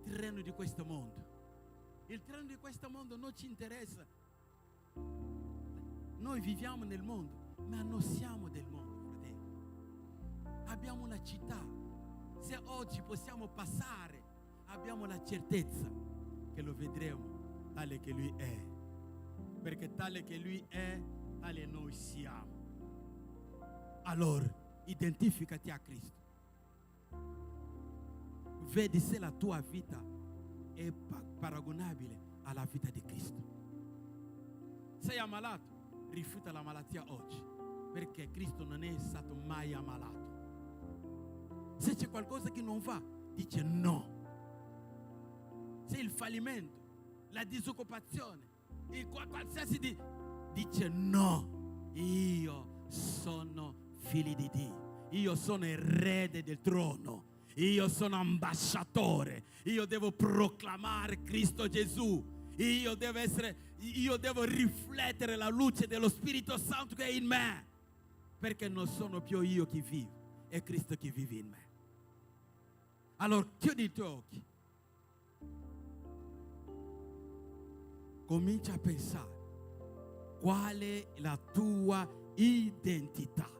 treno di questo mondo. Il treno di questo mondo non ci interessa. Noi viviamo nel mondo, ma non siamo del mondo, fratelli. Abbiamo una città. Se oggi possiamo passare, abbiamo la certezza che lo vedremo tale che Lui è, perché tale che Lui è, tale noi siamo. Allora identificati a Cristo, vedi se la tua vita è paragonabile alla vita di Cristo. Sei ammalato, rifiuta la malattia oggi, perché Cristo non è stato mai ammalato. Se c'è qualcosa che non va, dice no. Se il fallimento, la disoccupazione, qualsiasi dice no. Io sono figlio di Dio, io sono erede del trono, io sono ambasciatore, io devo proclamare Cristo Gesù, io devo riflettere la luce dello Spirito Santo che è in me, perché non sono più io che vivo, è Cristo che vive in me. Allora chiudi i tuoi occhi, comincia a pensare qual è la tua identità.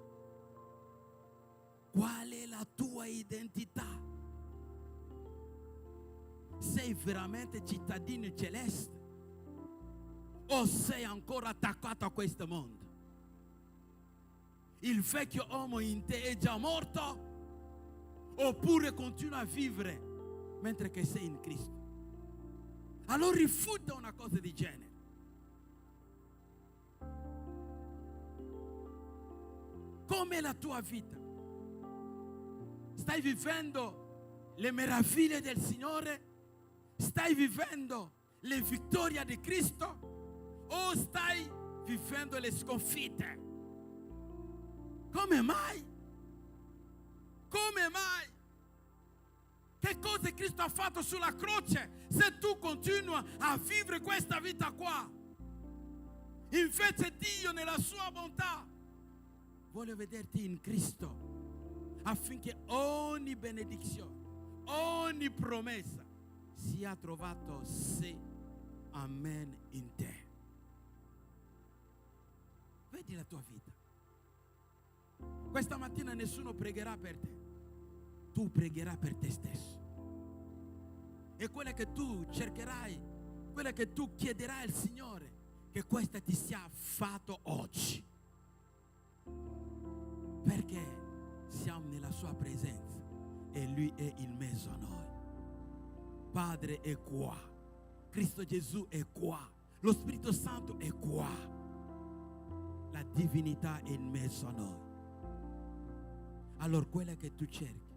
Qual è la tua identità? Sei veramente cittadino celeste o sei ancora attaccato a questo mondo? Il vecchio uomo in te è già morto oppure continua a vivere mentre che sei in Cristo? Allora rifiuta una cosa di genere. Com'è la tua vita? Stai vivendo le meraviglie del Signore? Stai vivendo le vittorie di Cristo? O stai vivendo le sconfitte? Come mai? Come mai? Che cosa Cristo ha fatto sulla croce se tu continui a vivere questa vita qua? Invece Dio nella sua bontà vuole vederti in Cristo affinché ogni benedizione, ogni promessa sia trovato sì, amen in te. Vedi la tua vita. Questa mattina nessuno pregherà per te, tu pregherai per te stesso. E quella che tu cercherai, quella che tu chiederai al Signore, che questa ti sia fatto oggi. Perché siamo nella sua presenza e Lui è in mezzo a noi. Padre è qua, Cristo Gesù è qua, lo Spirito Santo è qua, la divinità è in mezzo a noi. Allora quella che tu cerchi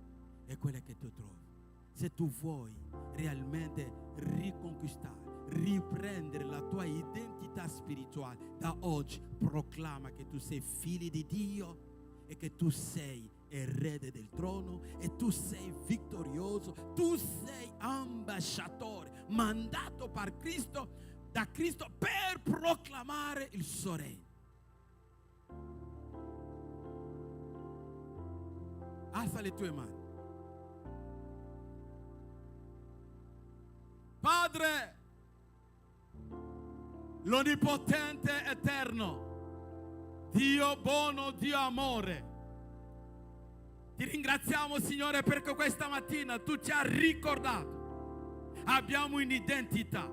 è quella che tu trovi. Se tu vuoi realmente riconquistare, riprendere la tua identità spirituale, da oggi proclama che tu sei figlio di Dio e che tu sei erede del trono e tu sei vittorioso, tu sei ambasciatore mandato da Cristo per proclamare il suo regno. Alza le tue mani. Padre, l'Onnipotente Eterno, Dio buono, Dio amore, ti ringraziamo Signore perché questa mattina tu ci hai ricordato. Abbiamo un'identità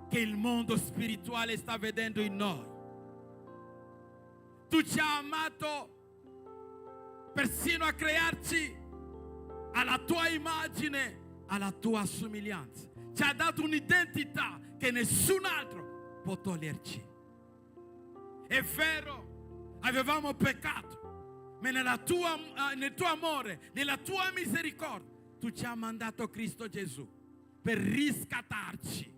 che il mondo spirituale sta vedendo in noi. Tu ci hai amato persino a crearci alla tua immagine, alla tua somiglianza. Ci ha dato un'identità che nessun altro può toglierci. È vero, avevamo peccato, ma nel tuo amore, nella tua misericordia, tu ci hai mandato Cristo Gesù per riscattarci.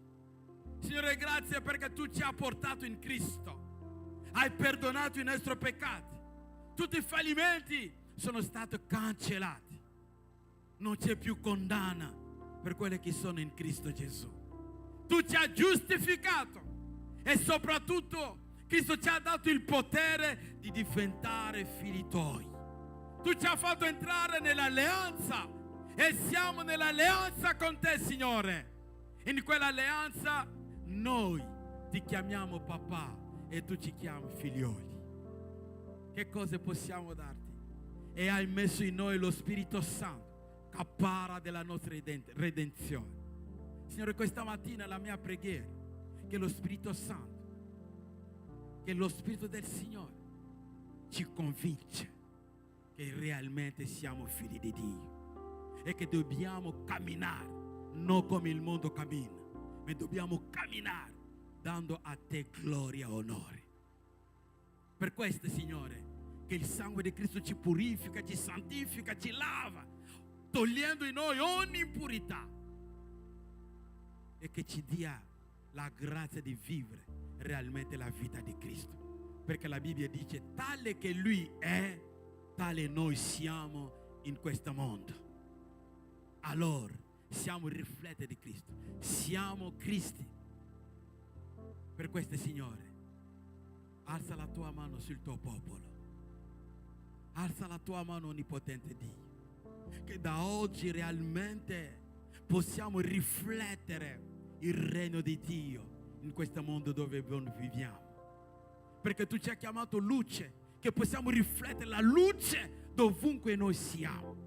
Signore, grazie perché tu ci hai portato in Cristo. Hai perdonato i nostri peccati. Tutti i fallimenti sono stati cancellati. Non c'è più condanna per quelli che sono in Cristo Gesù. Tu ci hai giustificato e soprattutto Cristo ci ha dato il potere di diventare figli tuoi. Tu ci hai fatto entrare nell'alleanza e siamo nell'alleanza con te, Signore. In quell'alleanza noi ti chiamiamo papà e tu ci chiami figlioli. Che cosa possiamo darti? E hai messo in noi lo Spirito Santo, caparra della nostra redenzione. Signore, questa mattina la mia preghiera è che lo Spirito Santo, che lo Spirito del Signore ci convince che realmente siamo figli di Dio e che dobbiamo camminare non come il mondo cammina, ma dobbiamo camminare dando a te gloria e onore. Per questo, Signore, che il sangue di Cristo ci purifica, ci santifica, ci lava, togliendo in noi ogni impurità, e che ci dia la grazia di vivere realmente la vita di Cristo, perché la Bibbia dice: tale che Lui è, tale noi siamo in questo mondo. Allora siamo il riflesso di Cristo, siamo Cristi. Per questo, Signore, alza la tua mano sul tuo popolo, alza la tua mano, onnipotente Dio, che da oggi realmente possiamo riflettere il regno di Dio in questo mondo dove viviamo, perché tu ci hai chiamato luce, che possiamo riflettere la luce dovunque noi siamo.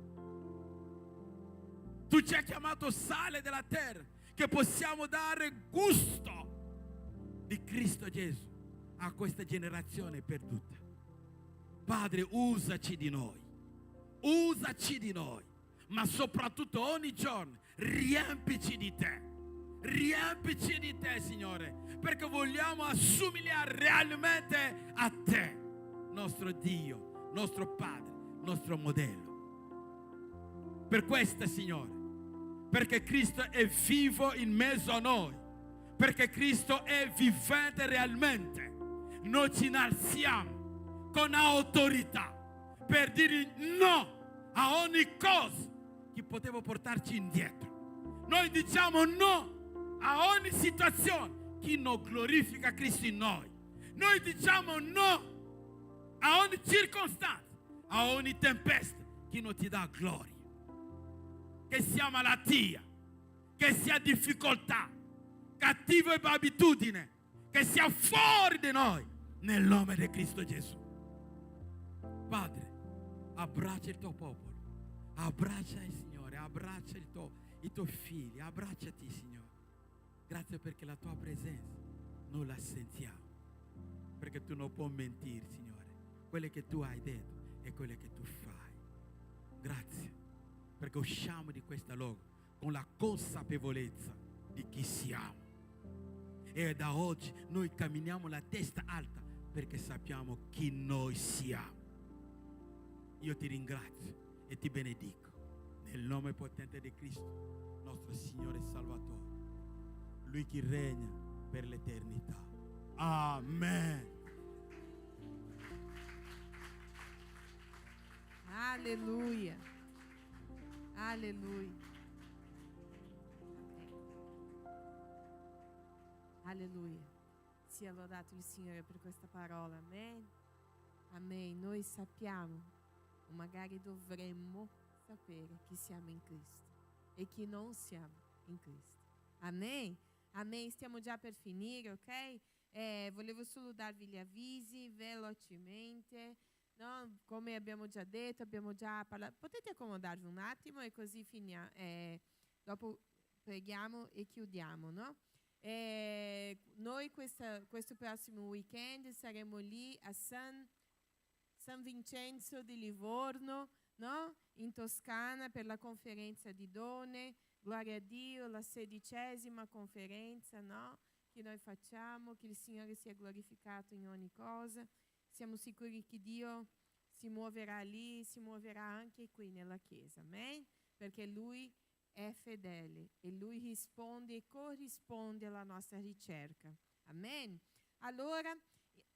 Tu ci hai chiamato sale della terra, che possiamo dare gusto di Cristo Gesù a questa generazione perduta. Padre, usaci di noi, ma soprattutto ogni giorno riempici di te, Signore, perché vogliamo assomigliare realmente a te, nostro Dio, nostro Padre, nostro modello. Per questo, Signore, perché Cristo è vivo in mezzo a noi, perché Cristo è vivente realmente, noi ci innalziamo con autorità per dire no a ogni cosa che poteva portarci indietro. Noi diciamo no a ogni situazione che non glorifica Cristo in noi. Noi diciamo no a ogni circostanza, a ogni tempesta che non ti dà gloria. Che sia malattia, che sia difficoltà, cattiva abitudine, che sia fuori di noi, nel nome di Cristo Gesù. Padre, abbraccia il tuo popolo, abbraccia il Signore, abbraccia i tuoi figli, abbracciati, Signore. Grazie perché la tua presenza noi la sentiamo, perché tu non puoi mentire, Signore. Quelle che tu hai detto e quelle che tu fai. Grazie perché usciamo di questa luogo con la consapevolezza di chi siamo. E da oggi noi camminiamo la testa alta perché sappiamo chi noi siamo. Io ti ringrazio e ti benedico nel nome potente di Cristo, nostro Signore e Salvatore, Lui che regna per l'eternità. Amen. Aleluia. Aleluia. Alleluia. Sia lodato il Signore per questa parola. Amen. Amen. Noi sappiamo, o magari dovremmo sapere che siamo in Cristo e che non siamo in Cristo. Amen. Amen. Stiamo già per finire, ok? Volevo solo darvi gli avvisi velocemente. No? Come abbiamo già detto, abbiamo già parlato. Potete accomodarvi un attimo e così finiamo. Dopo preghiamo e chiudiamo, no? Noi questo prossimo weekend saremo lì a San Vincenzo di Livorno, no? In Toscana per la conferenza di donne. Gloria a Dio, la 16ª conferenza, no? Che noi facciamo, che il Signore sia glorificato in ogni cosa. Siamo sicuri che Dio si muoverà lì, si muoverà anche qui nella Chiesa, amen? Perché Lui è fedele e Lui risponde e corrisponde alla nostra ricerca, amen? Allora,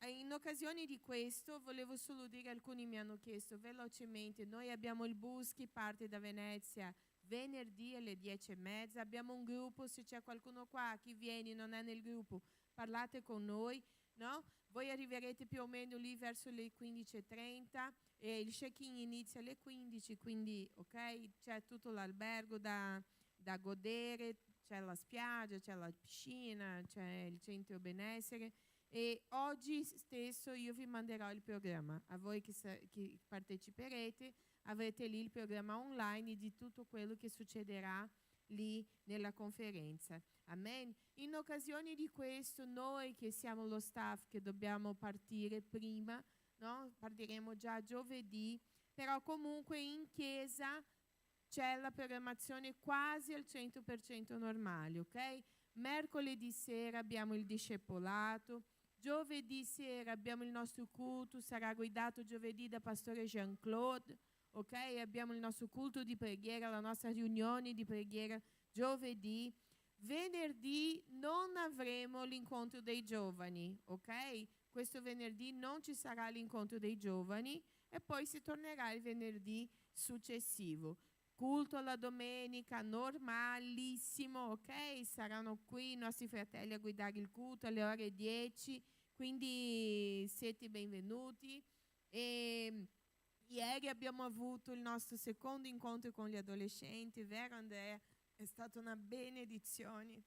in occasione di questo, volevo solo dire, alcuni mi hanno chiesto velocemente, noi abbiamo il bus che parte da Venezia venerdì alle 10:30, abbiamo un gruppo, se c'è qualcuno qua che viene e non è nel gruppo, parlate con noi, no? Voi arriverete più o meno lì verso le 15:30 e il check-in inizia alle 15, quindi ok, c'è tutto l'albergo da godere, c'è la spiaggia, c'è la piscina, c'è il centro benessere e oggi stesso io vi manderò il programma. A voi che parteciperete avrete lì il programma online di tutto quello che succederà lì nella conferenza. Amen. In occasione di questo, noi che siamo lo staff che dobbiamo partire prima, no? Partiremo già giovedì, però comunque in chiesa c'è la programmazione quasi al 100% normale, ok? Mercoledì sera abbiamo il discepolato, giovedì sera abbiamo il nostro culto, sarà guidato giovedì da Pastore Jean-Claude, ok? Abbiamo il nostro culto di preghiera, la nostra riunione di preghiera giovedì. Venerdì non avremo l'incontro dei giovani, ok? Questo venerdì non ci sarà l'incontro dei giovani e poi si tornerà il venerdì successivo. Culto la domenica, normalissimo, ok? Saranno qui i nostri fratelli a guidare il culto alle ore 10, quindi siete benvenuti. E ieri abbiamo avuto il nostro secondo incontro con gli adolescenti, vero Andrea? È stata una benedizione.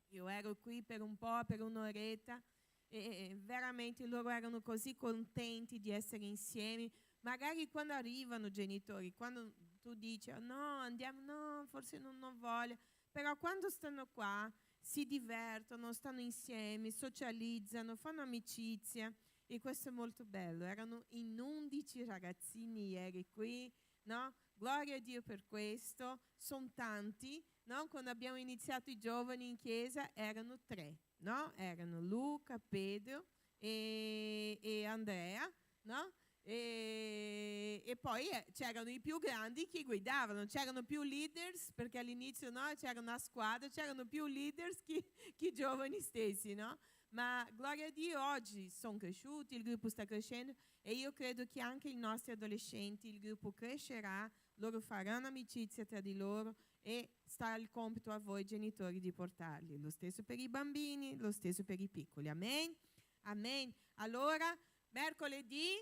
Io ero qui per un po', per un'oretta e veramente loro erano così contenti di essere insieme. Magari quando arrivano genitori, quando tu dici oh, no, andiamo, no, forse non voglio, però quando stanno qua si divertono, stanno insieme, socializzano, fanno amicizia e questo è molto bello. Erano in 11 ragazzini ieri qui, no? Gloria a Dio per questo, sono tanti, no? Quando abbiamo iniziato i giovani in chiesa erano 3, no? Erano Luca, Pedro e Andrea, no? E poi c'erano i più grandi che guidavano, c'erano più leaders, perché all'inizio no, c'era una squadra, c'erano più leaders che i giovani stessi, no? Ma gloria a Dio, oggi sono cresciuti, il gruppo sta crescendo e io credo che anche i nostri adolescenti, il gruppo crescerà, loro faranno amicizia tra di loro e sta il compito a voi genitori di portarli. Lo stesso per i bambini, lo stesso per i piccoli. Amen? Amen. Allora, mercoledì,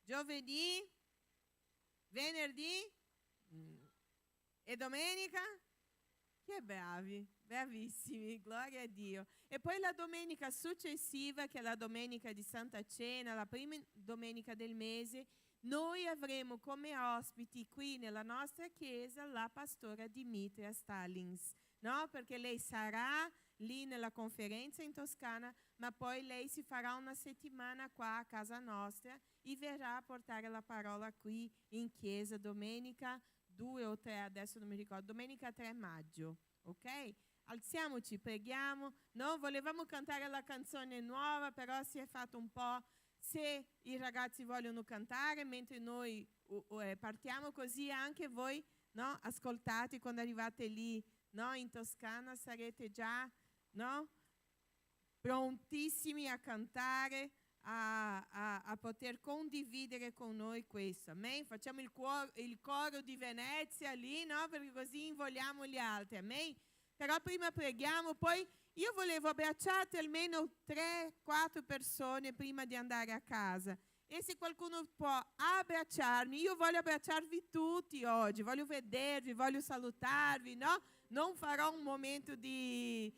giovedì, venerdì e domenica. Che bravi, bravissimi, gloria a Dio. E poi la domenica successiva, che è la domenica di Santa Cena, la prima domenica del mese, noi avremo come ospiti qui nella nostra chiesa la pastora Dimitria Stallings, no? Perché lei sarà lì nella conferenza in Toscana, ma poi lei si farà una settimana qua a casa nostra e verrà a portare la parola qui in chiesa domenica 2 o 3, adesso non mi ricordo, domenica 3 maggio, ok? Alziamoci, preghiamo. No, volevamo cantare la canzone nuova, però si è fatto un po', se i ragazzi vogliono cantare mentre noi partiamo, così anche voi, no, ascoltate quando arrivate lì, no, in Toscana sarete già, no, prontissimi a cantare, a poter condividere con noi questo. Amen? Facciamo il coro di Venezia lì, no? Perché così invogliamo gli altri. Amen? Però prima preghiamo, poi io volevo abbracciare almeno 3-4 persone prima di andare a casa. E se qualcuno può abbracciarmi, io voglio abbracciarvi tutti oggi, voglio vedervi, voglio salutarvi, no? Non farò un momento di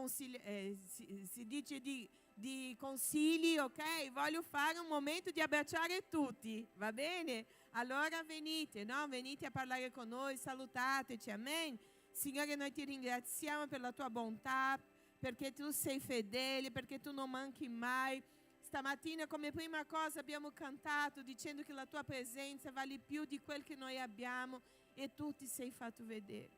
si dice di consigli, ok? Voglio fare un momento di abbracciare tutti, va bene? Allora venite, no? Venite a parlare con noi, salutateci, amen? Signore, noi ti ringraziamo per la tua bontà, perché tu sei fedele, perché tu non manchi mai. Stamattina come prima cosa abbiamo cantato dicendo che la tua presenza vale più di quel che noi abbiamo e tu ti sei fatto vedere.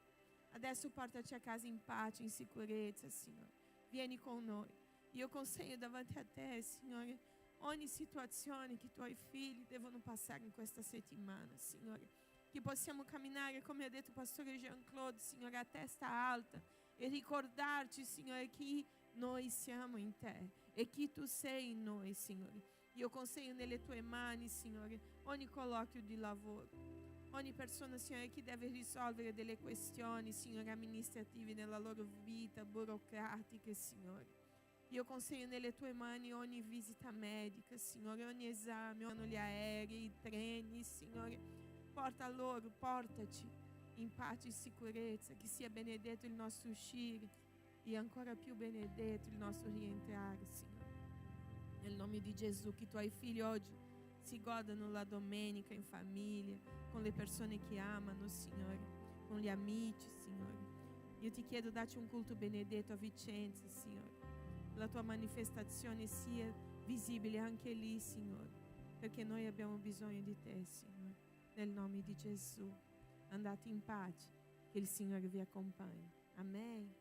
Adesso portaci a casa in pace, in sicurezza, Signore. Vieni con noi. Io consegno davanti a te, Signore, ogni situazione che i tuoi figli devono passare in questa settimana, Signore. Che possiamo camminare, come ha detto il pastore Jean-Claude, Signore, a testa alta e ricordarci, Signore, chi noi siamo in te e chi tu sei in noi, Signore. Io consegno nelle tue mani, Signore, ogni colloquio di lavoro. Ogni persona, Signore, che deve risolvere delle questioni, Signore, amministrative nella loro vita, burocratiche, Signore. Io consegno nelle tue mani ogni visita medica, Signore, ogni esame, gli aerei, i treni, Signore. Porta loro, portaci in pace e sicurezza, che sia benedetto il nostro uscire e ancora più benedetto il nostro rientrare, Signore. Nel nome di Gesù, che i tuoi figli oggi si godano la domenica in famiglia, con le persone che amano, Signore, con gli amici, Signore. Io ti chiedo, dacci un culto benedetto a Vicenza, Signore. La tua manifestazione sia visibile anche lì, Signore, perché noi abbiamo bisogno di te, Signore. Nel nome di Gesù, andate in pace, che il Signore vi accompagni. Amen.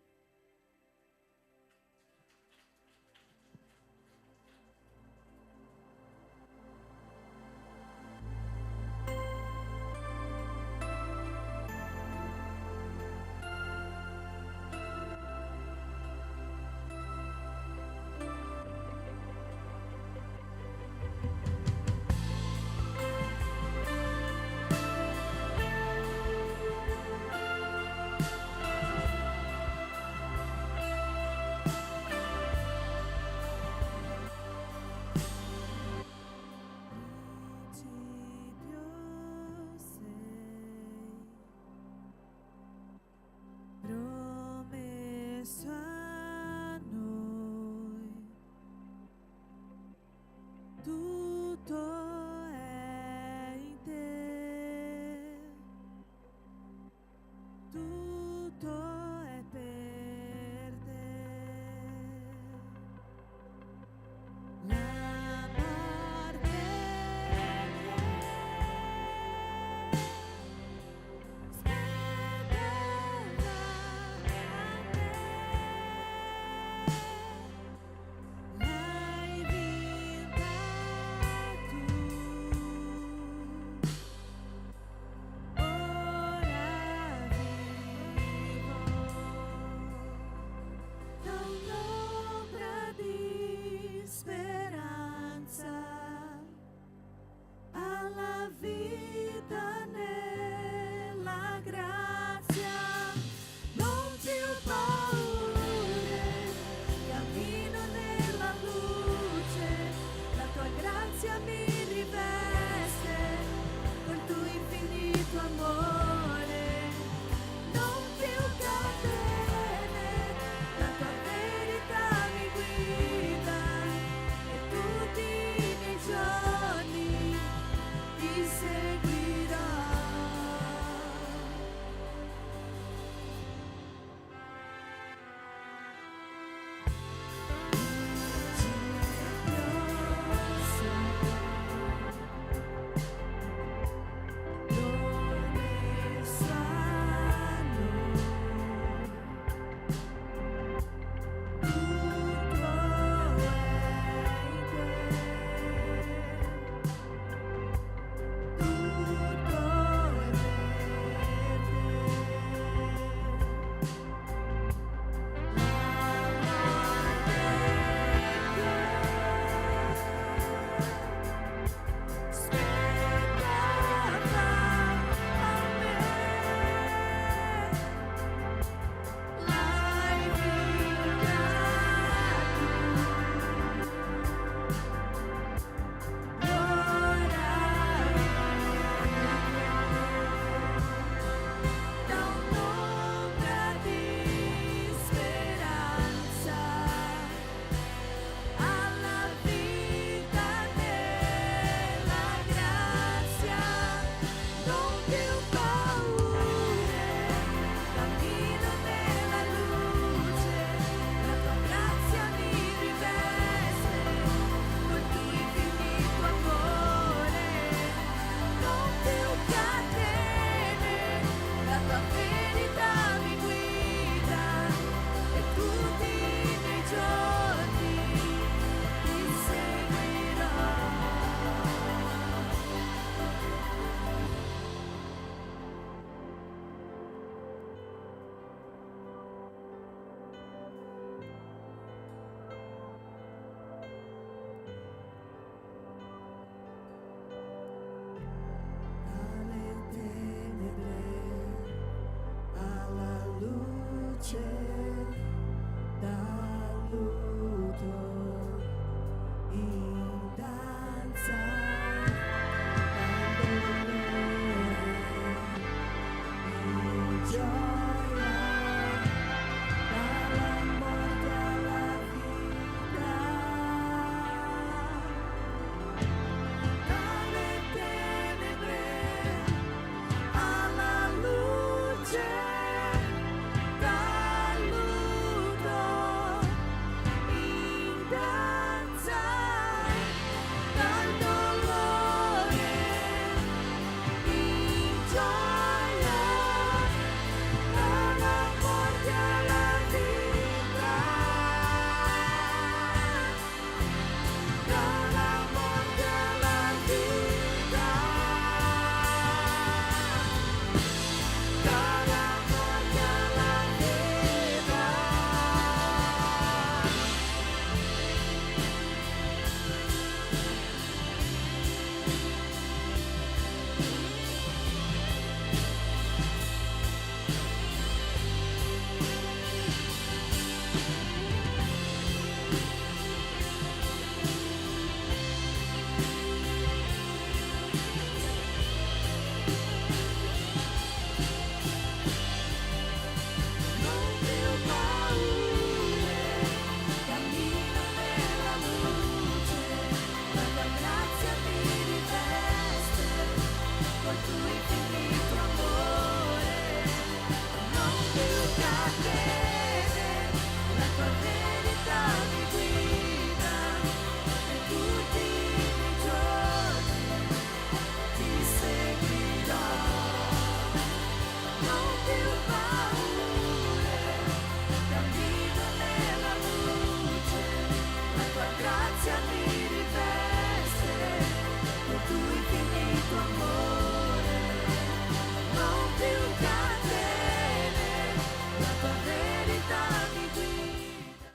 luce dal luto in danza dal dolore in gioia dalla morte alla vita dalle tenebre alla luce dal luto in danza dal dolore in gioia dalla morte alla vita dalla morte alla vita dalla morte alla vita. Non più paure, cammino nella luce, la tua grazia mi riveste, col tuo infinito amore. Non più catene, la tua verità mi guida, e tutti i miei giorni ti seguirò. Non più paure, cammino nella luce, la tua grazia mi riveste, col tuo infinito amore. Non più catene, la tua